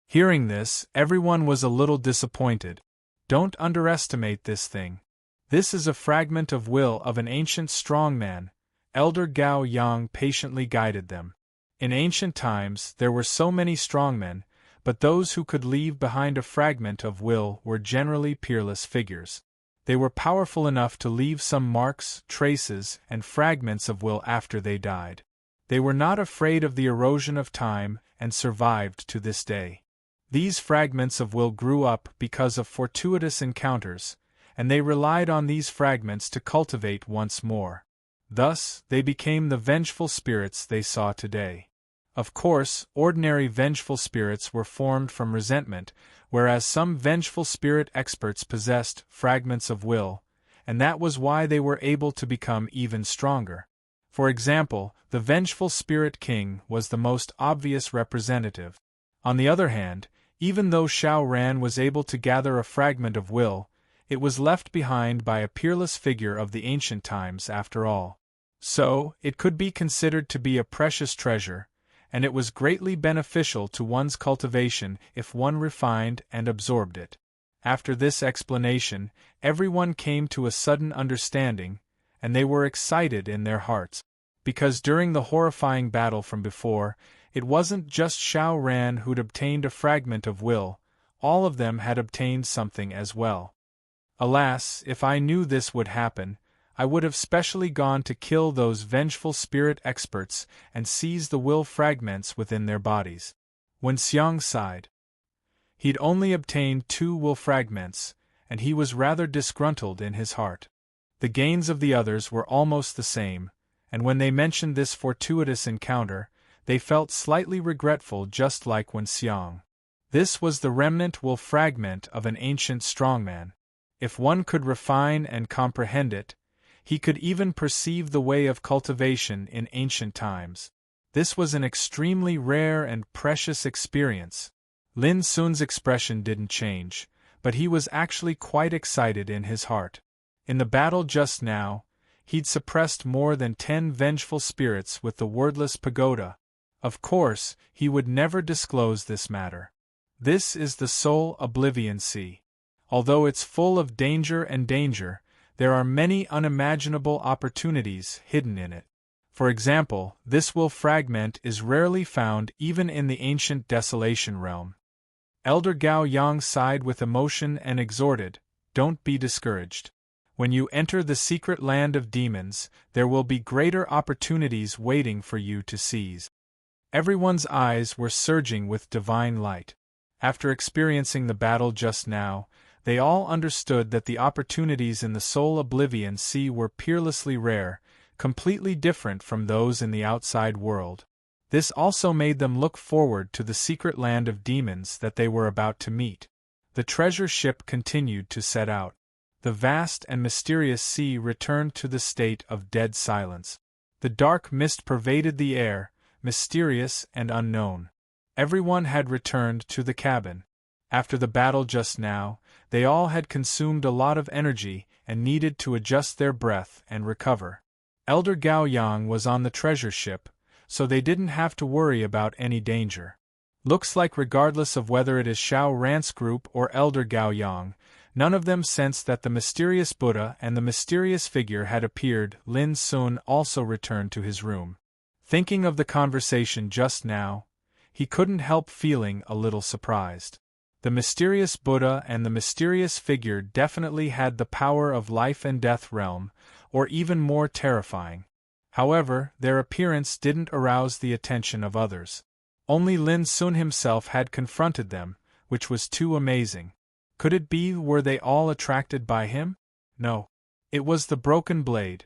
Hearing this, everyone was a little disappointed. "Don't underestimate this thing. This is a fragment of will of an ancient strongman," Elder Gao Yang patiently guided them. In ancient times there were so many strongmen, but those who could leave behind a fragment of will were generally peerless figures. They were powerful enough to leave some marks, traces, and fragments of will after they died. They were not afraid of the erosion of time and survived to this day. These fragments of will grew up because of fortuitous encounters, and they relied on these fragments to cultivate once more. Thus, they became the vengeful spirits they saw today. Of course, ordinary vengeful spirits were formed from resentment, whereas some vengeful spirit experts possessed fragments of will, and that was why they were able to become even stronger. For example, the vengeful spirit king was the most obvious representative. On the other hand, even though Xiao Ran was able to gather a fragment of will, it was left behind by a peerless figure of the ancient times after all. So, it could be considered to be a precious treasure, and it was greatly beneficial to one's cultivation if one refined and absorbed it. After this explanation, everyone came to a sudden understanding, and they were excited in their hearts. Because during the horrifying battle from before, it wasn't just Xiao Ran who'd obtained a fragment of will, all of them had obtained something as well. Alas, if I knew this would happen, I would have specially gone to kill those vengeful spirit experts and seize the will fragments within their bodies. Wen Xiang sighed. He'd only obtained 2 will fragments, and he was rather disgruntled in his heart. The gains of the others were almost the same, and when they mentioned this fortuitous encounter, they felt slightly regretful, just like Wen Xiang. This was the remnant will fragment of an ancient strongman. If one could refine and comprehend it, he could even perceive the way of cultivation in ancient times. This was an extremely rare and precious experience. Lin Sun's expression didn't change, but he was actually quite excited in his heart. In the battle just now, he'd suppressed more than 10 vengeful spirits with the wordless pagoda. Of course, he would never disclose this matter. This is the Soul Oblivion Sea. Although it's full of danger, there are many unimaginable opportunities hidden in it. For example, this will fragment is rarely found even in the ancient Desolation realm. Elder Gao Yang sighed with emotion and exhorted, "Don't be discouraged. When you enter the secret land of demons, there will be greater opportunities waiting for you to seize." Everyone's eyes were surging with divine light. After experiencing the battle just now, they all understood that the opportunities in the Soul Oblivion Sea were peerlessly rare, completely different from those in the outside world. This also made them look forward to the secret land of demons that they were about to meet. The treasure ship continued to set out. The vast and mysterious sea returned to the state of dead silence. The dark mist pervaded the air, mysterious and unknown. Everyone had returned to the cabin. After the battle just now, they all had consumed a lot of energy and needed to adjust their breath and recover. Elder Gao Yang was on the treasure ship, so they didn't have to worry about any danger. Looks like regardless of whether it is Xiao Ran's group or Elder Gao Yang, none of them sensed that the mysterious Buddha and the mysterious figure had appeared. Lin Sun also returned to his room. Thinking of the conversation just now, he couldn't help feeling a little surprised. The mysterious Buddha and the mysterious figure definitely had the power of life and death realm, or even more terrifying. However, their appearance didn't arouse the attention of others. Only Lin Sun himself had confronted them, which was too amazing. Could it be were they all attracted by him? No. It was the broken blade.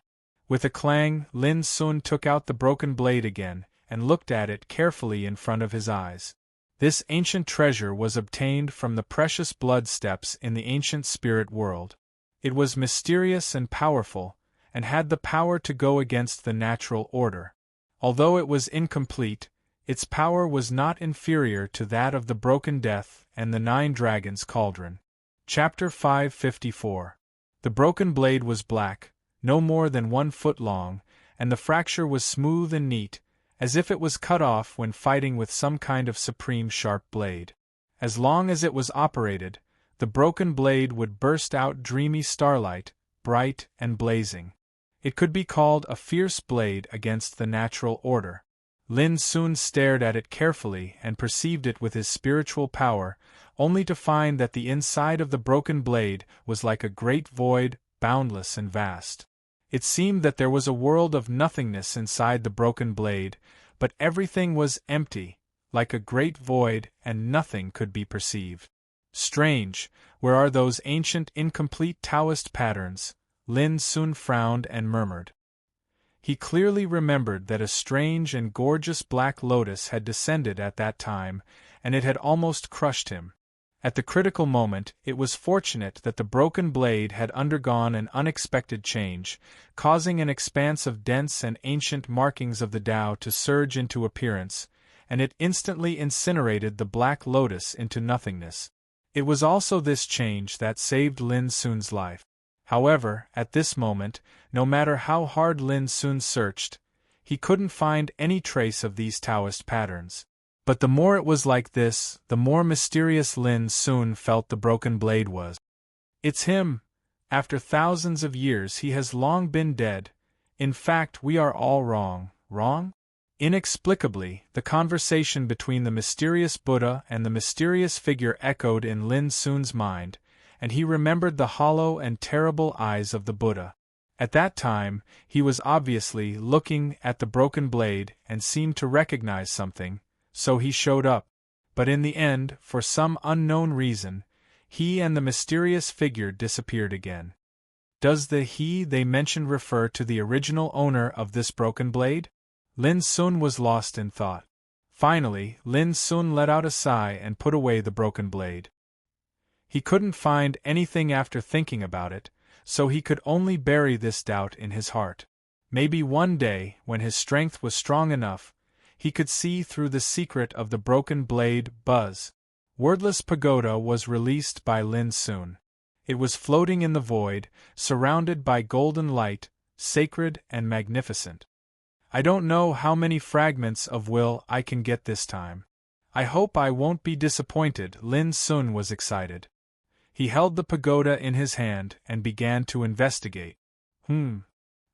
With a clang, Lin Sun took out the broken blade again, and looked at it carefully in front of his eyes. This ancient treasure was obtained from the precious blood steps in the ancient spirit world. It was mysterious and powerful, and had the power to go against the natural order. Although it was incomplete, Its power was not inferior to that of the Broken Death and the 9 Dragons' Cauldron. Chapter 554. The broken blade was black, no more than 1 foot long, and the fracture was smooth and neat, as if it was cut off when fighting with some kind of supreme sharp blade. As long as it was operated, the broken blade would burst out dreamy starlight, bright and blazing. It could be called a fierce blade against the natural order. Lin soon stared at it carefully and perceived it with his spiritual power, only to find that the inside of the broken blade was like a great void, boundless and vast. It seemed that there was a world of nothingness inside the broken blade, but everything was empty, like a great void, and nothing could be perceived. Strange, where are those ancient incomplete Taoist patterns? Lin soon frowned and murmured. He clearly remembered that a strange and gorgeous black lotus had descended at that time, and it had almost crushed him. At the critical moment, it was fortunate that the broken blade had undergone an unexpected change, causing an expanse of dense and ancient markings of the Tao to surge into appearance, and it instantly incinerated the black lotus into nothingness. It was also this change that saved Lin Sun's life. However, at this moment, no matter how hard Lin Sun searched, he couldn't find any trace of these Taoist patterns. But the more it was like this, the more mysterious Lin Sun felt the broken blade was. It's him. After thousands of years he has long been dead. In fact, we are all wrong. Wrong? Inexplicably, the conversation between the mysterious Buddha and the mysterious figure echoed in Lin Sun's mind, and he remembered the hollow and terrible eyes of the Buddha. At that time, he was obviously looking at the broken blade and seemed to recognize something, so he showed up. But in the end, for some unknown reason, he and the mysterious figure disappeared again. Does the he they mentioned refer to the original owner of this broken blade? Lin Sun was lost in thought. Finally, Lin Sun let out a sigh and put away the broken blade. He couldn't find anything after thinking about it, so he could only bury this doubt in his heart. Maybe one day, when his strength was strong enough, he could see through the secret of the broken blade. Buzz. Wordless Pagoda was released by Lin Sun. It was floating in the void, surrounded by golden light, sacred and magnificent. I don't know how many fragments of will I can get this time. I hope I won't be disappointed. Lin Sun was excited. He held the pagoda in his hand and began to investigate.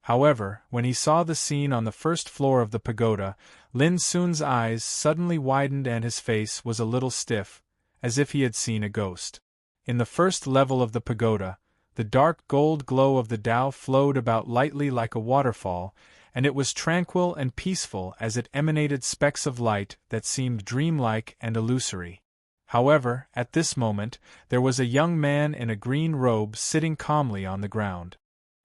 However, when he saw the scene on the first floor of the pagoda, Lin Sun's eyes suddenly widened and his face was a little stiff, as if he had seen a ghost. In the first level of the pagoda, the dark gold glow of the Tao flowed about lightly like a waterfall, and it was tranquil and peaceful as it emanated specks of light that seemed dreamlike and illusory. However, at this moment, there was a young man in a green robe sitting calmly on the ground.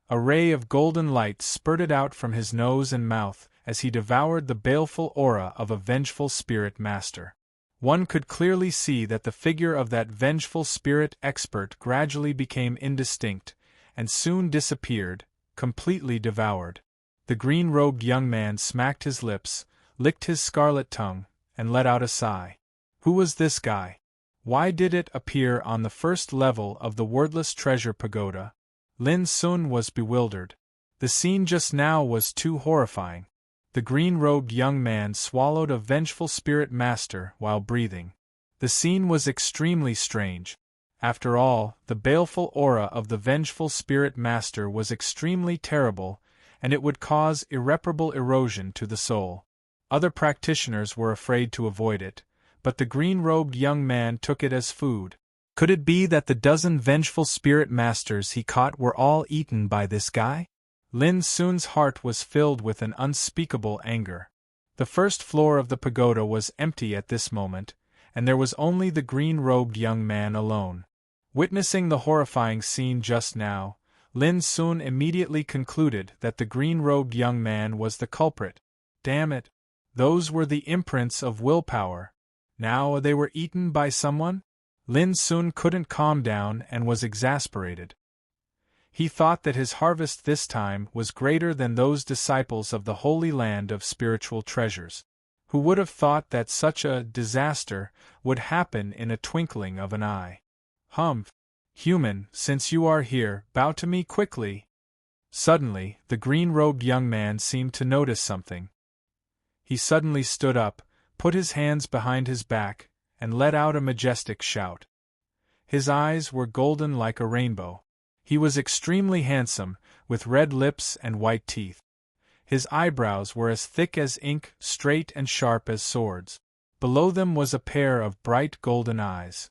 A ray of golden light spurted out from his nose and mouth as he devoured the baleful aura of a vengeful spirit master. One could clearly see that the figure of that vengeful spirit expert gradually became indistinct, and soon disappeared, completely devoured. The green-robed young man smacked his lips, licked his scarlet tongue, and let out a sigh. Who was this guy? Why did it appear on the first level of the wordless treasure pagoda? Lin Sun was bewildered. The scene just now was too horrifying. The green-robed young man swallowed a vengeful spirit master while breathing. The scene was extremely strange. After all, the baleful aura of the vengeful spirit master was extremely terrible, and it would cause irreparable erosion to the soul. Other practitioners were afraid to avoid it, but the green-robed young man took it as food. Could it be that the dozen vengeful spirit masters he caught were all eaten by this guy? Lin Sun's heart was filled with an unspeakable anger. The first floor of the pagoda was empty at this moment, and there was only the green-robed young man alone. Witnessing the horrifying scene just now, Lin Sun immediately concluded that the green-robed young man was the culprit. Damn it! Those were the imprints of willpower. Now they were eaten by someone? Lin Sun couldn't calm down and was exasperated. He thought that his harvest this time was greater than those disciples of the Holy Land of spiritual treasures. Who would have thought that such a disaster would happen in a twinkling of an eye? Humph! Human, since you are here, bow to me quickly. Suddenly, the green-robed young man seemed to notice something. He suddenly stood up, put his hands behind his back, and let out a majestic shout. His eyes were golden like a rainbow. He was extremely handsome, with red lips and white teeth. His eyebrows were as thick as ink, straight and sharp as swords. Below them was a pair of bright golden eyes.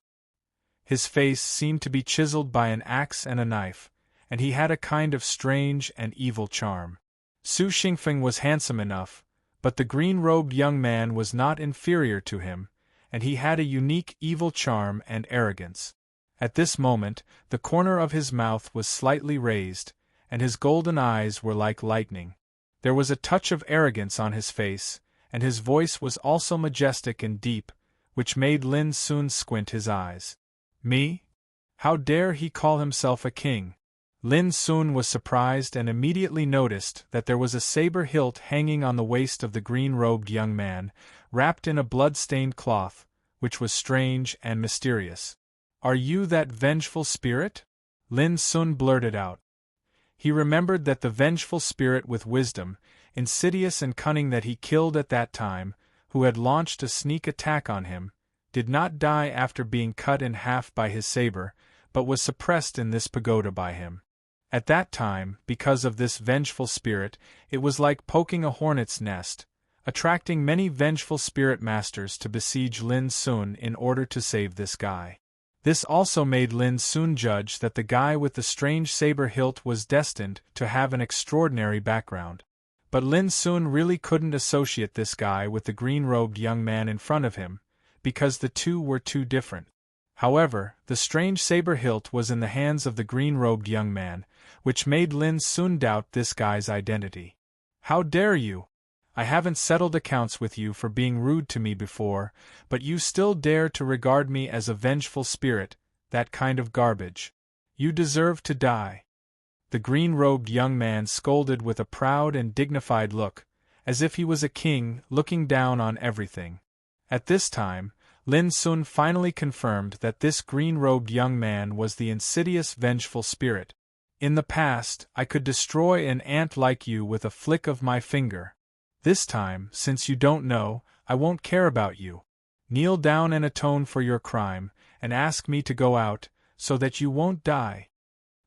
His face seemed to be chiseled by an axe and a knife, and he had a kind of strange and evil charm. Su Xingfeng was handsome enough, but the green-robed young man was not inferior to him, and he had a unique evil charm and arrogance. At this moment, the corner of his mouth was slightly raised, and his golden eyes were like lightning. There was a touch of arrogance on his face, and his voice was also majestic and deep, which made Lin Sun squint his eyes. Me? How dare he call himself a king? Lin Sun was surprised and immediately noticed that there was a saber hilt hanging on the waist of the green-robed young man, wrapped in a blood-stained cloth, which was strange and mysterious. Are you that vengeful spirit? Lin Sun blurted out. He remembered that the vengeful spirit with wisdom, insidious and cunning that he killed at that time, who had launched a sneak attack on him, did not die after being cut in half by his saber, but was suppressed in this pagoda by him. At that time, because of this vengeful spirit, it was like poking a hornet's nest, attracting many vengeful spirit masters to besiege Lin Sun in order to save this guy. This also made Lin Sun judge that the guy with the strange saber hilt was destined to have an extraordinary background. But Lin Sun really couldn't associate this guy with the green-robed young man in front of him, because the two were too different. However, the strange saber hilt was in the hands of the green-robed young man, which made Lin Sun doubt this guy's identity. How dare you? I haven't settled accounts with you for being rude to me before, but you still dare to regard me as a vengeful spirit, that kind of garbage. You deserve to die. The green-robed young man scolded with a proud and dignified look, as if he was a king looking down on everything. At this time, Lin Sun finally confirmed that this green-robed young man was the insidious vengeful spirit. In the past, I could destroy an ant like you with a flick of my finger. This time, since you don't know, I won't care about you. Kneel down and atone for your crime, and ask me to go out, so that you won't die.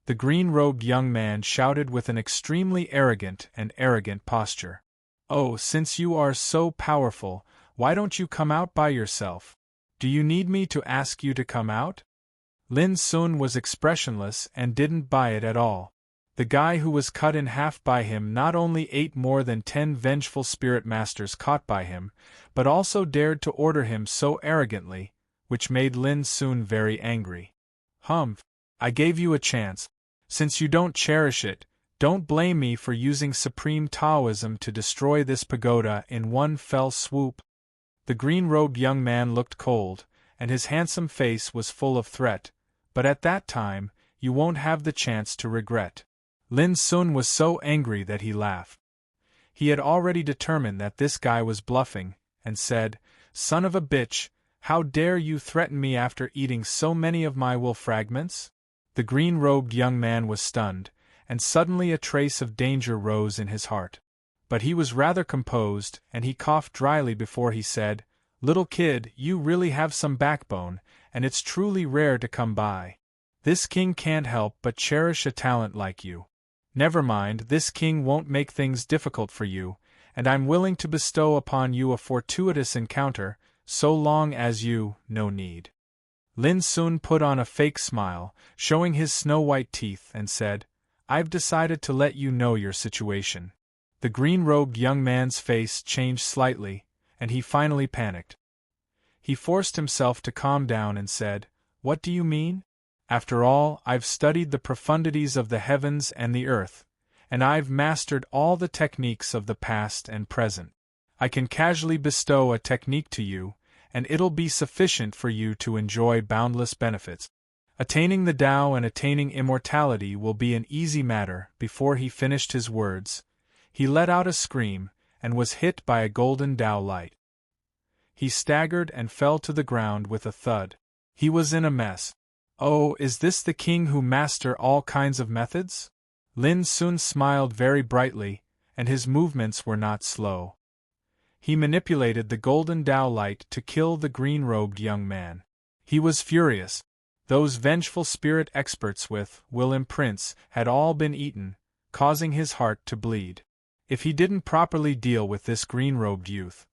The green-robed young man shouted with an extremely arrogant posture. Oh, since you are so powerful, why don't you come out by yourself? Do you need me to ask you to come out? Lin Sun was expressionless and didn't buy it at all. The guy who was cut in half by him not only ate more than 10 vengeful spirit masters caught by him, but also dared to order him so arrogantly, which made Lin Sun very angry. Humph! I gave you a chance. Since you don't cherish it, don't blame me for using supreme Taoism to destroy this pagoda in one fell swoop. The green-robed young man looked cold, and his handsome face was full of threat, but at that time, you won't have the chance to regret. Lin Sun was so angry that he laughed. He had already determined that this guy was bluffing, and said, "Son of a bitch, how dare you threaten me after eating so many of my wool fragments?" The green-robed young man was stunned, and suddenly a trace of danger rose in his heart. But he was rather composed, and he coughed dryly before he said, "Little kid, you really have some backbone, and it's truly rare to come by. This king can't help but cherish a talent like you. Never mind, this king won't make things difficult for you, and I'm willing to bestow upon you a fortuitous encounter, so long as you, no need." Lin Sun put on a fake smile, showing his snow-white teeth, and said, "I've decided to let you know your situation." The green-robed young man's face changed slightly, and he finally panicked. He forced himself to calm down and said, "What do you mean? After all, I've studied the profundities of the heavens and the earth, and I've mastered all the techniques of the past and present. I can casually bestow a technique to you, and it'll be sufficient for you to enjoy boundless benefits. Attaining the Tao and attaining immortality will be an easy matter." Before he finished his words, he let out a scream, and was hit by a golden Tao light. He staggered and fell to the ground with a thud. He was in a mess. Oh, is this the king who master all kinds of methods? Lin Sun smiled very brightly, and his movements were not slow. He manipulated the golden Tao light to kill the green-robed young man. He was furious. Those vengeful spirit experts with will imprints had all been eaten, causing his heart to bleed. If he didn't properly deal with this green-robed youth,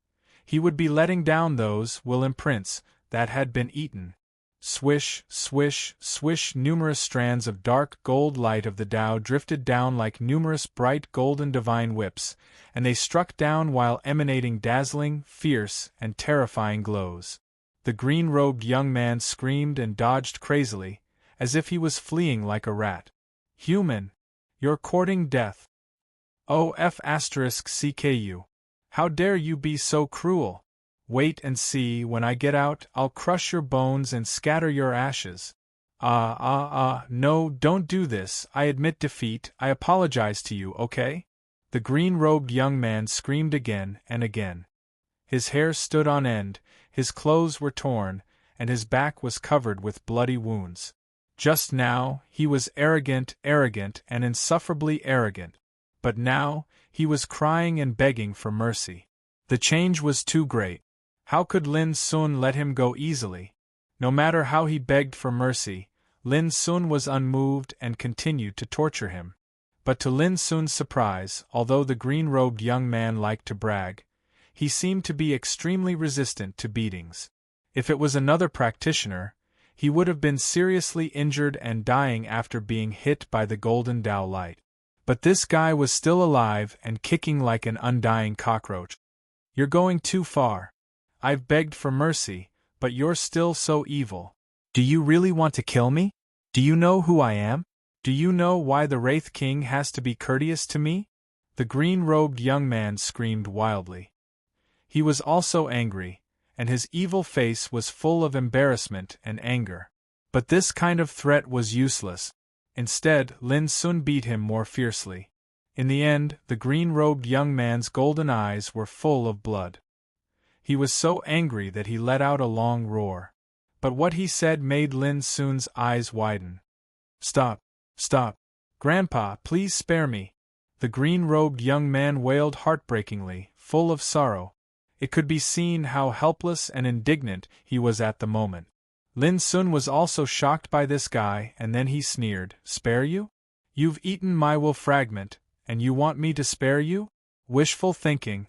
he would be letting down those will imprints that had been eaten. Swish, swish, swish, numerous strands of dark gold light of the Tao drifted down like numerous bright golden divine whips, and they struck down while emanating dazzling, fierce, and terrifying glows. The green-robed young man screamed and dodged crazily, as if he was fleeing like a rat. Human! You're courting death. OF*CKU. How dare you be so cruel? Wait and see, when I get out, I'll crush your bones and scatter your ashes. No, don't do this, I admit defeat, I apologize to you, okay? The green-robed young man screamed again and again. His hair stood on end, his clothes were torn, and his back was covered with bloody wounds. Just now, he was arrogant, and insufferably arrogant. But now, he was crying and begging for mercy. The change was too great. How could Lin Sun let him go easily? No matter how he begged for mercy, Lin Sun was unmoved and continued to torture him. But to Lin Sun's surprise, although the green-robed young man liked to brag, he seemed to be extremely resistant to beatings. If it was another practitioner, he would have been seriously injured and dying after being hit by the golden Tao light. But this guy was still alive and kicking like an undying cockroach. You're going too far. I've begged for mercy, but you're still so evil. Do you really want to kill me? Do you know who I am? Do you know why the Wraith King has to be courteous to me? The green-robed young man screamed wildly. He was also angry, and his evil face was full of embarrassment and anger. But this kind of threat was useless. Instead, Lin Sun beat him more fiercely. In the end, the green-robed young man's golden eyes were full of blood. He was so angry that he let out a long roar. But what he said made Lin Sun's eyes widen. Stop! Stop! Grandpa, please spare me! The green-robed young man wailed heartbreakingly, full of sorrow. It could be seen how helpless and indignant he was at the moment. Lin Sun was also shocked by this guy, and then he sneered, Spare you? You've eaten my will fragment, and you want me to spare you? Wishful thinking.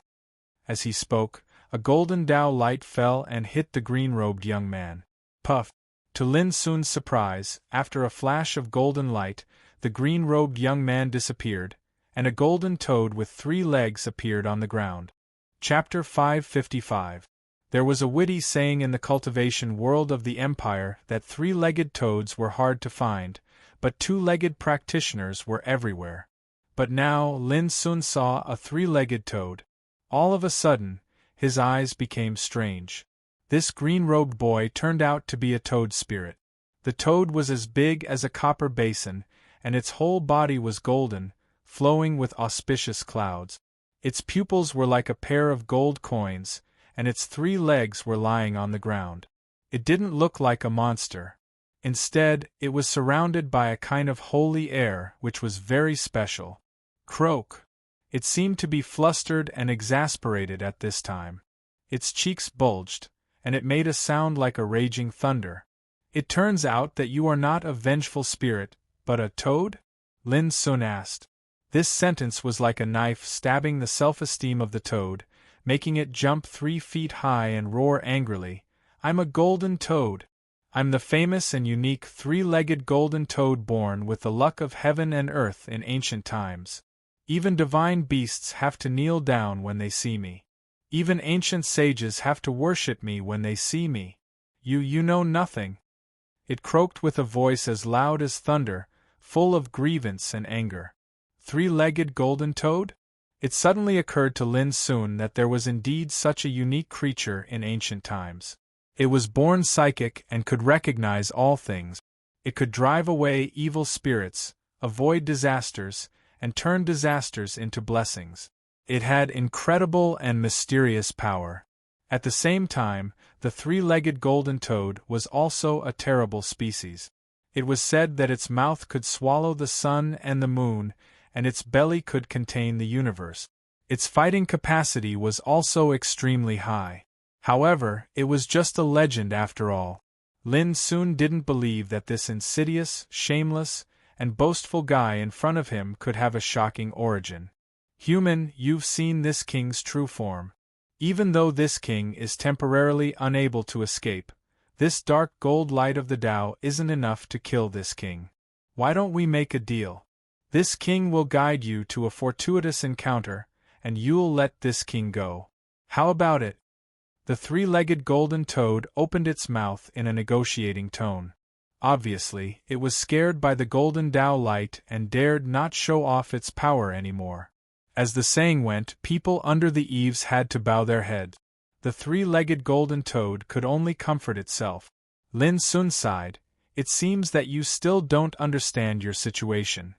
As he spoke, a golden Tao light fell and hit the green-robed young man. Puff! To Lin Sun's surprise, after a flash of golden light, the green-robed young man disappeared, and a golden toad with 3 legs appeared on the ground. Chapter 555. There was a witty saying in the cultivation world of the Empire that 3-legged toads were hard to find, but 2-legged practitioners were everywhere. But now Lin Sun saw a 3-legged toad. All of a sudden, his eyes became strange. This green-robed boy turned out to be a toad spirit. The toad was as big as a copper basin, and its whole body was golden, flowing with auspicious clouds. Its pupils were like a pair of gold coins, and its 3 legs were lying on the ground. It didn't look like a monster. Instead, it was surrounded by a kind of holy air which was very special. Croak! It seemed to be flustered and exasperated at this time. Its cheeks bulged, and it made a sound like a raging thunder. It turns out that you are not a vengeful spirit, but a toad? Lin Sun asked. This sentence was like a knife stabbing the self-esteem of the toad, making it jump 3 feet high and roar angrily, I'm a golden toad! I'm the famous and unique 3-legged golden toad born with the luck of heaven and earth in ancient times. Even divine beasts have to kneel down when they see me. Even ancient sages have to worship me when they see me. You know nothing. It croaked with a voice as loud as thunder, full of grievance and anger. 3-legged golden toad? It suddenly occurred to Lin Sun that there was indeed such a unique creature in ancient times. It was born psychic and could recognize all things. It could drive away evil spirits, avoid disasters, and turn disasters into blessings. It had incredible and mysterious power. At the same time, the three-legged golden toad was also a terrible species. It was said that its mouth could swallow the sun and the moon, and its belly could contain the universe. Its fighting capacity was also extremely high. However, it was just a legend after all. Lin soon didn't believe that this insidious, shameless, and boastful guy in front of him could have a shocking origin. Human, you've seen this king's true form. Even though this king is temporarily unable to escape, this dark gold light of the Tao isn't enough to kill this king. Why don't we make a deal? This king will guide you to a fortuitous encounter, and you'll let this king go. How about it? The three-legged golden toad opened its mouth in a negotiating tone. Obviously, it was scared by the golden Tao light and dared not show off its power anymore. As the saying went, people under the eaves had to bow their heads. The three-legged golden toad could only comfort itself. Lin Sun sighed. It seems that you still don't understand your situation.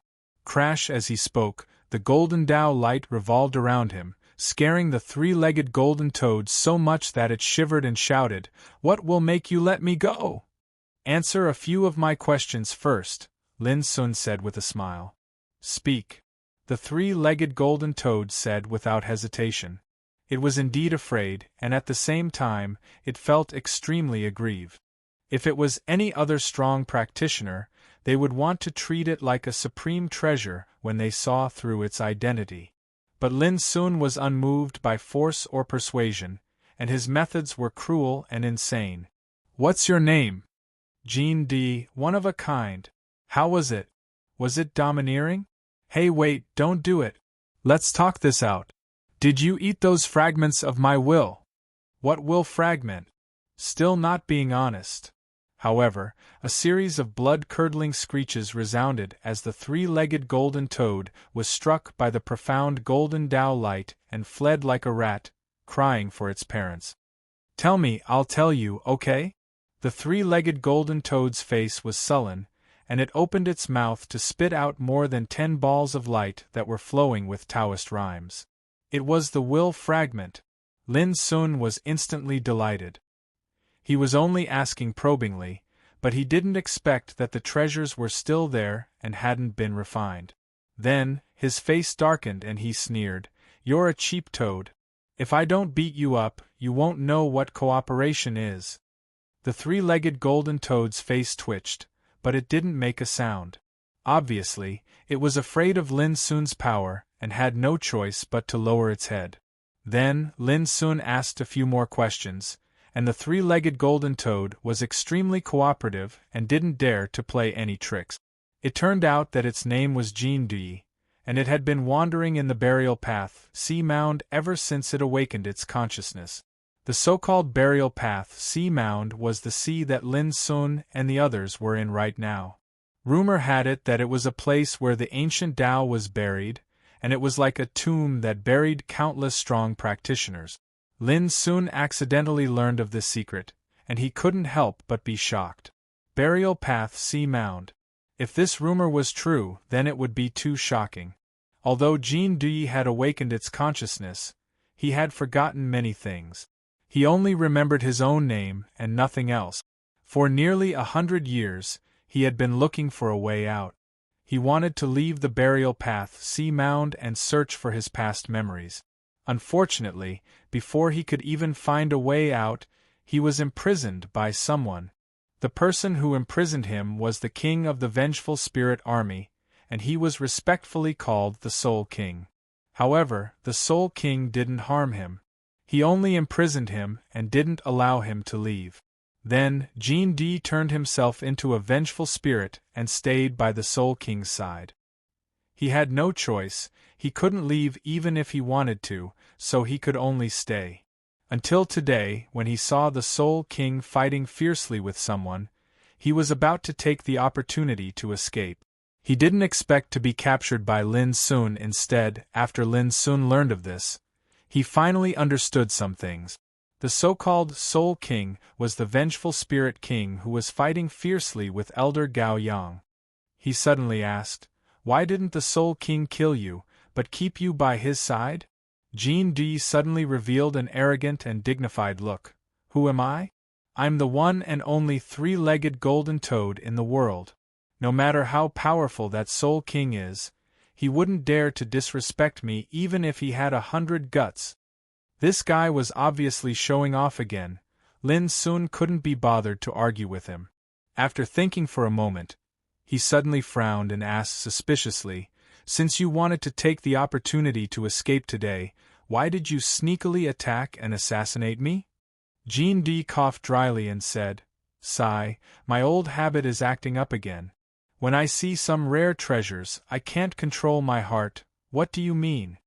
Crash. As he spoke, the golden Tao light revolved around him, scaring the three-legged golden toad so much that it shivered and shouted, "What will make you let me go?" "Answer a few of my questions first," Lin Sun said with a smile. "Speak." The three-legged golden toad said without hesitation. It was indeed afraid, and at the same time, it felt extremely aggrieved. If it was any other strong practitioner, they would want to treat it like a supreme treasure when they saw through its identity. But Lin Sun was unmoved by force or persuasion, and his methods were cruel and insane. "What's your name?" "Jean D, one of a kind." "How was it? Was it domineering?" "Hey, wait, don't do it. Let's talk this out. Did you eat those fragments of my will?" "What will fragment?" Still not being honest. However, a series of blood-curdling screeches resounded as the three-legged golden toad was struck by the profound golden Tao light and fled like a rat, crying for its parents. "Tell me, I'll tell you, okay?" The three-legged golden toad's face was sullen, and it opened its mouth to spit out more than 10 balls of light that were flowing with Taoist rhymes. It was the will fragment. Lin Sun was instantly delighted. He was only asking probingly, but he didn't expect that the treasures were still there and hadn't been refined. Then, his face darkened and he sneered, "You're a cheap toad. If I don't beat you up, you won't know what cooperation is." The three-legged golden toad's face twitched, but it didn't make a sound. Obviously, it was afraid of Lin Sun's power and had no choice but to lower its head. Then, Lin Sun asked a few more questions, and the three-legged golden toad was extremely cooperative and didn't dare to play any tricks. It turned out that its name was Jean D, and it had been wandering in the burial path sea mound ever since it awakened its consciousness. The so-called burial path sea mound was the sea that Lin Sun and the others were in right now. Rumor had it that it was a place where the ancient Tao was buried, and it was like a tomb that buried countless strong practitioners. Lin Sun accidentally learned of this secret, and he couldn't help but be shocked. Burial path sea mound. If this rumor was true, then it would be too shocking. Although Jean D had awakened its consciousness, he had forgotten many things. He only remembered his own name and nothing else. For nearly 100 years, he had been looking for a way out. He wanted to leave the burial path sea mound and search for his past memories. Unfortunately, before he could even find a way out, he was imprisoned by someone. The person who imprisoned him was the king of the Vengeful Spirit Army, and he was respectfully called the Soul King. However, the Soul King didn't harm him. He only imprisoned him and didn't allow him to leave. Then, Jean D turned himself into a vengeful spirit and stayed by the Soul King's side. He had no choice, he couldn't leave even if he wanted to, so he could only stay. Until today, when he saw the Soul King fighting fiercely with someone, he was about to take the opportunity to escape. He didn't expect to be captured by Lin Sun. Instead, after Lin Sun learned of this, he finally understood some things. The so-called Soul King was the Vengeful Spirit King who was fighting fiercely with Elder Gao Yang. He suddenly asked, "Why didn't the Soul King kill you, but keep you by his side?" Jean D suddenly revealed an arrogant and dignified look. Who am I? I'm the one and only three-legged golden toad in the world. No matter how powerful that Soul King is, he wouldn't dare to disrespect me even if he had 100 guts. This guy was obviously showing off again. Lin Sun couldn't be bothered to argue with him. After thinking for a moment, he suddenly frowned and asked suspiciously, "Since you wanted to take the opportunity to escape today, why did you sneakily attack and assassinate me?" Jean D coughed dryly and said, "Sigh, my old habit is acting up again. When I see some rare treasures, I can't control my heart." "What do you mean?"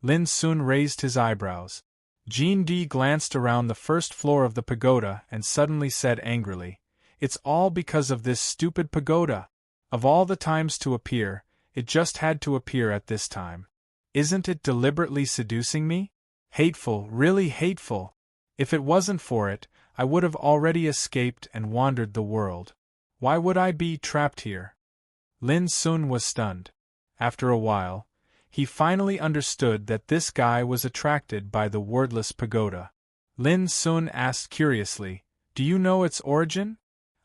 Lin Sun raised his eyebrows. Jean D glanced around the first floor of the pagoda and suddenly said angrily, "It's all because of this stupid pagoda. Of all the times to appear, it just had to appear at this time. Isn't it deliberately seducing me? Hateful, really hateful. If it wasn't for it, I would have already escaped and wandered the world. Why would I be trapped here?" Lin Sun was stunned. After a while, he finally understood that this guy was attracted by the wordless pagoda. Lin Sun asked curiously, "Do you know its origin?"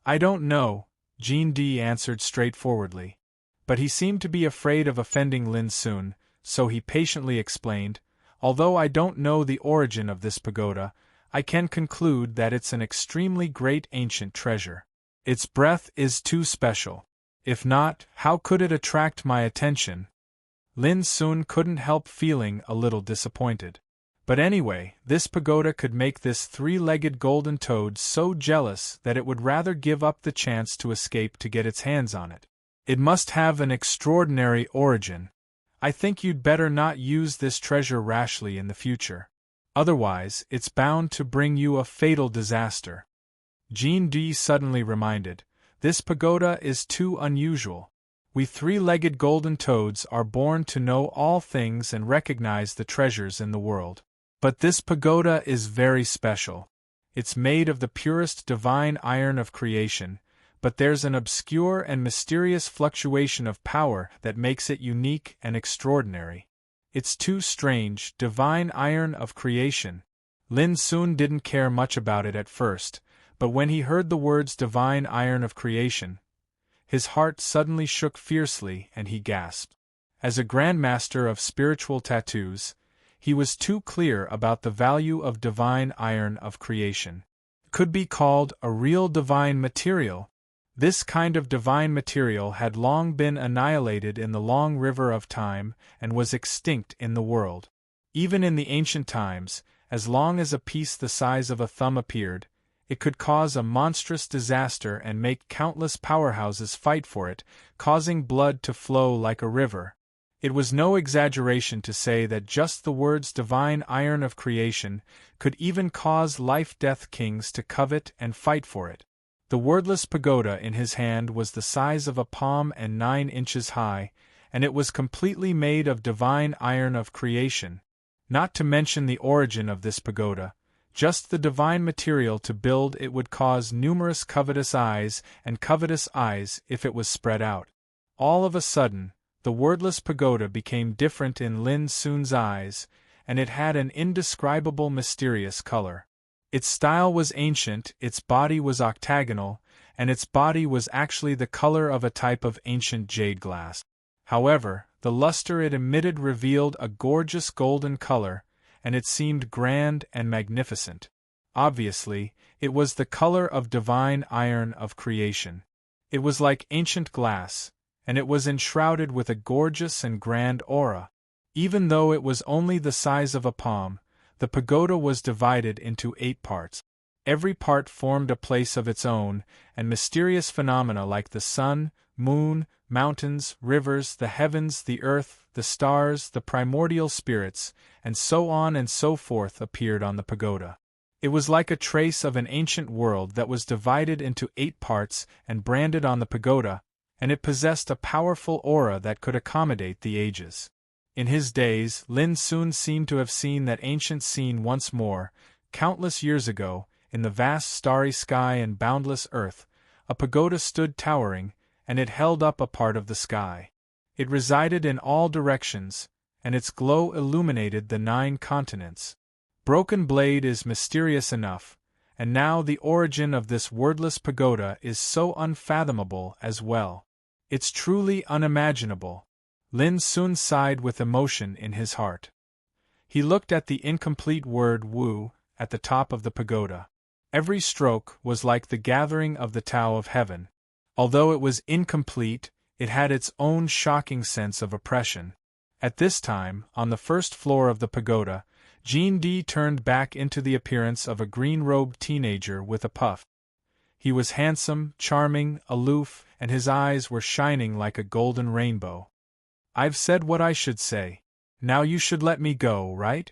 "I don't know," Jean D answered straightforwardly. But he seemed to be afraid of offending Lin Sun, so he patiently explained, "Although I don't know the origin of this pagoda, I can conclude that it's an extremely great ancient treasure. Its breadth is too special. If not, how could it attract my attention?" Lin Sun couldn't help feeling a little disappointed. But anyway, this pagoda could make this three-legged golden toad so jealous that it would rather give up the chance to escape to get its hands on it. It must have an extraordinary origin. I think you'd better not use this treasure rashly in the future. Otherwise, it's bound to bring you a fatal disaster. Jean D suddenly reminded, "This pagoda is too unusual. We three-legged golden toads are born to know all things and recognize the treasures in the world. But this pagoda is very special. It's made of the purest divine iron of creation, but there's an obscure and mysterious fluctuation of power that makes it unique and extraordinary. It's too strange, divine iron of creation." Lin Sun didn't care much about it at first, but when he heard the words divine iron of creation, his heart suddenly shook fiercely and he gasped. As a grandmaster of spiritual tattoos, he was too clear about the value of divine iron of creation. It could be called a real divine material. This kind of divine material had long been annihilated in the long river of time and was extinct in the world. Even in the ancient times, as long as a piece the size of a thumb appeared, it could cause a monstrous disaster and make countless powerhouses fight for it, causing blood to flow like a river. It was no exaggeration to say that just the words divine iron of creation could even cause life-death kings to covet and fight for it. The wordless pagoda in his hand was the size of a palm and 9 inches high, and it was completely made of divine iron of creation. Not to mention the origin of this pagoda, just the divine material to build it would cause numerous covetous eyes if it was spread out. All of a sudden, the wordless pagoda became different in Lin Sun's eyes, and it had an indescribable mysterious color. Its style was ancient, its body was octagonal, and its body was actually the color of a type of ancient jade glass. However, the luster it emitted revealed a gorgeous golden color, and it seemed grand and magnificent. Obviously, it was the color of divine iron of creation. It was like ancient glass, and it was enshrouded with a gorgeous and grand aura. Even though it was only the size of a palm, the pagoda was divided into 8 parts. Every part formed a place of its own, and mysterious phenomena like the sun, moon, mountains, rivers, the heavens, the earth, the stars, the primordial spirits, and so on and so forth appeared on the pagoda. It was like a trace of an ancient world that was divided into 8 parts and branded on the pagoda, and it possessed a powerful aura that could accommodate the ages. In his days, Lin Sun seemed to have seen that ancient scene once more. Countless years ago, in the vast starry sky and boundless earth, a pagoda stood towering, and it held up a part of the sky. It resided in all directions, and its glow illuminated the 9 continents. Broken Blade is mysterious enough, and now the origin of this wordless pagoda is so unfathomable as well. It's truly unimaginable. Lin Sun sighed with emotion in his heart. He looked at the incomplete word Wu at the top of the pagoda. Every stroke was like the gathering of the Tao of Heaven. Although it was incomplete, it had its own shocking sense of oppression. At this time, on the first floor of the pagoda, Jean D turned back into the appearance of a green-robed teenager with a puff. He was handsome, charming, aloof, and his eyes were shining like a golden rainbow. "I've said what I should say. Now you should let me go, right?"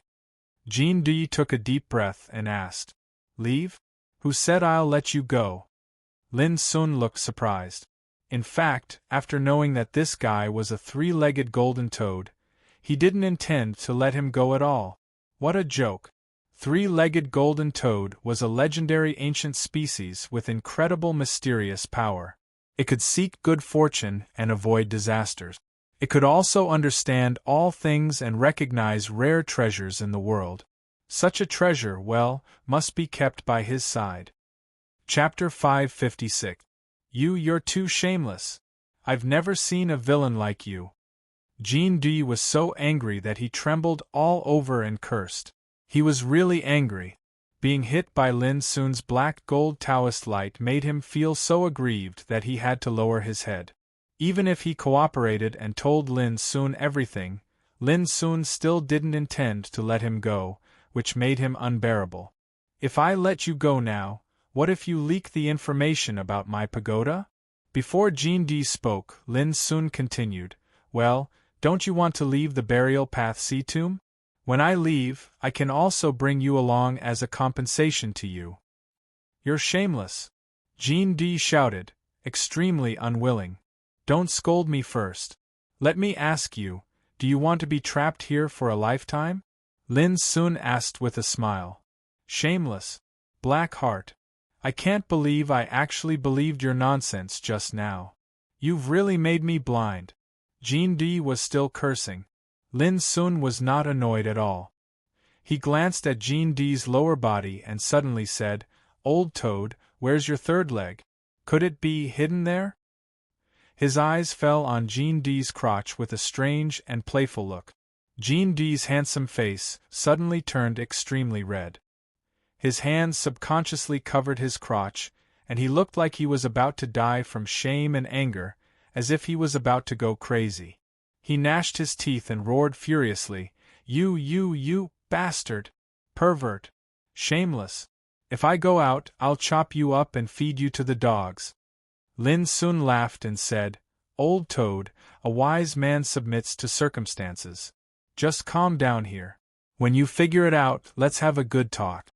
Jean D took a deep breath and asked. "Leave? Who said I'll let you go?" Lin Sun looked surprised. In fact, after knowing that this guy was a 3-legged golden toad, he didn't intend to let him go at all. What a joke! 3-legged golden toad was a legendary ancient species with incredible mysterious power. It could seek good fortune and avoid disasters. It could also understand all things and recognize rare treasures in the world. Such a treasure, well, must be kept by his side. Chapter 556. You're too shameless. I've never seen a villain like you. Jean D was so angry that he trembled all over and cursed. He was really angry. Being hit by Lin Sun's black gold Taoist light made him feel so aggrieved that he had to lower his head. Even if he cooperated and told Lin Sun everything, Lin Sun still didn't intend to let him go, which made him unbearable. "If I let you go now, what if you leak the information about my pagoda?" Before Jean D spoke, Lin Sun continued, "Well, don't you want to leave the burial path sea tomb? When I leave, I can also bring you along as a compensation to you." "You're shameless!" Jean D shouted, extremely unwilling. "Don't scold me first. Let me ask you, do you want to be trapped here for a lifetime?" Lin Sun asked with a smile. "Shameless. Black heart. I can't believe I actually believed your nonsense just now. You've really made me blind." Jean D was still cursing. Lin Sun was not annoyed at all. He glanced at Jean D's lower body and suddenly said, "Old toad, where's your 3rd leg? Could it be hidden there?" His eyes fell on Jean D's crotch with a strange and playful look. Jean D's handsome face suddenly turned extremely red. His hands subconsciously covered his crotch, and he looked like he was about to die from shame and anger, as if he was about to go crazy. He gnashed his teeth and roared furiously, You, bastard! Pervert! Shameless! If I go out, I'll chop you up and feed you to the dogs." Lin Sun laughed and said, "Old toad, a wise man submits to circumstances. Just calm down here. When you figure it out, let's have a good talk."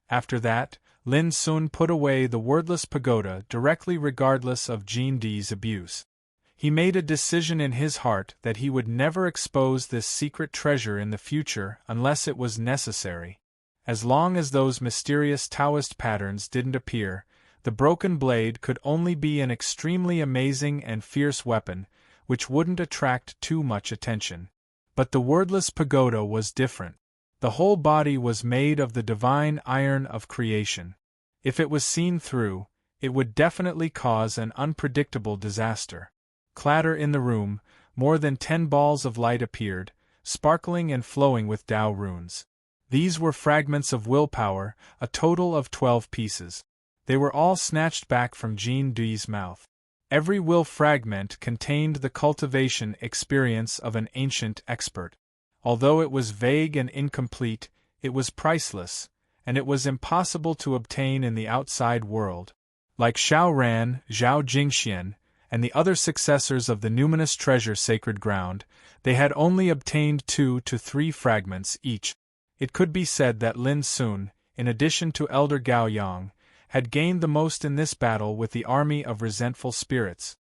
After that, Lin Sun put away the wordless pagoda directly regardless of Jean D's abuse. He made a decision in his heart that he would never expose this secret treasure in the future unless it was necessary. As long as those mysterious Taoist patterns didn't appear, the broken blade could only be an extremely amazing and fierce weapon, which wouldn't attract too much attention. But the wordless pagoda was different. The whole body was made of the divine iron of creation. If it was seen through, it would definitely cause an unpredictable disaster. Clatter in the room, more than 10 balls of light appeared, sparkling and flowing with Tao runes. These were fragments of willpower, a total of 12 pieces. They were all snatched back from Jean D's mouth. Every will fragment contained the cultivation experience of an ancient expert. Although it was vague and incomplete, it was priceless, and it was impossible to obtain in the outside world. Like Xiao Ran, Zhao Jingxian, and the other successors of the numinous treasure sacred ground, they had only obtained 2 to 3 fragments each. It could be said that Lin Sun, in addition to Elder Gao Yang, had gained the most in this battle with the army of resentful spirits.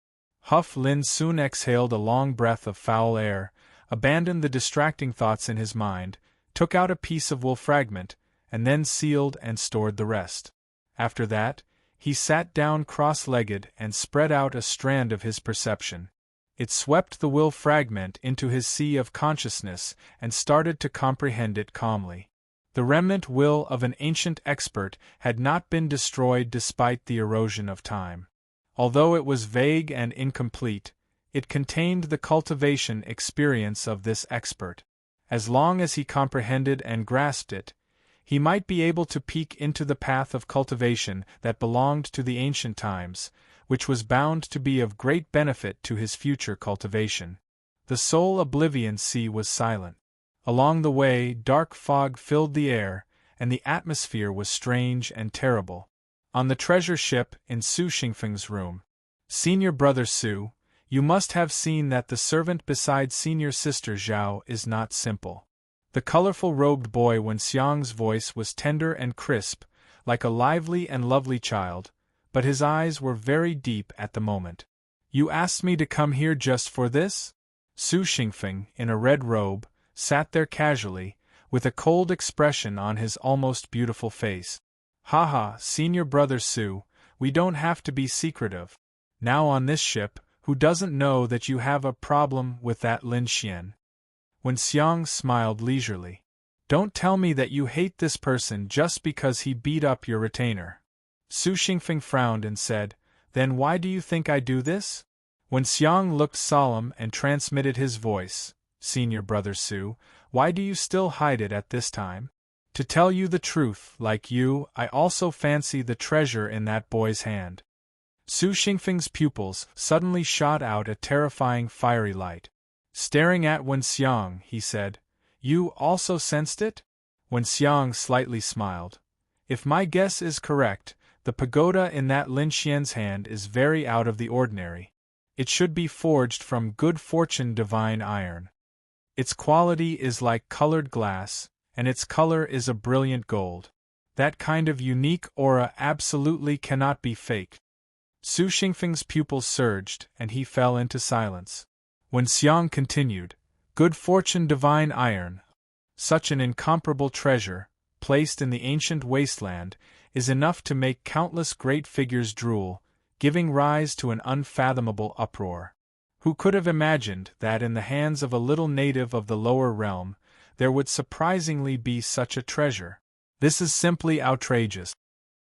Lin Sun exhaled a long breath of foul air, abandoned the distracting thoughts in his mind, took out a piece of wool fragment, and then sealed and stored the rest. After that, he sat down cross-legged and spread out a strand of his perception. It swept the will fragment into his sea of consciousness and started to comprehend it calmly. The remnant will of an ancient expert had not been destroyed despite the erosion of time. Although it was vague and incomplete, it contained the cultivation experience of this expert. As long as he comprehended and grasped it, he might be able to peek into the path of cultivation that belonged to the ancient times, which was bound to be of great benefit to his future cultivation. The soul oblivion sea was silent. Along the way, dark fog filled the air, and the atmosphere was strange and terrible. On the treasure ship, in Su Xingfeng's room. Senior brother Su, you must have seen that the servant beside senior sister Zhao is not simple. The colorful robed boy Wen Xiang's voice was tender and crisp, like a lively and lovely child, but his eyes were very deep at the moment. You asked me to come here just for this? Su Xingfeng, in a red robe, sat there casually, with a cold expression on his almost beautiful face. Haha, senior brother Su, we don't have to be secretive. Now on this ship, who doesn't know that you have a problem with that Lin Xian? Wen Xiang smiled leisurely. Don't tell me that you hate this person just because he beat up your retainer. Su Xingfeng frowned and said, Then why do you think I do this? Wen Xiang looked solemn and transmitted his voice. Senior brother Su, why do you still hide it at this time? To tell you the truth, like you, I also fancy the treasure in that boy's hand. Su Xingfeng's pupils suddenly shot out a terrifying fiery light. Staring at Wen Xiang, he said, You also sensed it? Wen Xiang slightly smiled. If my guess is correct, the pagoda in that Lin Xian's hand is very out of the ordinary. It should be forged from good fortune divine iron. Its quality is like colored glass, and its color is a brilliant gold. That kind of unique aura absolutely cannot be faked. Su Xingfeng's pupils surged, and he fell into silence. Wen Xiang continued, Good fortune divine iron, such an incomparable treasure, placed in the ancient wasteland, is enough to make countless great figures drool, giving rise to an unfathomable uproar. Who could have imagined that in the hands of a little native of the lower realm, there would surprisingly be such a treasure? This is simply outrageous.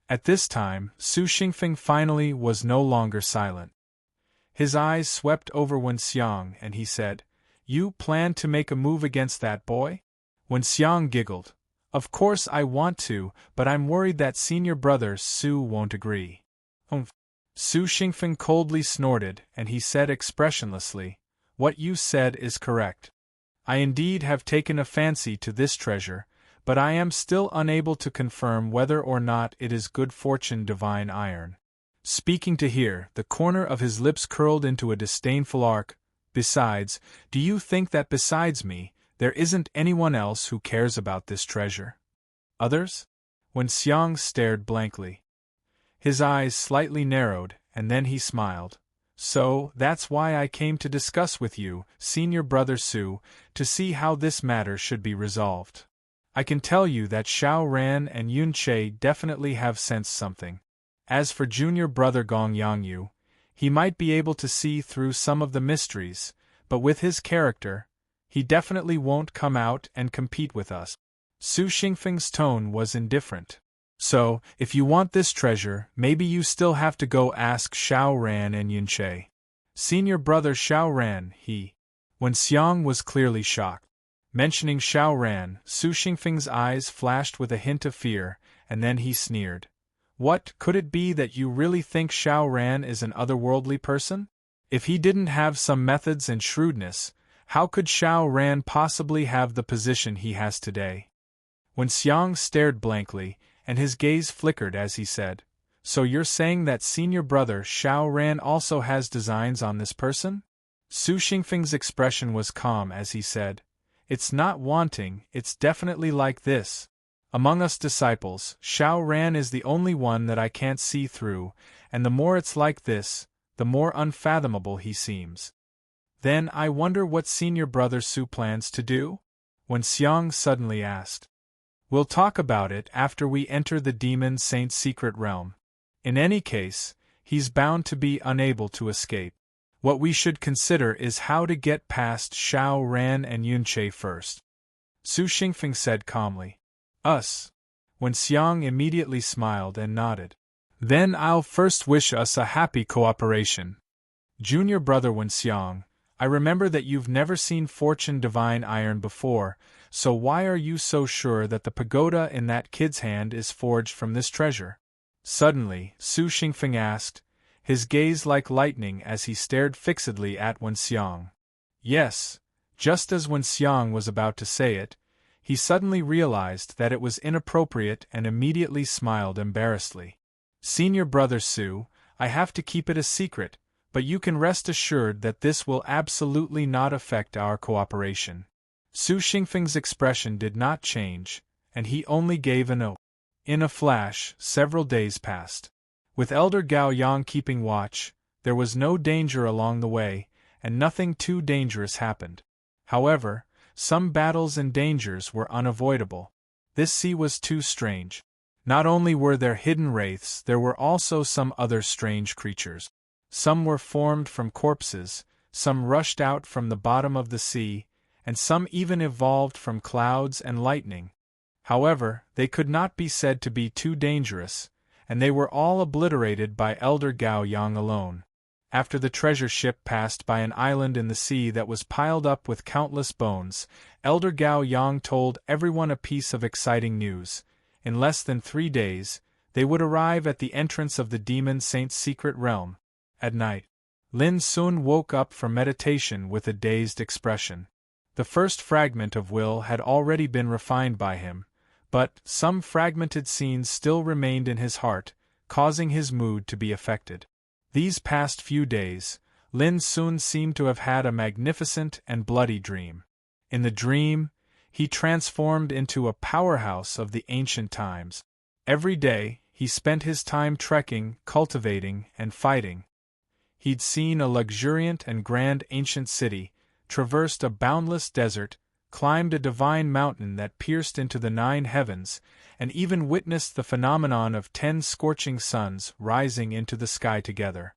At this time, Su Xingfeng finally was no longer silent. His eyes swept over Wen Xiang and he said, You plan to make a move against that boy? Wen Xiang giggled. Of course I want to, but I'm worried that senior brother Su won't agree. Su Xingfeng coldly snorted and he said expressionlessly, What you said is correct. I indeed have taken a fancy to this treasure, but I am still unable to confirm whether or not it is good fortune divine iron. Speaking to hear, the corner of his lips curled into a disdainful arc. Besides, do you think that besides me, there isn't anyone else who cares about this treasure? Others? Wen Xiang stared blankly. His eyes slightly narrowed, and then he smiled. So, that's why I came to discuss with you, senior brother Su, to see how this matter should be resolved. I can tell you that Xiao Ran and Yun Che definitely have sensed something. As for junior brother Gong Yangyu, he might be able to see through some of the mysteries, but with his character, he definitely won't come out and compete with us. Su Xingfeng's tone was indifferent. So, if you want this treasure, maybe you still have to go ask Xiao Ran and Yun Che. Senior brother Xiao Ran, Wen Xiang was clearly shocked. Mentioning Xiao Ran, Su Xingfeng's eyes flashed with a hint of fear, and then he sneered. What, could it be that you really think Xiao Ran is an otherworldly person? If he didn't have some methods and shrewdness, how could Xiao Ran possibly have the position he has today? Wen Xiang stared blankly, and his gaze flickered as he said, So you're saying that senior brother Xiao Ran also has designs on this person? Su Xingfeng's expression was calm as he said, It's not wanting, it's definitely like this. Among us disciples, Xiao Ran is the only one that I can't see through, and the more it's like this, the more unfathomable he seems. Then I wonder what senior brother Su plans to do? Wen Xiang suddenly asked. We'll talk about it after we enter the demon saint's secret realm. In any case, he's bound to be unable to escape. What we should consider is how to get past Xiao Ran and Yunche first. Su Xingfeng said calmly. Us. Wen Xiang immediately smiled and nodded. Then I'll first wish us a happy cooperation. Junior brother Wen Xiang, I remember that you've never seen Fortune Divine Iron before, so why are you so sure that the pagoda in that kid's hand is forged from this treasure? Suddenly, Su Xingfeng asked, his gaze like lightning as he stared fixedly at Wen Xiang. Yes, just as Wen Xiang was about to say it, he suddenly realized that it was inappropriate and immediately smiled embarrassedly. Senior brother Su, I have to keep it a secret, but you can rest assured that this will absolutely not affect our cooperation. Su Xingfeng's expression did not change, and he only gave an oath. In a flash, several days passed. With Elder Gao Yang keeping watch, there was no danger along the way, and nothing too dangerous happened. However, some battles and dangers were unavoidable. This sea was too strange. Not only were there hidden wraiths, there were also some other strange creatures. Some were formed from corpses, some rushed out from the bottom of the sea, and some even evolved from clouds and lightning. However, they could not be said to be too dangerous, and they were all obliterated by Elder Gao Yang alone. After the treasure ship passed by an island in the sea that was piled up with countless bones, Elder Gao Yang told everyone a piece of exciting news. In less than 3 days, they would arrive at the entrance of the demon saint's secret realm. At night, Lin Sun woke up from meditation with a dazed expression. The first fragment of will had already been refined by him, but some fragmented scenes still remained in his heart, causing his mood to be affected. These past few days, Lin Sun seemed to have had a magnificent and bloody dream. In the dream, he transformed into a powerhouse of the ancient times. Every day, he spent his time trekking, cultivating, and fighting. He'd seen a luxuriant and grand ancient city, traversed a boundless desert, climbed a divine mountain that pierced into the 9 heavens, and even witnessed the phenomenon of 10 scorching suns rising into the sky together.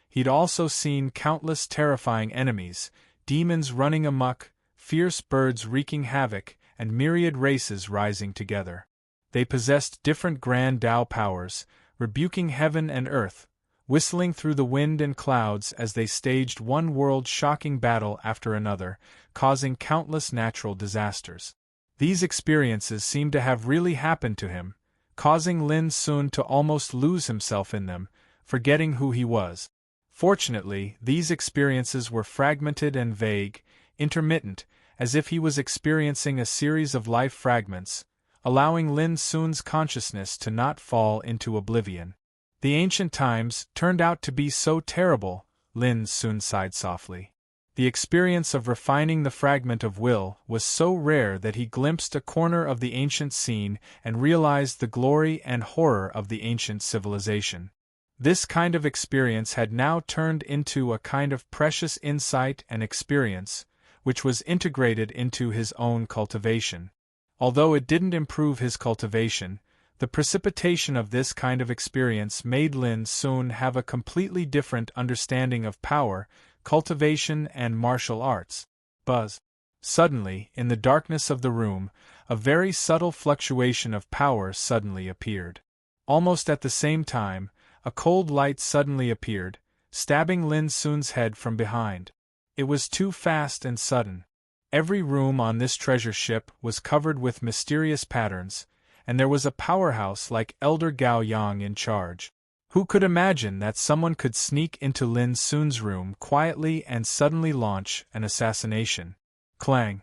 He'd also seen countless terrifying enemies, demons running amok, fierce birds wreaking havoc, and myriad races rising together. They possessed different grand Tao powers, rebuking heaven and earth, whistling through the wind and clouds as they staged one world-shocking battle after another, causing countless natural disasters. These experiences seemed to have really happened to him, causing Lin Sun to almost lose himself in them, forgetting who he was. Fortunately, these experiences were fragmented and vague, intermittent, as if he was experiencing a series of life fragments, allowing Lin Sun's consciousness to not fall into oblivion. The ancient times turned out to be so terrible, Lin Sun sighed softly. The experience of refining the fragment of will was so rare that he glimpsed a corner of the ancient scene and realized the glory and horror of the ancient civilization. This kind of experience had now turned into a kind of precious insight and experience, which was integrated into his own cultivation. Although it didn't improve his cultivation, the precipitation of this kind of experience made Lin Sun have a completely different understanding of power, cultivation, and martial arts. Buzz. Suddenly, in the darkness of the room, a very subtle fluctuation of power suddenly appeared. Almost at the same time, a cold light suddenly appeared, stabbing Lin Sun's head from behind. It was too fast and sudden. Every room on this treasure ship was covered with mysterious patterns, and there was a powerhouse like Elder Gao Yang in charge. Who could imagine that someone could sneak into Lin Sun's room quietly and suddenly launch an assassination? Clang!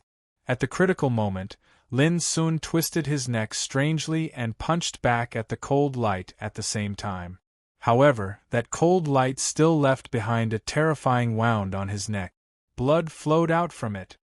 At the critical moment, Lin Sun twisted his neck strangely and punched back at the cold light at the same time. However, that cold light still left behind a terrifying wound on his neck. Blood flowed out from it.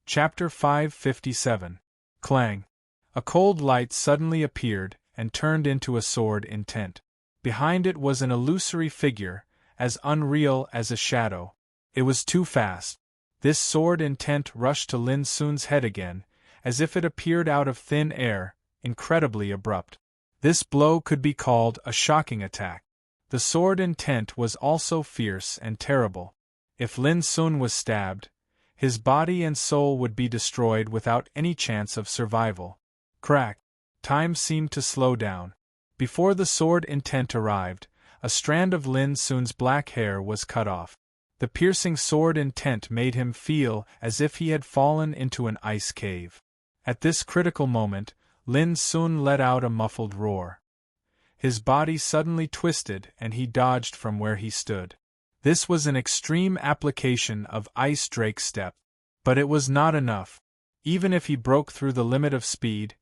Chapter 557. Clang! A cold light suddenly appeared and turned into a sword intent. Behind it was an illusory figure, as unreal as a shadow. It was too fast. This sword intent rushed to Lin Sun's head again, as if it appeared out of thin air, incredibly abrupt. This blow could be called a shocking attack. The sword intent was also fierce and terrible. If Lin Sun was stabbed, his body and soul would be destroyed without any chance of survival. Crack! Time seemed to slow down. Before the sword intent arrived, a strand of Lin Sun's black hair was cut off. The piercing sword intent made him feel as if he had fallen into an ice cave. At this critical moment, Lin Sun let out a muffled roar. His body suddenly twisted and he dodged from where he stood. This was an extreme application of Ice Drake Step. But it was not enough. Even if he broke through the limit of speed,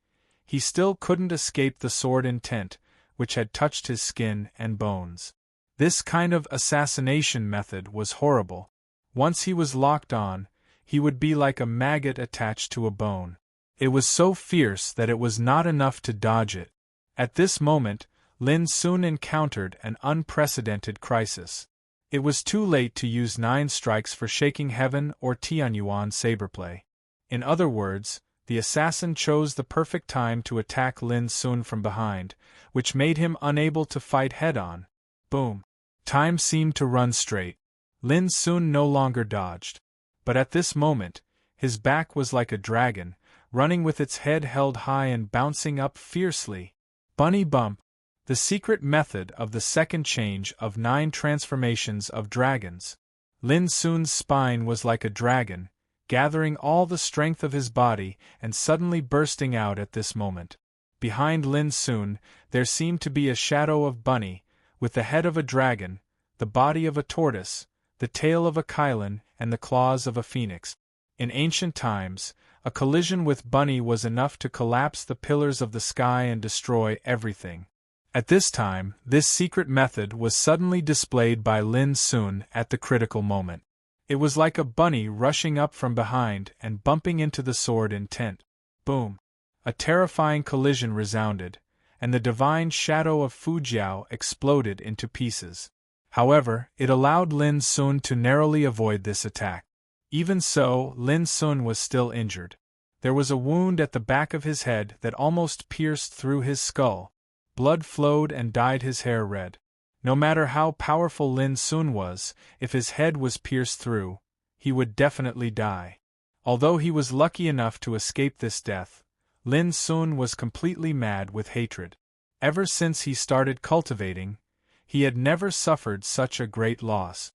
he still couldn't escape the sword intent, which had touched his skin and bones. This kind of assassination method was horrible. Once he was locked on, he would be like a maggot attached to a bone. It was so fierce that it was not enough to dodge it. At this moment, Lin Sun encountered an unprecedented crisis. It was too late to use 9 strikes for Shaking Heaven or Tianyuan saberplay. In other words, the assassin chose the perfect time to attack Lin Sun from behind, which made him unable to fight head-on. Boom! Time seemed to run straight. Lin Sun no longer dodged. But at this moment, his back was like a dragon, running with its head held high and bouncing up fiercely. Bunny bump! The secret method of the second change of 9 transformations of dragons. Lin Sun's spine was like a dragon, gathering all the strength of his body and suddenly bursting out at this moment. Behind Lin Sun, there seemed to be a shadow of Bunny, with the head of a dragon, the body of a tortoise, the tail of a Kylan, and the claws of a phoenix. In ancient times, a collision with Bunny was enough to collapse the pillars of the sky and destroy everything. At this time, this secret method was suddenly displayed by Lin Sun at the critical moment. It was like a bunny rushing up from behind and bumping into the sword intent. Boom! A terrifying collision resounded, and the divine shadow of Fujiao exploded into pieces. However, it allowed Lin Sun to narrowly avoid this attack. Even so, Lin Sun was still injured. There was a wound at the back of his head that almost pierced through his skull. Blood flowed and dyed his hair red. No matter how powerful Lin Sun was, if his head was pierced through, he would definitely die. Although he was lucky enough to escape this death, Lin Sun was completely mad with hatred. Ever since he started cultivating, he had never suffered such a great loss.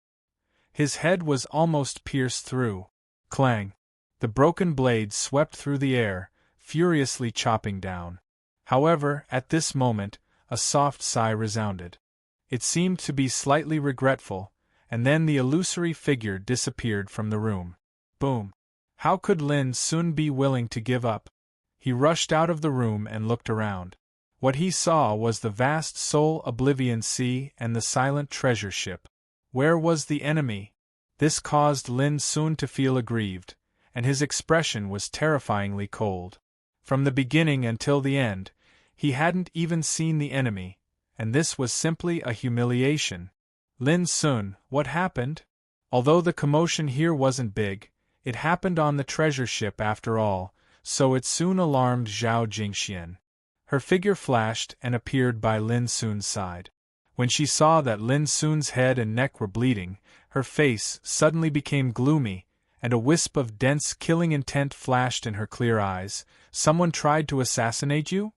His head was almost pierced through. Clang! The broken blade swept through the air, furiously chopping down. However, at this moment, a soft sigh resounded. It seemed to be slightly regretful, and then the illusory figure disappeared from the room. Boom! How could Lin Sun be willing to give up? He rushed out of the room and looked around. What he saw was the vast soul oblivion sea and the silent treasure ship. Where was the enemy? This caused Lin Sun to feel aggrieved, and his expression was terrifyingly cold. From the beginning until the end, he hadn't even seen the enemy, and this was simply a humiliation. Lin Sun, what happened? Although the commotion here wasn't big, it happened on the treasure ship after all, so it soon alarmed Zhao Jingxian. Her figure flashed and appeared by Lin Sun's side. When she saw that Lin Sun's head and neck were bleeding, her face suddenly became gloomy, and a wisp of dense killing intent flashed in her clear eyes. Someone tried to assassinate you?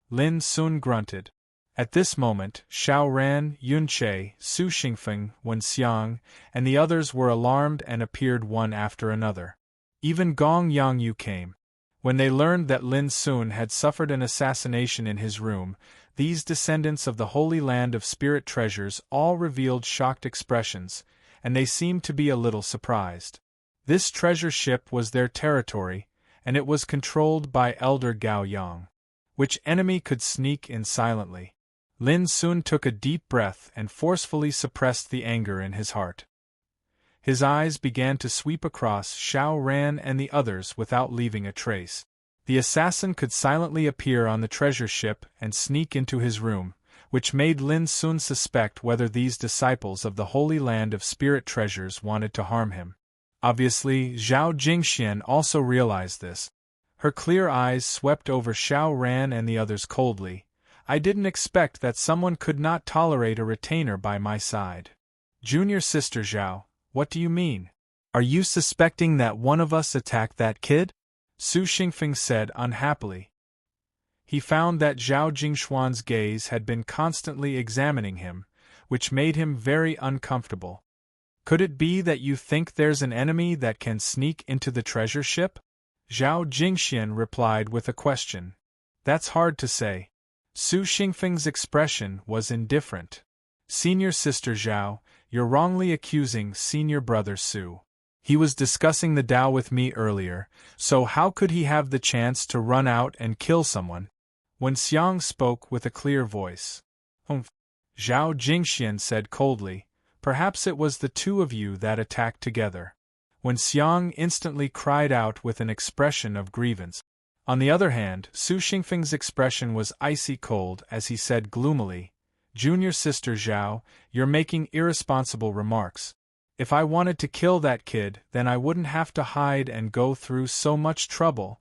Lin Sun grunted. At this moment, Xiao Ran, Yunche, Su Xingfeng, Wen Xiang, and the others were alarmed and appeared one after another. Even Gong Yangyu came. When they learned that Lin Sun had suffered an assassination in his room, these descendants of the Holy Land of Spirit Treasures all revealed shocked expressions, and they seemed to be a little surprised. This treasure ship was their territory, and it was controlled by Elder Gao Yang. Which enemy could sneak in silently? Lin Sun took a deep breath and forcefully suppressed the anger in his heart. His eyes began to sweep across Xiao Ran and the others without leaving a trace. The assassin could silently appear on the treasure ship and sneak into his room, which made Lin Sun suspect whether these disciples of the Holy Land of Spirit Treasures wanted to harm him. Obviously, Zhao Jingxian also realized this. Her clear eyes swept over Xiao Ran and the others coldly, I didn't expect that someone could not tolerate a retainer by my side. Junior sister Zhao, what do you mean? Are you suspecting that one of us attacked that kid? Su Xingfeng said unhappily. He found that Zhao Jingxuan's gaze had been constantly examining him, which made him very uncomfortable. Could it be that you think there's an enemy that can sneak into the treasure ship? Zhao Jingxian replied with a question. That's hard to say. Su Xingfeng's expression was indifferent. Senior sister Zhao, you're wrongly accusing senior brother Su. He was discussing the Tao with me earlier, so how could he have the chance to run out and kill someone? Wen Xiang spoke with a clear voice. Zhao Jingxian said coldly, perhaps it was the two of you that attacked together. Wen Xiang instantly cried out with an expression of grievance. On the other hand, Su Xingfeng's expression was icy cold as he said gloomily, Junior sister Zhao, you're making irresponsible remarks. If I wanted to kill that kid, then I wouldn't have to hide and go through so much trouble.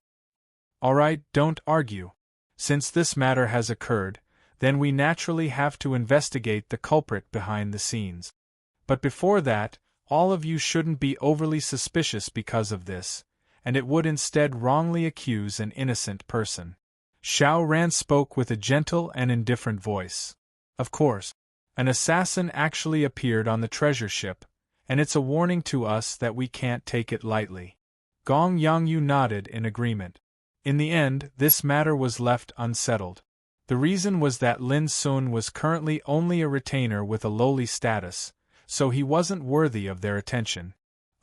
Alright, don't argue. Since this matter has occurred, then we naturally have to investigate the culprit behind the scenes. But before that, all of you shouldn't be overly suspicious because of this, and it would instead wrongly accuse an innocent person. Xiao Ran spoke with a gentle and indifferent voice. Of course, an assassin actually appeared on the treasure ship, and it's a warning to us that we can't take it lightly. Gong Yangyu nodded in agreement. In the end, this matter was left unsettled. The reason was that Lin Sun was currently only a retainer with a lowly status, so he wasn't worthy of their attention.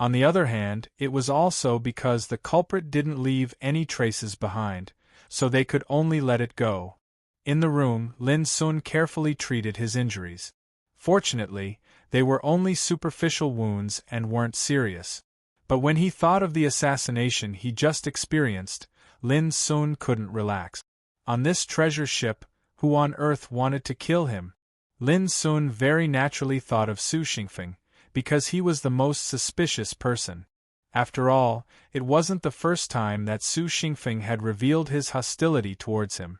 On the other hand, it was also because the culprit didn't leave any traces behind, so they could only let it go. In the room, Lin Sun carefully treated his injuries. Fortunately, they were only superficial wounds and weren't serious. But when he thought of the assassination he just experienced, Lin Sun couldn't relax. On this treasure ship, who on earth wanted to kill him? Lin Sun very naturally thought of Su Xingfeng, because he was the most suspicious person. After all, it wasn't the first time that Su Xingfeng had revealed his hostility towards him.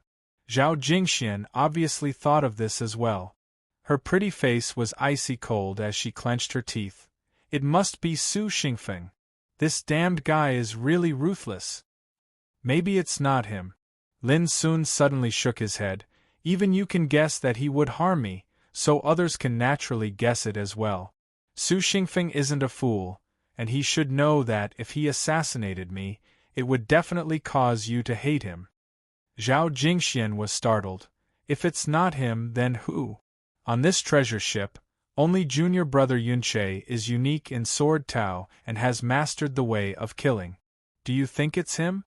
Zhao Jingxian obviously thought of this as well. Her pretty face was icy cold as she clenched her teeth. It must be Su Xingfeng. This damned guy is really ruthless. Maybe it's not him. Lin Sun suddenly shook his head. Even you can guess that he would harm me, so others can naturally guess it as well. Su Xingfeng isn't a fool, and he should know that if he assassinated me, it would definitely cause you to hate him. Zhao Jingxian was startled. If it's not him, then who? On this treasure ship, only junior brother Yunche is unique in Sword Tao and has mastered the way of killing. Do you think it's him?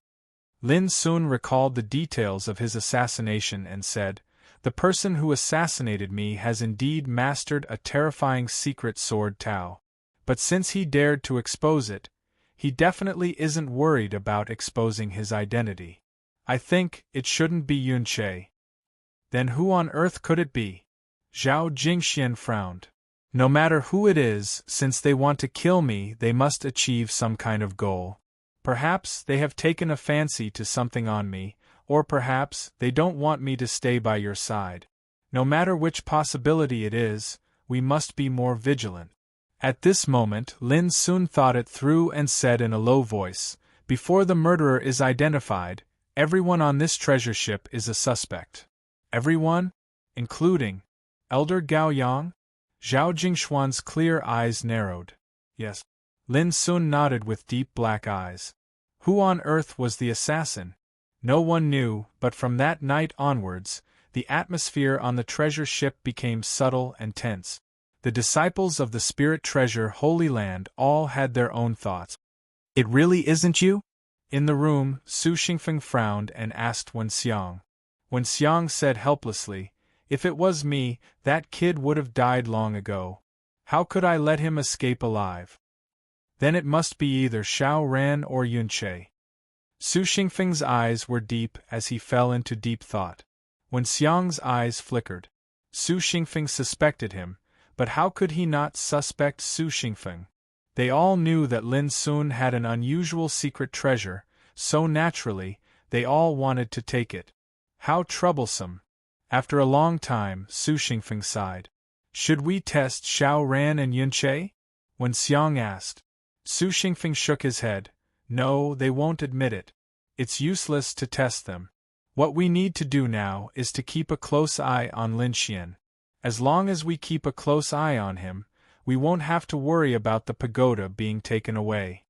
Lin Sun recalled the details of his assassination and said, the person who assassinated me has indeed mastered a terrifying secret Sword Tao. But since he dared to expose it, he definitely isn't worried about exposing his identity. I think it shouldn't be Yunche. Then who on earth could it be? Zhao Jingxian frowned. No matter who it is, since they want to kill me, they must achieve some kind of goal. Perhaps they have taken a fancy to something on me, or perhaps they don't want me to stay by your side. No matter which possibility it is, we must be more vigilant. At this moment, Lin Sun thought it through and said in a low voice, before the murderer is identified, everyone on this treasure ship is a suspect. Everyone? Including Elder Gao Yang? Zhao Jingxuan's clear eyes narrowed. Yes. Lin Sun nodded with deep black eyes. Who on earth was the assassin? No one knew, but from that night onwards, the atmosphere on the treasure ship became subtle and tense. The disciples of the Spirit Treasure Holy Land all had their own thoughts. It really isn't you? In the room, Su Xingfeng frowned and asked Wen Xiang. Wen Xiang said helplessly, if it was me, that kid would have died long ago. How could I let him escape alive? Then it must be either Xiao Ran or Yunche. Su Xingfeng's eyes were deep as he fell into deep thought. Wen Xiang's eyes flickered. Su Xingfeng suspected him, but how could he not suspect Su Xingfeng? They all knew that Lin Sun had an unusual secret treasure, so naturally, they all wanted to take it. How troublesome! After a long time, Su Xingfeng sighed. Should we test Xiao Ran and Yunche? When Xiang asked. Su Xingfeng shook his head. No, they won't admit it. It's useless to test them. What we need to do now is to keep a close eye on Lin Xian. As long as we keep a close eye on him, we won't have to worry about the pagoda being taken away.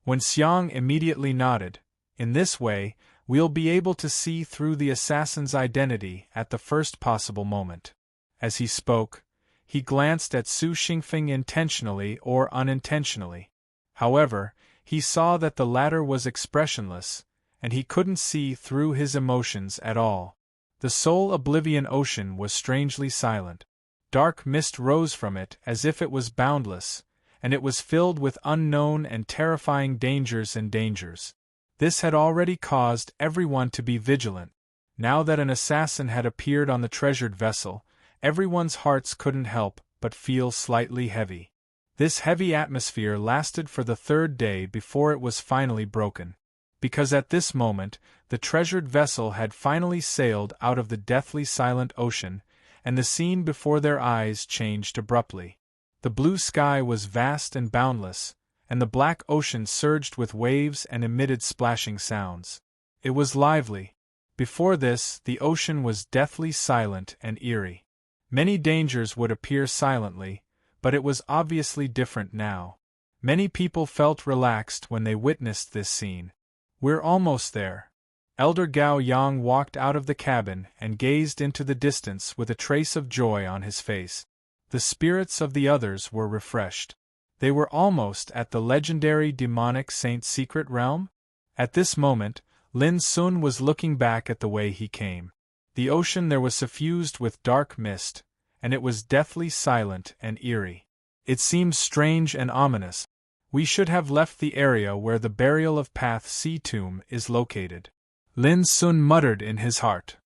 When Xiang immediately nodded, in this way, we'll be able to see through the assassin's identity at the first possible moment. As he spoke, he glanced at Su Xingfeng intentionally or unintentionally. However, he saw that the latter was expressionless, and he couldn't see through his emotions at all. The soul oblivion ocean was strangely silent. Dark mist rose from it as if it was boundless, and it was filled with unknown and terrifying dangers and dangers. This had already caused everyone to be vigilant. Now that an assassin had appeared on the treasured vessel, everyone's hearts couldn't help but feel slightly heavy. This heavy atmosphere lasted for the third day before it was finally broken. Because at this moment, the treasured vessel had finally sailed out of the deathly silent ocean, and the scene before their eyes changed abruptly. The blue sky was vast and boundless, and the black ocean surged with waves and emitted splashing sounds. It was lively. Before this, the ocean was deathly silent and eerie. Many dangers would appear silently, but it was obviously different now. Many people felt relaxed when they witnessed this scene. We're almost there. Elder Gao Yang walked out of the cabin and gazed into the distance with a trace of joy on his face. The spirits of the others were refreshed. They were almost at the legendary demonic saint's secret realm? At this moment, Lin Sun was looking back at the way he came. The ocean there was suffused with dark mist, and it was deathly silent and eerie. It seemed strange and ominous. We should have left the area where the burial of Path Sea tomb is located. Lin Sun muttered in his heart.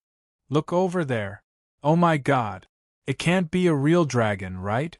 Look over there. Oh my God! It can't be a real dragon, right?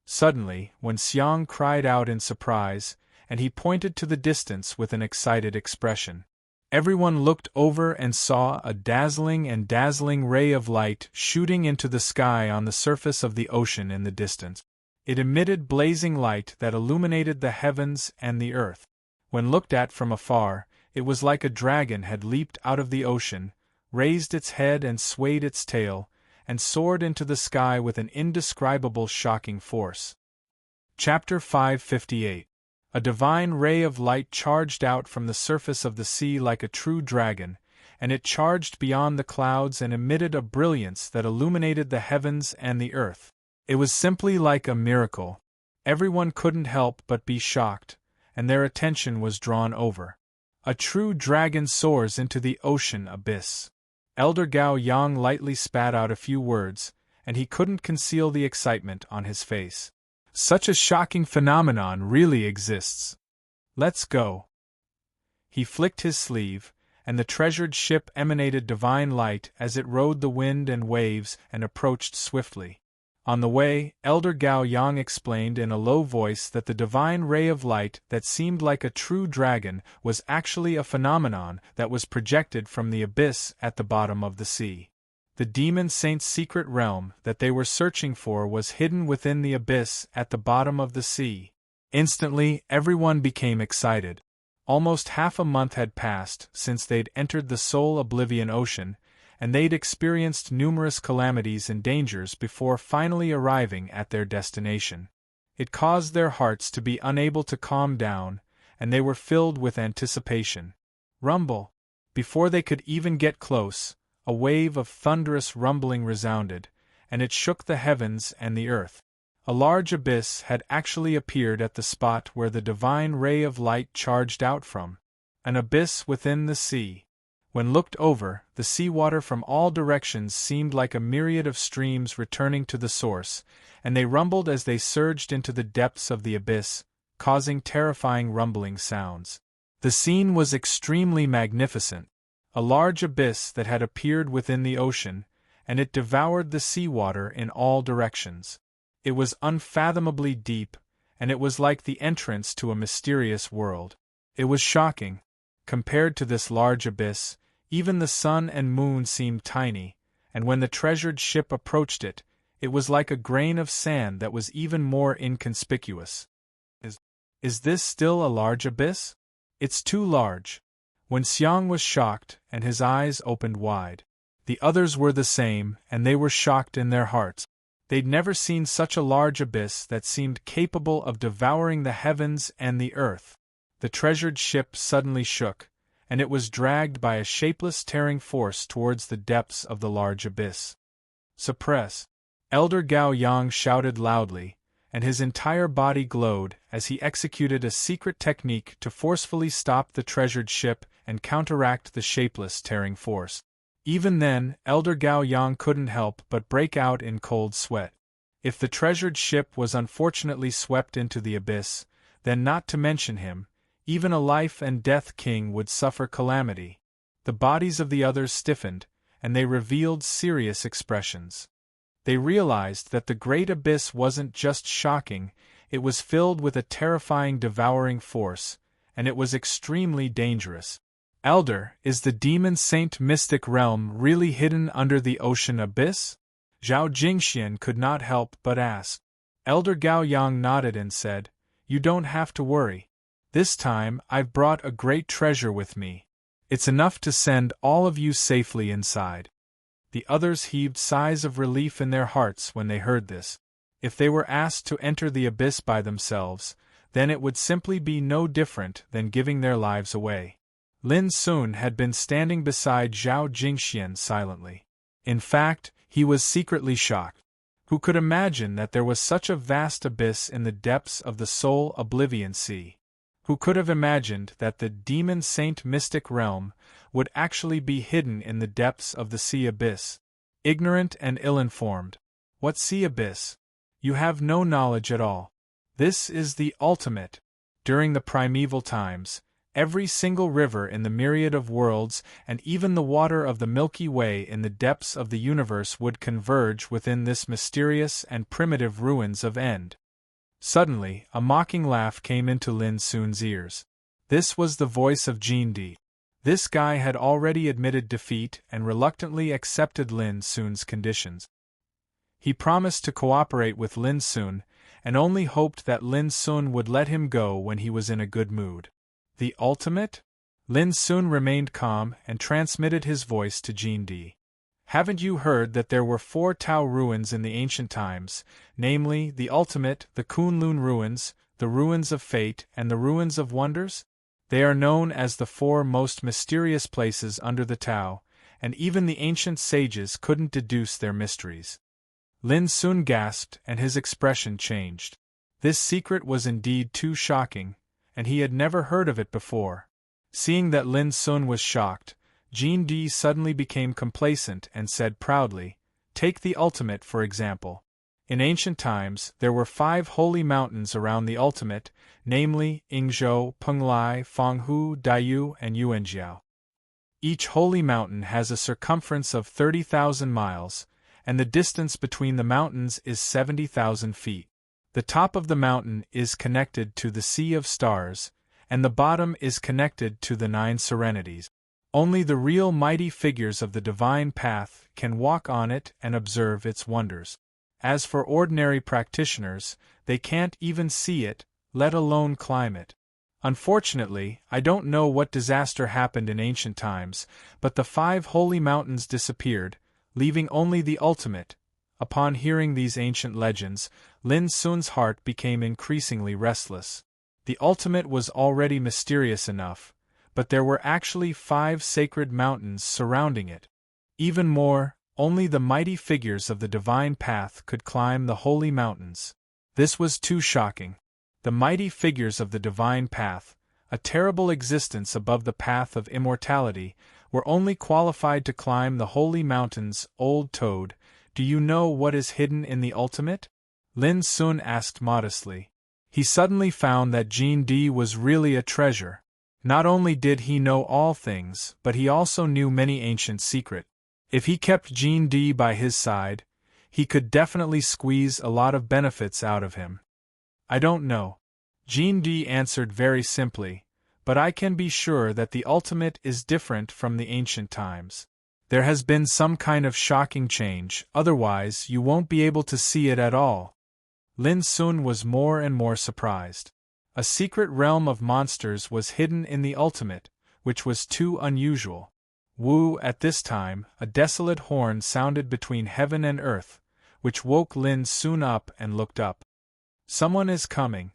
Suddenly, when Xiang cried out in surprise, and he pointed to the distance with an excited expression. Everyone looked over and saw a dazzling ray of light shooting into the sky on the surface of the ocean in the distance. It emitted blazing light that illuminated the heavens and the earth. When looked at from afar, it was like a dragon had leaped out of the ocean, raised its head and swayed its tail, and soared into the sky with an indescribable shocking force. Chapter 558. A divine ray of light charged out from the surface of the sea like a true dragon, and it charged beyond the clouds and emitted a brilliance that illuminated the heavens and the earth. It was simply like a miracle. Everyone couldn't help but be shocked, and their attention was drawn over. A true dragon soars into the ocean abyss. Elder Gao Yang lightly spat out a few words, and he couldn't conceal the excitement on his face. Such a shocking phenomenon really exists. Let's go. He flicked his sleeve, and the treasured ship emanated divine light as it rode the wind and waves and approached swiftly. On the way, Elder Gao Yang explained in a low voice that the divine ray of light that seemed like a true dragon was actually a phenomenon that was projected from the abyss at the bottom of the sea. The demon saint's secret realm that they were searching for was hidden within the abyss at the bottom of the sea. Instantly, everyone became excited. Almost half a month had passed since they'd entered the soul oblivion ocean, and they'd experienced numerous calamities and dangers before finally arriving at their destination. It caused their hearts to be unable to calm down, and they were filled with anticipation. Rumble! Before they could even get close, a wave of thunderous rumbling resounded, and it shook the heavens and the earth. A large abyss had actually appeared at the spot where the divine ray of light charged out from. An abyss within the sea. When looked over, the seawater from all directions seemed like a myriad of streams returning to the source, and they rumbled as they surged into the depths of the abyss, causing terrifying rumbling sounds. The scene was extremely magnificent. A large abyss that had appeared within the ocean, and it devoured the seawater in all directions. It was unfathomably deep, and it was like the entrance to a mysterious world. It was shocking. Compared to this large abyss, even the sun and moon seemed tiny, and when the treasured ship approached it, it was like a grain of sand that was even more inconspicuous. Is this still a large abyss? It's too large. When Xiang was shocked, and his eyes opened wide. The others were the same, and they were shocked in their hearts. They'd never seen such a large abyss that seemed capable of devouring the heavens and the earth. The treasured ship suddenly shook, and it was dragged by a shapeless tearing force towards the depths of the large abyss. Suppress! Elder Gao Yang shouted loudly, and his entire body glowed as he executed a secret technique to forcefully stop the treasured ship and counteract the shapeless tearing force. Even then, Elder Gao Yang couldn't help but break out in cold sweat. If the treasured ship was unfortunately swept into the abyss, then not to mention him, even a life-and-death king would suffer calamity. The bodies of the others stiffened, and they revealed serious expressions. They realized that the great abyss wasn't just shocking, it was filled with a terrifying devouring force, and it was extremely dangerous. Elder, is the demon saint mystic realm really hidden under the ocean abyss? Zhao Jingxian could not help but ask. Elder Gao Yang nodded and said, "You don't have to worry. This time I've brought a great treasure with me. It's enough to send all of you safely inside." The others heaved sighs of relief in their hearts when they heard this. If they were asked to enter the abyss by themselves, then it would simply be no different than giving their lives away. Lin Sun had been standing beside Zhao Jingxian silently. In fact, he was secretly shocked. Who could imagine that there was such a vast abyss in the depths of the Soul Oblivion Sea? Who could have imagined that the demon saint mystic realm would actually be hidden in the depths of the sea abyss? Ignorant and ill-informed. What sea abyss? You have no knowledge at all. This is the ultimate. During the primeval times, every single river in the myriad of worlds and even the water of the Milky Way in the depths of the universe would converge within this mysterious and primitive ruins of End. Suddenly, a mocking laugh came into Lin Sun's ears. This was the voice of Jin Di. This guy had already admitted defeat and reluctantly accepted Lin Sun's conditions. He promised to cooperate with Lin Sun, and only hoped that Lin Sun would let him go when he was in a good mood. The ultimate? Lin Sun remained calm and transmitted his voice to Jin Di. Haven't you heard that there were 4 Tao ruins in the ancient times, namely, the ultimate, the Kunlun ruins, the ruins of fate, and the ruins of wonders? They are known as the 4 most mysterious places under the Tao, and even the ancient sages couldn't deduce their mysteries. Lin Sun gasped, and his expression changed. This secret was indeed too shocking, and he had never heard of it before. Seeing that Lin Sun was shocked, Jin Di suddenly became complacent and said proudly, "Take the ultimate for example. In ancient times, there were 5 holy mountains around the ultimate, namely, Yingzhou, Penglai, Fanghu, Daiyu, and Yuanjiao. Each holy mountain has a circumference of 30,000 miles, and the distance between the mountains is 70,000 feet. The top of the mountain is connected to the Sea of Stars, and the bottom is connected to the 9 Serenities. Only the real mighty figures of the divine path can walk on it and observe its wonders. As for ordinary practitioners, they can't even see it, let alone climb it. Unfortunately, I don't know what disaster happened in ancient times, but the 5 holy mountains disappeared, leaving only the ultimate." Upon hearing these ancient legends, Lin Sun's heart became increasingly restless. The ultimate was already mysterious enough, but there were actually 5 sacred mountains surrounding it. Even more, only the mighty figures of the divine path could climb the holy mountains. This was too shocking. The mighty figures of the divine path, a terrible existence above the path of immortality, were only qualified to climb the holy mountains. Old Toad, do you know what is hidden in the ultimate? Lin Sun asked modestly. He suddenly found that Jin Di was really a treasure. Not only did he know all things, but he also knew many ancient secrets. If he kept Jin Di by his side, he could definitely squeeze a lot of benefits out of him. I don't know. Jin Di answered very simply, but I can be sure that the ultimate is different from the ancient times. There has been some kind of shocking change, otherwise you won't be able to see it at all. Lin Sun was more and more surprised. A secret realm of monsters was hidden in the ultimate, which was too unusual. Wu, at this time, a desolate horn sounded between heaven and earth, which woke Lin Sun up and looked up. Someone is coming.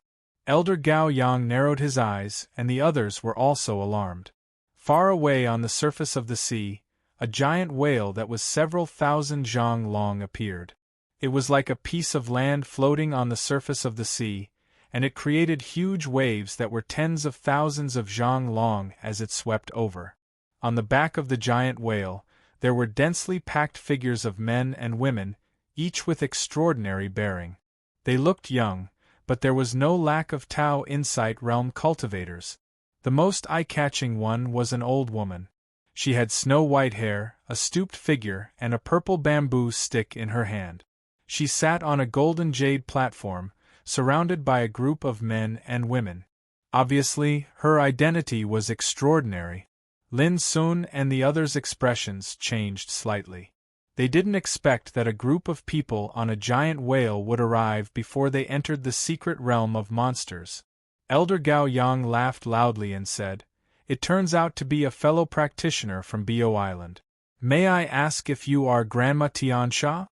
Elder Gao Yang narrowed his eyes, and the others were also alarmed. Far away on the surface of the sea, a giant whale that was several thousand zhang long appeared. It was like a piece of land floating on the surface of the sea, and it created huge waves that were tens of thousands of zhang long as it swept over. On the back of the giant whale, there were densely packed figures of men and women, each with extraordinary bearing. They looked young, but there was no lack of Tao Insight Realm cultivators. The most eye-catching one was an old woman. She had snow-white hair, a stooped figure, and a purple bamboo stick in her hand. She sat on a golden jade platform, surrounded by a group of men and women. Obviously, her identity was extraordinary. Lin Sun and the others' expressions changed slightly. They didn't expect that a group of people on a giant whale would arrive before they entered the secret realm of monsters. Elder Gao Yang laughed loudly and said, "It turns out to be a fellow practitioner from Bo Island. May I ask if you are Grandma Tiansha?"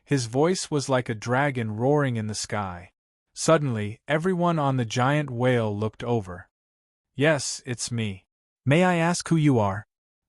His voice was like a dragon roaring in the sky. Suddenly, everyone on the giant whale looked over. "Yes, it's me. May I ask who you are?"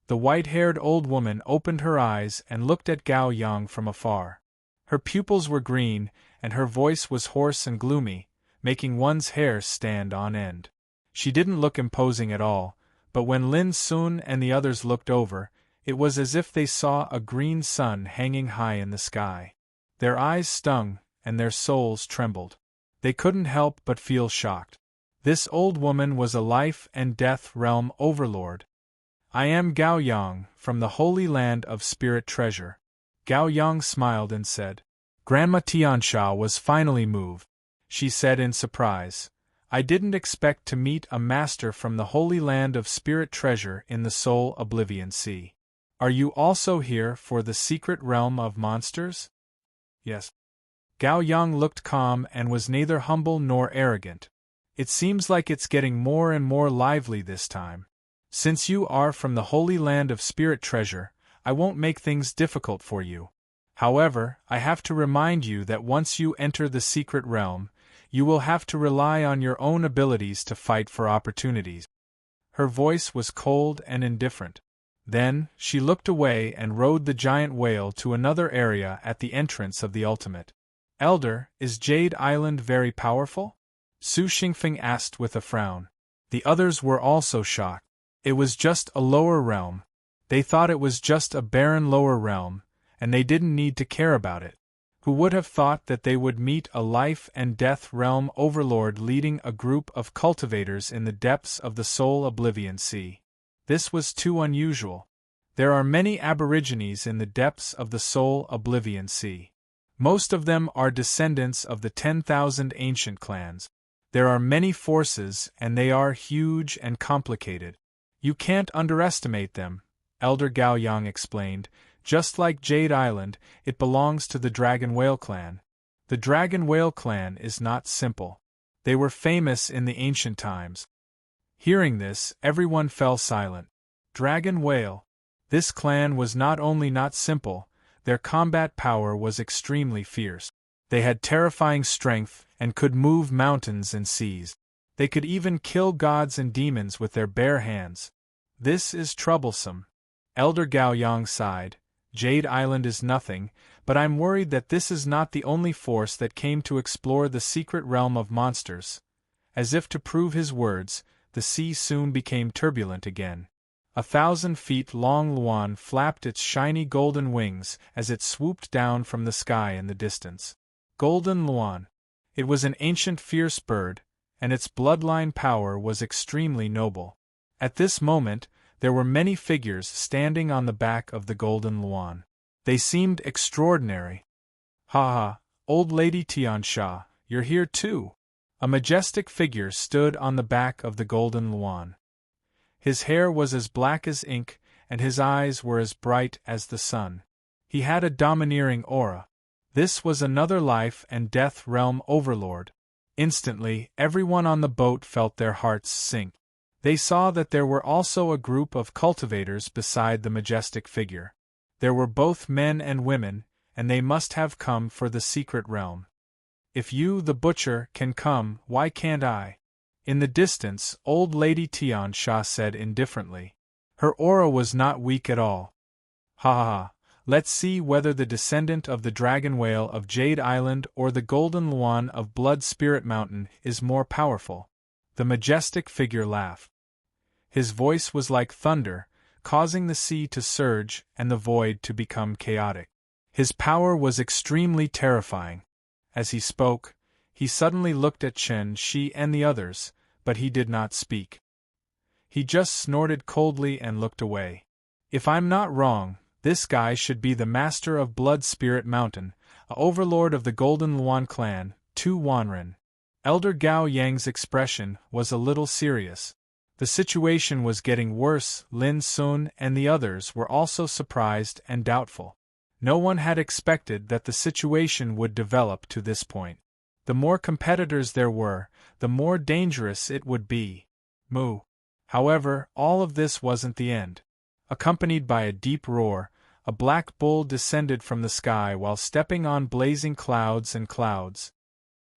The white-haired old woman opened her eyes and looked at Gao Yang from afar. Her pupils were green, and her voice was hoarse and gloomy, making one's hair stand on end. She didn't look imposing at all, but when Lin Sun and the others looked over, it was as if they saw a green sun hanging high in the sky. Their eyes stung, and their souls trembled. They couldn't help but feel shocked. This old woman was a life and death realm overlord. "I am Gao Yang, from the Holy Land of Spirit Treasure." Gao Yang smiled and said. Grandma Tiansha was finally moved. She said in surprise, "I didn't expect to meet a master from the Holy Land of Spirit Treasure in the Soul Oblivion Sea. Are you also here for the secret realm of monsters?" "Yes." Gao Yang looked calm and was neither humble nor arrogant. "It seems like it's getting more and more lively this time. Since you are from the Holy Land of Spirit Treasure, I won't make things difficult for you. However, I have to remind you that once you enter the secret realm, you will have to rely on your own abilities to fight for opportunities." Her voice was cold and indifferent. Then, she looked away and rode the giant whale to another area at the entrance of the ultimate. "Elder, is Jade Island very powerful?" Su Xingfeng asked with a frown. The others were also shocked. It was just a lower realm. They thought it was just a barren lower realm, and they didn't need to care about it. Who would have thought that they would meet a life and death realm overlord leading a group of cultivators in the depths of the Soul Oblivion Sea? This was too unusual. There are many aborigines in the depths of the Soul Oblivion Sea. Most of them are descendants of the 10,000 ancient clans. There are many forces, and they are huge and complicated. You can't underestimate them, Elder Gao Yang explained. Just like Jade Island, it belongs to the Dragon Whale clan. The Dragon Whale clan is not simple. They were famous in the ancient times. Hearing this, everyone fell silent. Dragon Whale. This clan was not only not simple, their combat power was extremely fierce. They had terrifying strength and could move mountains and seas. They could even kill gods and demons with their bare hands. This is troublesome. Elder Gao Yang sighed. Jade Island is nothing, but I'm worried that this is not the only force that came to explore the secret realm of monsters. As if to prove his words, the sea soon became turbulent again. 1,000 feet long Luan flapped its shiny golden wings as it swooped down from the sky in the distance. Golden Luan. It was an ancient fierce bird, and its bloodline power was extremely noble. At this moment, there were many figures standing on the back of the Golden Luan. They seemed extraordinary. "Ha ha, old lady Tiansha, you're here too." A majestic figure stood on the back of the Golden Luan. His hair was as black as ink, and his eyes were as bright as the sun. He had a domineering aura. This was another life and death realm overlord. Instantly, everyone on the boat felt their hearts sink. They saw that there were also a group of cultivators beside the majestic figure. There were both men and women, and they must have come for the secret realm. If you, the butcher, can come, why can't I? In the distance, old Lady Tian Sha said indifferently. Her aura was not weak at all. Ha ha ha, let's see whether the descendant of the dragon whale of Jade Island or the golden Luan of Blood Spirit Mountain is more powerful. The majestic figure laughed. His voice was like thunder, causing the sea to surge and the void to become chaotic. His power was extremely terrifying. As he spoke, he suddenly looked at Chen Shi and the others, but he did not speak. He just snorted coldly and looked away. If I'm not wrong, this guy should be the master of Blood Spirit Mountain, a overlord of the Golden Luan clan, Tu Wanren. Elder Gao Yang's expression was a little serious. The situation was getting worse. Lin Sun and the others were also surprised and doubtful. No one had expected that the situation would develop to this point. The more competitors there were, the more dangerous it would be. Moo. However, all of this wasn't the end. Accompanied by a deep roar, a black bull descended from the sky while stepping on blazing clouds and clouds.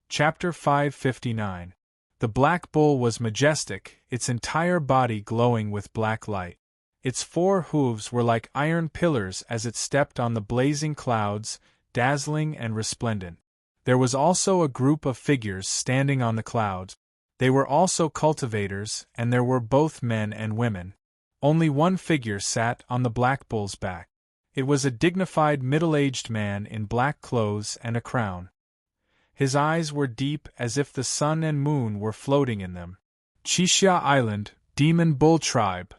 Chapter 559. The black bull was majestic, its entire body glowing with black light. Its 4 hooves were like iron pillars as it stepped on the blazing clouds, dazzling and resplendent. There was also a group of figures standing on the clouds. They were also cultivators, and there were both men and women. Only one figure sat on the black bull's back. It was a dignified middle-aged man in black clothes and a crown. His eyes were deep as if the sun and moon were floating in them. Qixia Island, Demon Bull Tribe.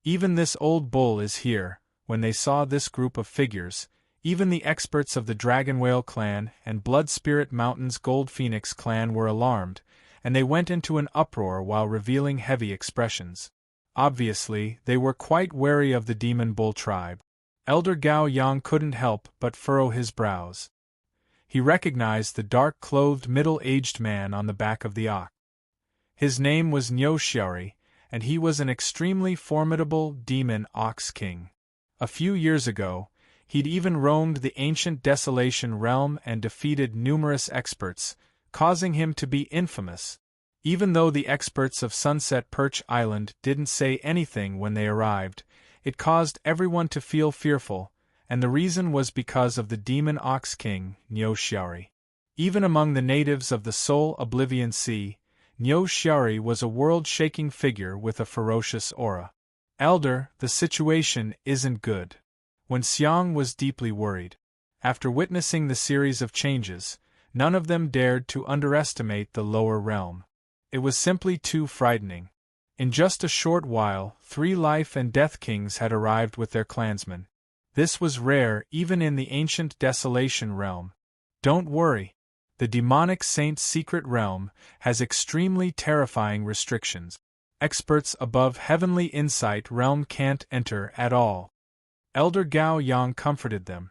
Even this old bull is here. When they saw this group of figures, even the experts of the Dragon Whale clan and Blood Spirit Mountain's Gold Phoenix clan were alarmed, and they went into an uproar while revealing heavy expressions. Obviously, they were quite wary of the Demon Bull tribe. Elder Gao Yang couldn't help but furrow his brows. He recognized the dark-clothed middle-aged man on the back of the ox. His name was Niu Xiaori, and he was an extremely formidable demon ox king. A few years ago, he'd even roamed the ancient Desolation realm and defeated numerous experts, causing him to be infamous. Even though the experts of Sunset Perch Island didn't say anything when they arrived, it caused everyone to feel fearful, and the reason was because of the demon ox king, Niu Xiaori. Even among the natives of the Soul Oblivion Sea, Niu Xiaori was a world-shaking figure with a ferocious aura. Elder, the situation isn't good. When Xiang was deeply worried. After witnessing the series of changes, none of them dared to underestimate the lower realm. It was simply too frightening. In just a short while, 3 life and death kings had arrived with their clansmen. This was rare even in the ancient Desolation realm. Don't worry. The demonic saint's secret realm has extremely terrifying restrictions. Experts above Heavenly Insight realm can't enter at all. Elder Gao Yang comforted them.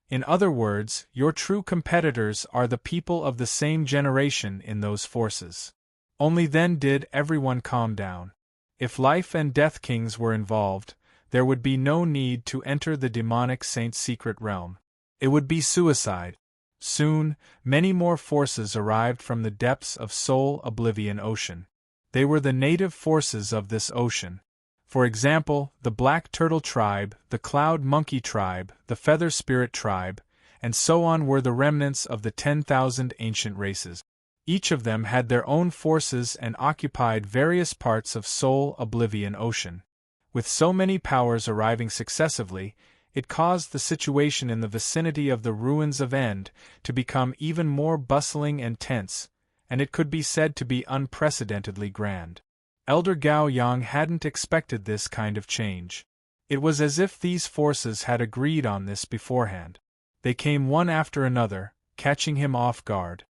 In other words, your true competitors are the people of the same generation in those forces. Only then did everyone calm down. If life and death kings were involved, there would be no need to enter the demonic saint's secret realm. It would be suicide. Soon, many more forces arrived from the depths of Soul Oblivion Ocean. They were the native forces of this ocean. For example, the Black Turtle Tribe, the Cloud Monkey Tribe, the Feather Spirit Tribe, and so on were the remnants of the 10,000 ancient races. Each of them had their own forces and occupied various parts of Soul Oblivion Ocean. With so many powers arriving successively, it caused the situation in the vicinity of the ruins of End to become even more bustling and tense, and it could be said to be unprecedentedly grand. Elder Gao Yang hadn't expected this kind of change. It was as if these forces had agreed on this beforehand. They came one after another, catching him off guard.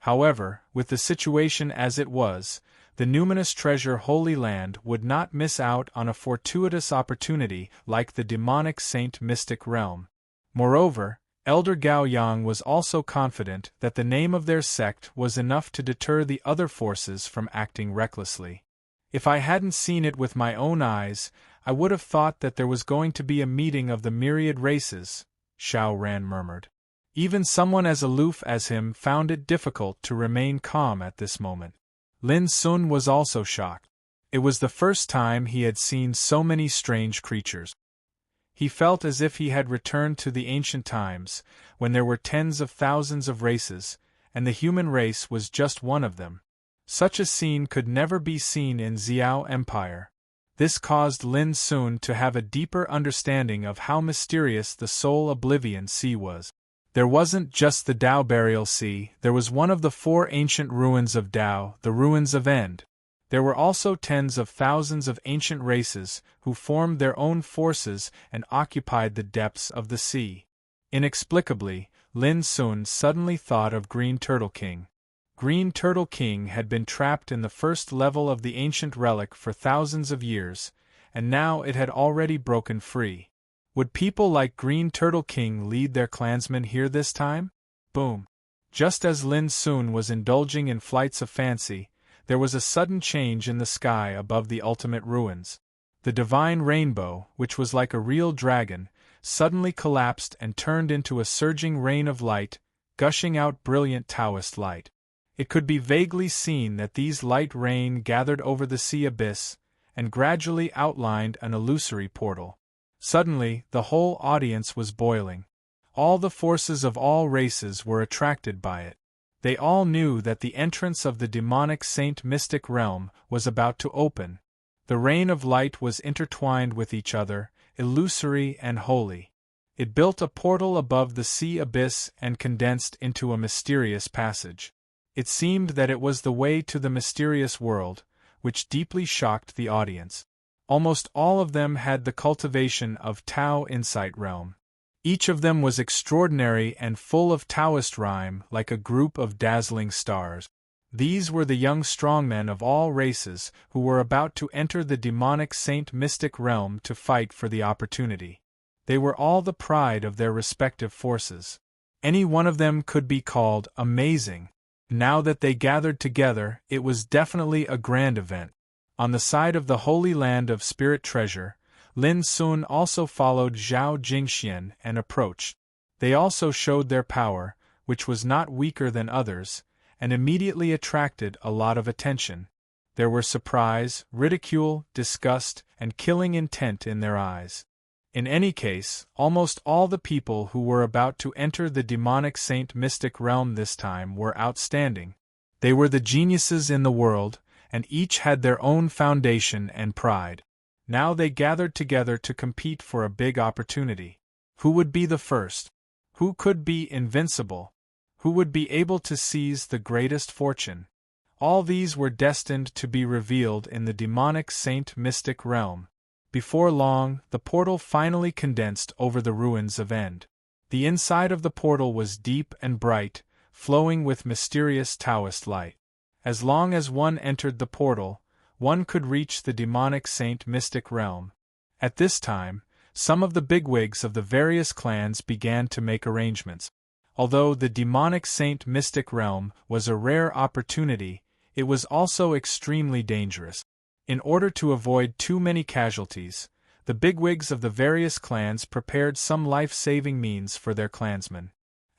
However, with the situation as it was, the numinous treasure Holy Land would not miss out on a fortuitous opportunity like the demonic saint mystic realm. Moreover, Elder Gao Yang was also confident that the name of their sect was enough to deter the other forces from acting recklessly. If I hadn't seen it with my own eyes, I would have thought that there was going to be a meeting of the myriad races, Xiao Ran murmured. Even someone as aloof as him found it difficult to remain calm at this moment. Lin Sun was also shocked. It was the first time he had seen so many strange creatures. He felt as if he had returned to the ancient times, when there were tens of thousands of races, and the human race was just one of them. Such a scene could never be seen in Xiao Empire. This caused Lin Sun to have a deeper understanding of how mysterious the Soul Oblivion Sea was. There wasn't just the Dao Burial Sea, there was one of the 4 ancient ruins of Dao, the Ruins of End. There were also tens of thousands of ancient races who formed their own forces and occupied the depths of the sea. Inexplicably, Lin Sun suddenly thought of Green Turtle King. Green Turtle King had been trapped in the first level of the ancient relic for thousands of years, and now it had already broken free. Would people like Green Turtle King lead their clansmen here this time? Boom! Just as Lin Sun was indulging in flights of fancy, there was a sudden change in the sky above the ultimate ruins. The divine rainbow, which was like a real dragon, suddenly collapsed and turned into a surging rain of light, gushing out brilliant Taoist light. It could be vaguely seen that these light rain gathered over the sea abyss, and gradually outlined an illusory portal. Suddenly, the whole audience was boiling. All the forces of all races were attracted by it. They all knew that the entrance of the demonic saint mystic realm was about to open. The rain of light was intertwined with each other, illusory and holy. It built a portal above the sea abyss and condensed into a mysterious passage. It seemed that it was the way to the mysterious world, which deeply shocked the audience. Almost all of them had the cultivation of Tao Insight Realm. Each of them was extraordinary and full of Taoist rhyme like a group of dazzling stars. These were the young strongmen of all races who were about to enter the demonic saint mystic realm to fight for the opportunity. They were all the pride of their respective forces. Any one of them could be called amazing. Now that they gathered together, it was definitely a grand event. On the side of the Holy Land of Spirit Treasure, Lin Sun also followed Zhao Jingxian and approached. They also showed their power, which was not weaker than others, and immediately attracted a lot of attention. There were surprise, ridicule, disgust, and killing intent in their eyes. In any case, almost all the people who were about to enter the demonic saint mystic realm this time were outstanding. They were the geniuses in the world, and each had their own foundation and pride. Now they gathered together to compete for a big opportunity. Who would be the first? Who could be invincible? Who would be able to seize the greatest fortune? All these were destined to be revealed in the demonic saint mystic realm. Before long, the portal finally condensed over the ruins of End. The inside of the portal was deep and bright, flowing with mysterious Taoist light. As long as one entered the portal, one could reach the demonic saint mystic realm. At this time, some of the bigwigs of the various clans began to make arrangements. Although the demonic saint mystic realm was a rare opportunity, it was also extremely dangerous. In order to avoid too many casualties, the bigwigs of the various clans prepared some life-saving means for their clansmen.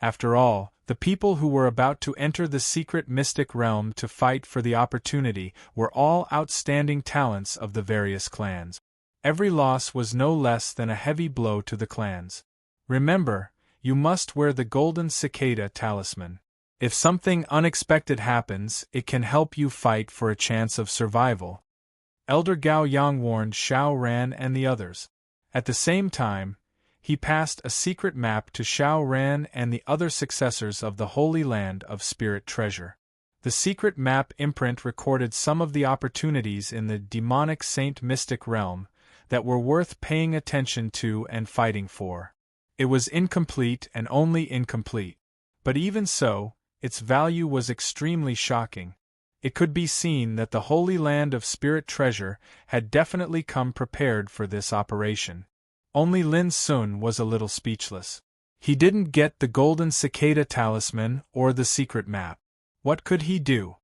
After all, the people who were about to enter the secret mystic realm to fight for the opportunity were all outstanding talents of the various clans. Every loss was no less than a heavy blow to the clans. Remember, you must wear the golden cicada talisman. If something unexpected happens, it can help you fight for a chance of survival. Elder Gao Yang warned Xiao Ran and the others. At the same time, he passed a secret map to Xiao Ran and the other successors of the Holy Land of Spirit Treasure. The secret map imprint recorded some of the opportunities in the demonic saint mystic realm that were worth paying attention to and fighting for. It was incomplete and only incomplete. But even so, its value was extremely shocking. It could be seen that the Holy Land of Spirit Treasure had definitely come prepared for this operation. Only Lin Sun was a little speechless. He didn't get the golden cicada talisman or the secret map. What could he do?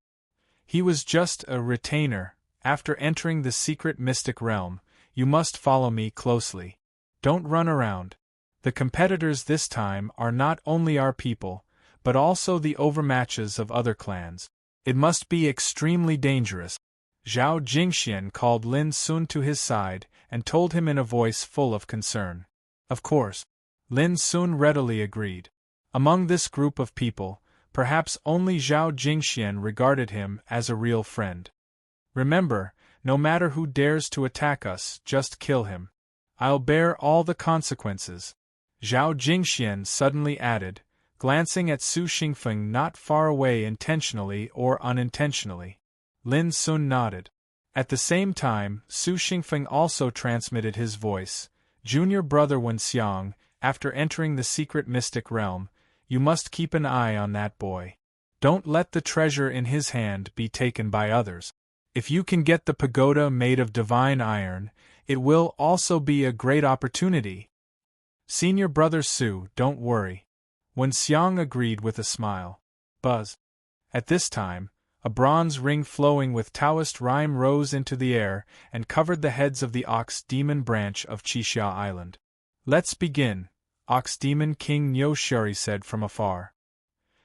He was just a retainer. After entering the secret mystic realm, you must follow me closely. Don't run around. The competitors this time are not only our people, but also the overmatches of other clans. It must be extremely dangerous. Zhao Jingxian called Lin Sun to his side and told him in a voice full of concern. Of course, Lin Sun readily agreed. Among this group of people, perhaps only Zhao Jingxian regarded him as a real friend. Remember, no matter who dares to attack us, just kill him. I'll bear all the consequences. Zhao Jingxian suddenly added, glancing at Su Xingfeng not far away intentionally or unintentionally. Lin Sun nodded. At the same time, Su Xingfeng also transmitted his voice. Junior brother Wen Xiang, after entering the secret mystic realm, you must keep an eye on that boy. Don't let the treasure in his hand be taken by others. If you can get the pagoda made of divine iron, it will also be a great opportunity. Senior brother Su, don't worry. Wen Xiang agreed with a smile. Buzz. At this time, a bronze ring flowing with Taoist rhyme rose into the air and covered the heads of the Ox Demon branch of Qixia Island. Let's begin, Ox Demon King Niu Shuri said from afar.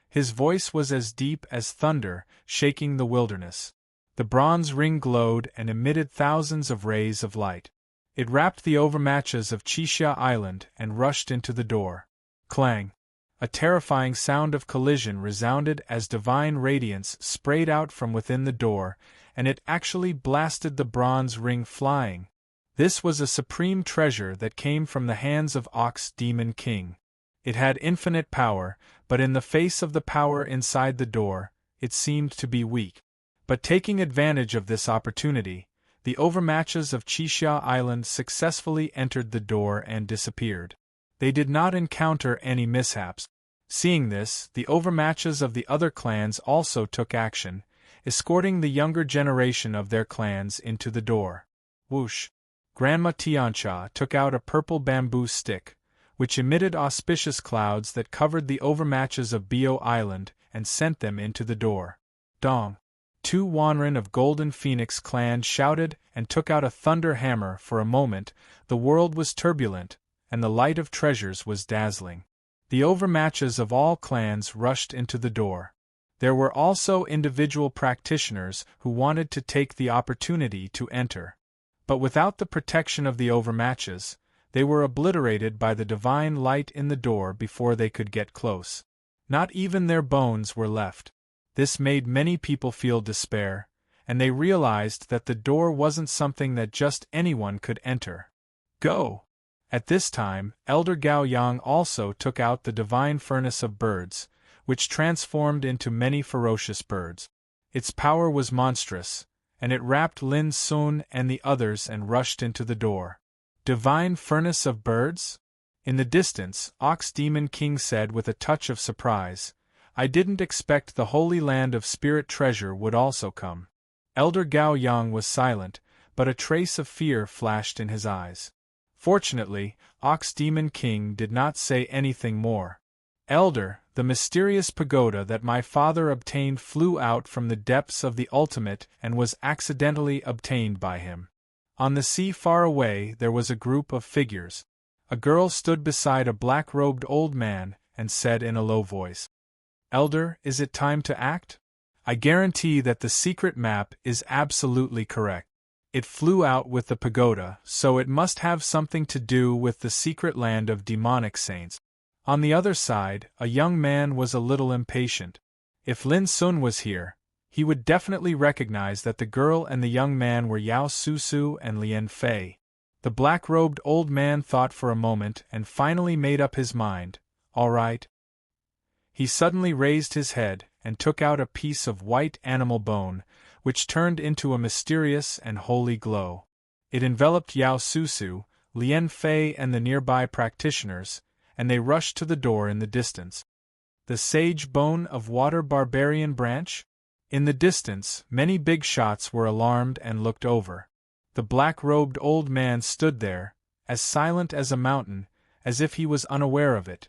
His voice was as deep as thunder, shaking the wilderness. The bronze ring glowed and emitted thousands of rays of light. It wrapped the overmatches of Qixia Island and rushed into the door. Clang! A terrifying sound of collision resounded as divine radiance sprayed out from within the door, and it actually blasted the bronze ring flying. This was a supreme treasure that came from the hands of Ox Demon King. It had infinite power, but in the face of the power inside the door, it seemed to be weak. But taking advantage of this opportunity, the overmatches of Qixia Island successfully entered the door and disappeared. They did not encounter any mishaps. Seeing this, the overmatches of the other clans also took action, escorting the younger generation of their clans into the door. Whoosh! Grandma Tianxia took out a purple bamboo stick, which emitted auspicious clouds that covered the overmatches of Bio Island and sent them into the door. Dong! Two Wanren of Golden Phoenix clan shouted and took out a thunder hammer. For a moment, the world was turbulent, and the light of treasures was dazzling. The overmatches of all clans rushed into the door. There were also individual practitioners who wanted to take the opportunity to enter. But without the protection of the overmatches, they were obliterated by the divine light in the door before they could get close. Not even their bones were left. This made many people feel despair, and they realized that the door wasn't something that just anyone could enter. Go! At this time, Elder Gao Yang also took out the divine furnace of birds, which transformed into many ferocious birds. Its power was monstrous, and it wrapped Lin Sun and the others and rushed into the door. Divine furnace of birds? In the distance, Ox Demon King said with a touch of surprise, I didn't expect the Holy Land of Spirit Treasure would also come. Elder Gao Yang was silent, but a trace of fear flashed in his eyes. Fortunately, Ox Demon King did not say anything more. Elder, the mysterious pagoda that my father obtained flew out from the depths of the ultimate and was accidentally obtained by him. On the sea far away there was a group of figures. A girl stood beside a black-robed old man and said in a low voice, Elder, is it time to act? I guarantee that the secret map is absolutely correct. It flew out with the pagoda, so it must have something to do with the secret land of demonic saints. On the other side, a young man was a little impatient. If Lin Sun was here, he would definitely recognize that the girl and the young man were Yao Susu and Lian Fei. The black-robed old man thought for a moment and finally made up his mind. All right. He suddenly raised his head and took out a piece of white animal bone, which turned into a mysterious and holy glow. It enveloped Yao Susu, Lian Fei and the nearby practitioners, and they rushed to the door in the distance. The sage bone of water barbarian branch? In the distance, many big shots were alarmed and looked over. The black-robed old man stood there, as silent as a mountain, as if he was unaware of it.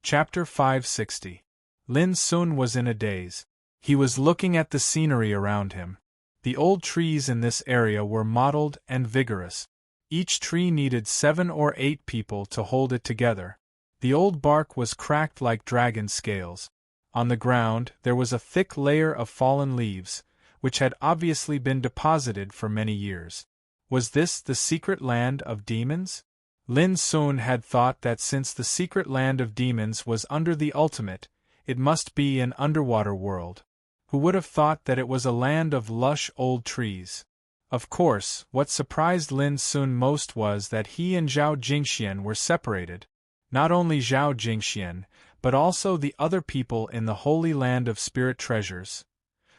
Chapter 560. Lin Sun was in a daze. He was looking at the scenery around him. The old trees in this area were mottled and vigorous. Each tree needed 7 or 8 people to hold it together. The old bark was cracked like dragon scales. On the ground there was a thick layer of fallen leaves, which had obviously been deposited for many years. Was this the secret land of demons? Lin Sun had thought that since the secret land of demons was under the ultimate, it must be an underwater world. Who would have thought that it was a land of lush old trees? Of course, what surprised Lin Sun most was that he and Zhao Jingxian were separated. Not only Zhao Jingxian, but also the other people in the Holy Land of Spirit Treasures.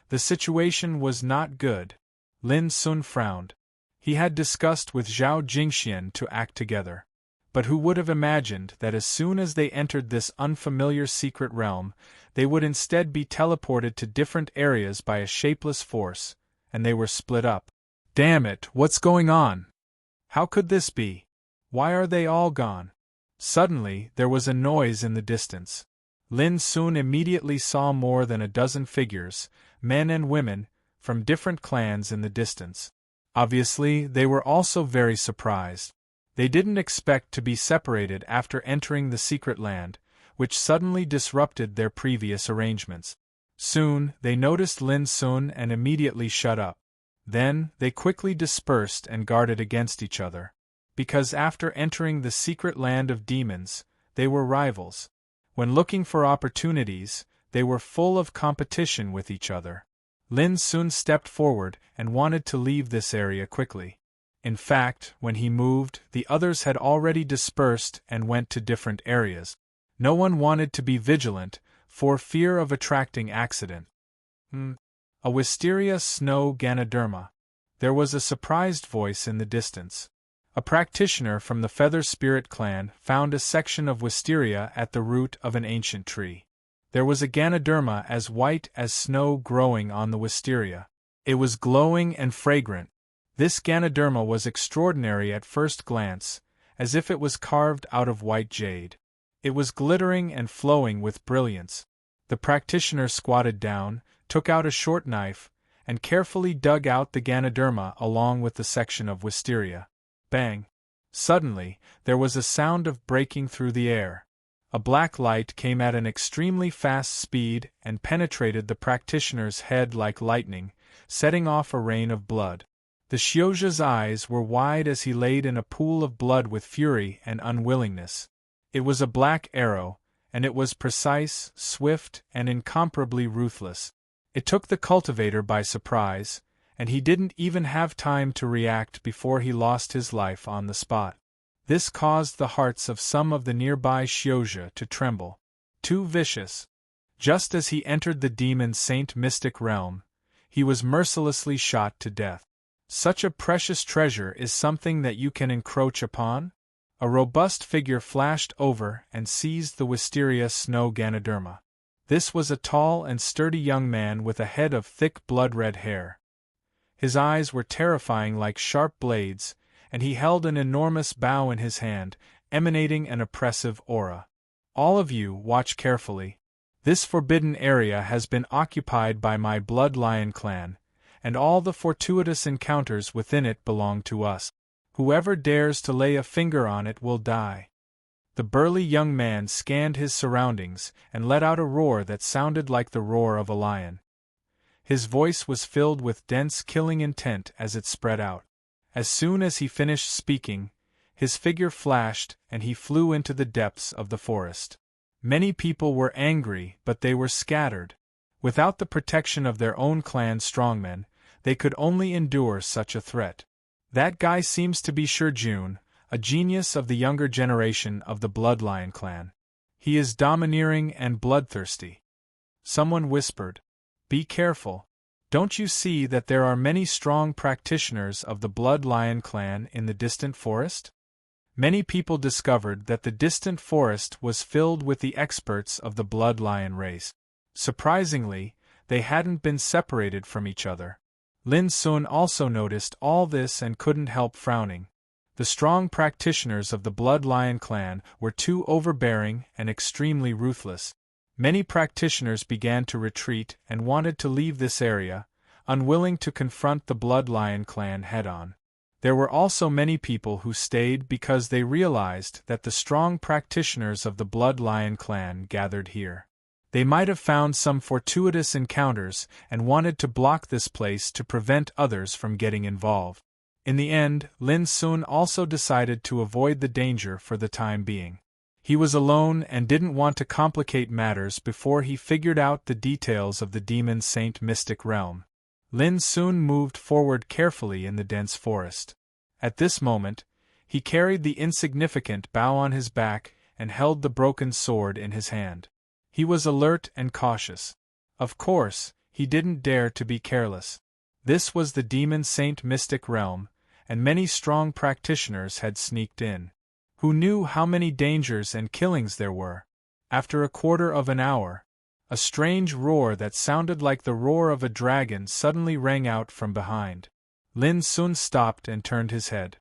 The situation was not good. Lin Sun frowned. He had discussed with Zhao Jingxian to act together. But who would have imagined that as soon as they entered this unfamiliar secret realm, they would instead be teleported to different areas by a shapeless force, and they were split up. Damn it, what's going on? How could this be? Why are they all gone? Suddenly, there was a noise in the distance. Lin Sun immediately saw more than a dozen figures, men and women, from different clans in the distance. Obviously, they were also very surprised. They didn't expect to be separated after entering the secret land, which suddenly disrupted their previous arrangements. Soon, they noticed Lin Sun and immediately shut up. Then, they quickly dispersed and guarded against each other. Because after entering the secret land of demons, they were rivals. When looking for opportunities, they were full of competition with each other. Lin Sun stepped forward and wanted to leave this area quickly. In fact, when he moved, the others had already dispersed and went to different areas. No one wanted to be vigilant, for fear of attracting accident. A wisteria snow Ganoderma. There was a surprised voice in the distance. A practitioner from the Feather Spirit clan found a section of wisteria at the root of an ancient tree. There was a Ganoderma as white as snow growing on the wisteria. It was glowing and fragrant. This Ganoderma was extraordinary at first glance, as if it was carved out of white jade. It was glittering and flowing with brilliance. The practitioner squatted down, took out a short knife, and carefully dug out the Ganoderma along with the section of wisteria. Bang! Suddenly, there was a sound of breaking through the air. A black light came at an extremely fast speed and penetrated the practitioner's head like lightning, setting off a rain of blood. The Xiozha's eyes were wide as he laid in a pool of blood with fury and unwillingness. It was a black arrow, and it was precise, swift, and incomparably ruthless. It took the cultivator by surprise, and he didn't even have time to react before he lost his life on the spot. This caused the hearts of some of the nearby Xiozha to tremble. Too vicious. Just as he entered the demon saint mystic realm, he was mercilessly shot to death. Such a precious treasure is something that you can encroach upon? A robust figure flashed over and seized the wisteria snow Ganoderma. This was a tall and sturdy young man with a head of thick blood-red hair. His eyes were terrifying like sharp blades, and he held an enormous bow in his hand, emanating an oppressive aura. All of you, watch carefully. This forbidden area has been occupied by my Blood Lion clan, and all the fortuitous encounters within it belong to us. Whoever dares to lay a finger on it will die. The burly young man scanned his surroundings and let out a roar that sounded like the roar of a lion. His voice was filled with dense killing intent as it spread out. As soon as he finished speaking, his figure flashed and he flew into the depths of the forest. Many people were angry, but they were scattered. Without the protection of their own clan strongmen, they could only endure such a threat. That guy seems to be Shijun, a genius of the younger generation of the Blood Lion clan. He is domineering and bloodthirsty. Someone whispered, "Be careful. Don't you see that there are many strong practitioners of the Blood Lion clan in the distant forest?" Many people discovered that the distant forest was filled with the experts of the Blood Lion race. Surprisingly, They hadn't been separated from each other. Lin Sun also noticed all this and couldn't help frowning. The strong practitioners of the Blood Lion clan were too overbearing and extremely ruthless. Many practitioners began to retreat and wanted to leave this area, unwilling to confront the Blood Lion clan head-on. There were also many people who stayed because they realized that the strong practitioners of the Blood Lion clan gathered here. They might have found some fortuitous encounters and wanted to block this place to prevent others from getting involved. In the end, Lin Sun also decided to avoid the danger for the time being. He was alone and didn't want to complicate matters before he figured out the details of the Demon Saint mystic realm. Lin Sun moved forward carefully in the dense forest. At this moment, he carried the insignificant bow on his back and held the broken sword in his hand. He was alert and cautious. Of course, he didn't dare to be careless. This was the Demon Saint mystic realm, and many strong practitioners had sneaked in. Who knew how many dangers and killings there were? After a quarter of an hour, a strange roar that sounded like the roar of a dragon suddenly rang out from behind. Lin Sun stopped and turned his head.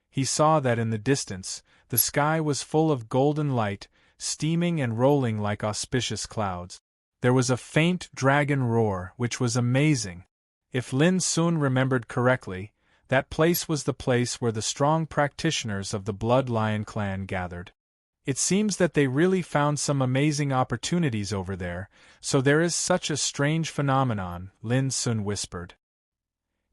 He saw that in the distance, the sky was full of golden light, steaming and rolling like auspicious clouds. There was a faint dragon roar, which was amazing. If Lin Sun remembered correctly, that place was the place where the strong practitioners of the Blood Lion clan gathered. It seems that they really found some amazing opportunities over there, so there is such a strange phenomenon, Lin Sun whispered.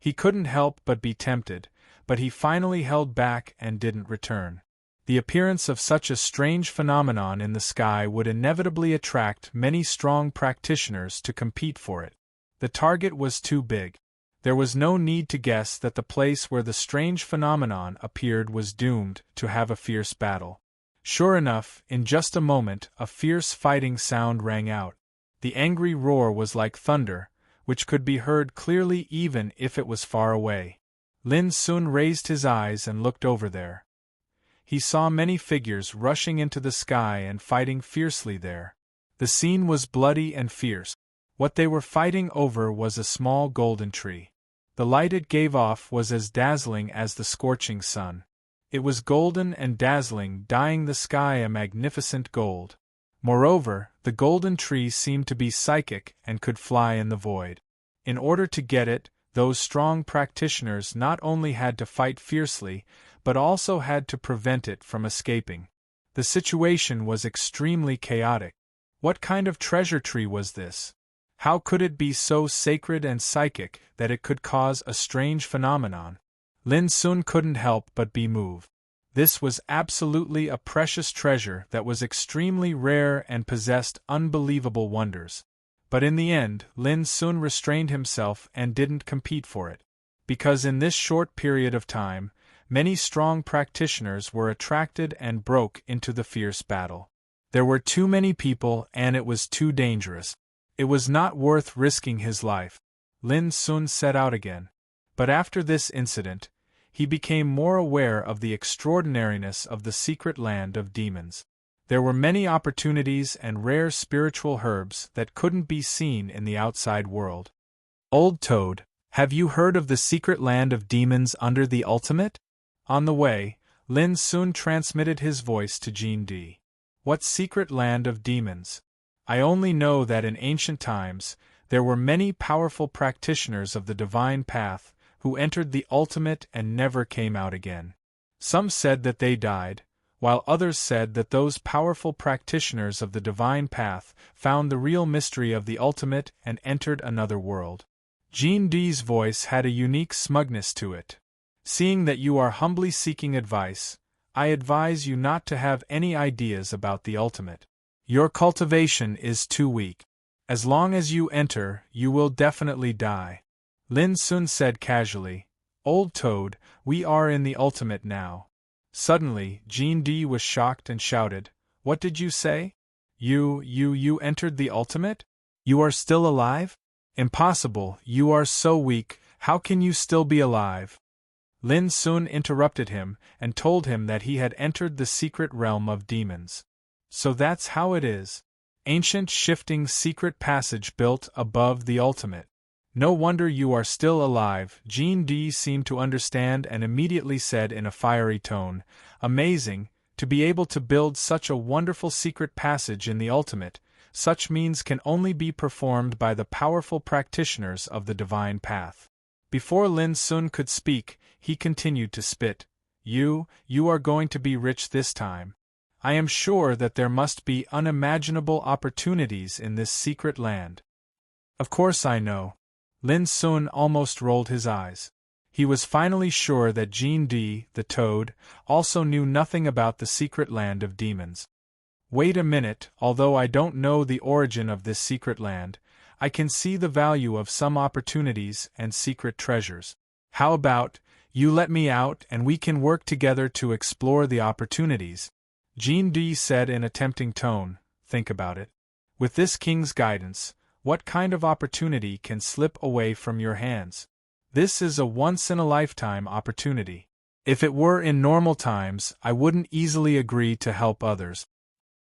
He couldn't help but be tempted, but he finally held back and didn't return. The appearance of such a strange phenomenon in the sky would inevitably attract many strong practitioners to compete for it. The target was too big. There was no need to guess that the place where the strange phenomenon appeared was doomed to have a fierce battle. Sure enough, in just a moment, a fierce fighting sound rang out. The angry roar was like thunder, which could be heard clearly even if it was far away. Lin Sun raised his eyes and looked over there. He saw many figures rushing into the sky and fighting fiercely there. The scene was bloody and fierce. What they were fighting over was a small golden tree. The light it gave off was as dazzling as the scorching sun. It was golden and dazzling, dyeing the sky a magnificent gold. Moreover, the golden tree seemed to be psychic and could fly in the void. In order to get it, those strong practitioners not only had to fight fiercely, but also had to prevent it from escaping. The situation was extremely chaotic. What kind of treasure tree was this? How could it be so sacred and psychic that it could cause a strange phenomenon? Lin Sun couldn't help but be moved. This was absolutely a precious treasure that was extremely rare and possessed unbelievable wonders. But in the end, Lin Sun restrained himself and didn't compete for it. Because in this short period of time, many strong practitioners were attracted and broke into the fierce battle. There were too many people and it was too dangerous. It was not worth risking his life. Lin Sun set out again. But after this incident, he became more aware of the extraordinariness of the secret land of demons. There were many opportunities and rare spiritual herbs that couldn't be seen in the outside world. Old Toad, have you heard of the secret land of demons under the ultimate? On the way, Lin Sun transmitted his voice to Jean D. What secret land of demons? I only know that in ancient times, there were many powerful practitioners of the divine path who entered the ultimate and never came out again. Some said that they died, while others said that those powerful practitioners of the divine path found the real mystery of the ultimate and entered another world. Jean D's voice had a unique smugness to it. Seeing that you are humbly seeking advice, I advise you not to have any ideas about the ultimate. Your cultivation is too weak. As long as you enter, you will definitely die. Lin Sun said casually, Old Toad, we are in the ultimate now. Suddenly, Jean D was shocked and shouted, What did you say? You entered the ultimate? You are still alive? Impossible, you are so weak, how can you still be alive? Lin Sun interrupted him and told him that he had entered the secret realm of demons. So that's how it is. Ancient shifting secret passage built above the ultimate. No wonder you are still alive, Jean D seemed to understand and immediately said in a fiery tone, amazing, to be able to build such a wonderful secret passage in the ultimate. Such means can only be performed by the powerful practitioners of the divine path. Before Lin Sun could speak, he continued to spit. You are going to be rich this time. I am sure that there must be unimaginable opportunities in this secret land. Of course I know. Lin Sun almost rolled his eyes. He was finally sure that Jean D, the toad, also knew nothing about the secret land of demons. Wait a minute, although I don't know the origin of this secret land, I can see the value of some opportunities and secret treasures. How about, you let me out and we can work together to explore the opportunities? Jean D said in a tempting tone, think about it. With this king's guidance, what kind of opportunity can slip away from your hands? This is a once-in-a-lifetime opportunity. If it were in normal times, I wouldn't easily agree to help others.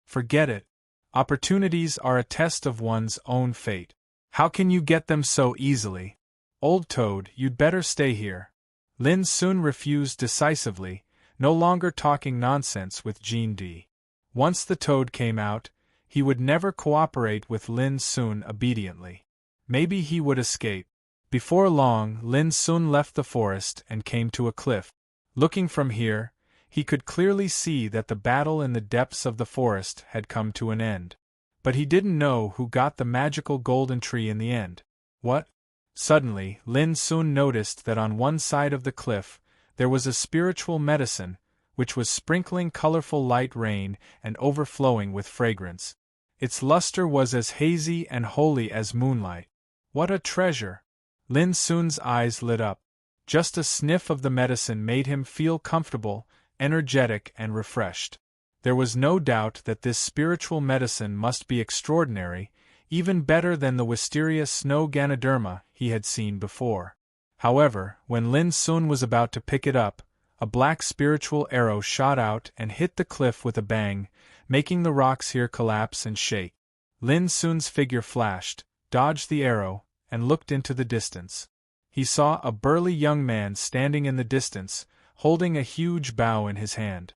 Forget it. Opportunities are a test of one's own fate. How can you get them so easily? Old Toad, you'd better stay here. Lin Sun refused decisively, no longer talking nonsense with Jean D. Once the Toad came out, he would never cooperate with Lin Sun obediently. Maybe he would escape. Before long, Lin Sun left the forest and came to a cliff. Looking from here, he could clearly see that the battle in the depths of the forest had come to an end. But he didn't know who got the magical golden tree in the end. What? Suddenly, Lin Sun noticed that on one side of the cliff, there was a spiritual medicine, which was sprinkling colorful light rain and overflowing with fragrance. Its luster was as hazy and holy as moonlight. What a treasure! Lin Sun's eyes lit up. Just a sniff of the medicine made him feel comfortable, energetic and refreshed. There was no doubt that this spiritual medicine must be extraordinary, even better than the wisteria snow Ganoderma he had seen before. However, when Lin Sun was about to pick it up, a black spiritual arrow shot out and hit the cliff with a bang, making the rocks here collapse and shake. Lin Sun's figure flashed, dodged the arrow, and looked into the distance. He saw a burly young man standing in the distance, holding a huge bow in his hand.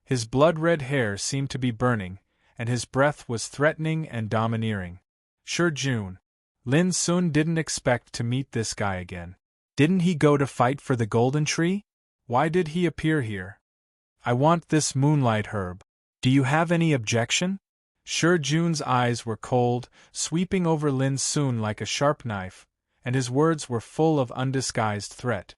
His blood-red hair seemed to be burning, and his breath was threatening and domineering. Sure June. Lin Sun didn't expect to meet this guy again. Didn't he go to fight for the golden tree? Why did he appear here? I want this moonlight herb. Do you have any objection? Sure June's eyes were cold, sweeping over Lin Sun like a sharp knife, and his words were full of undisguised threat.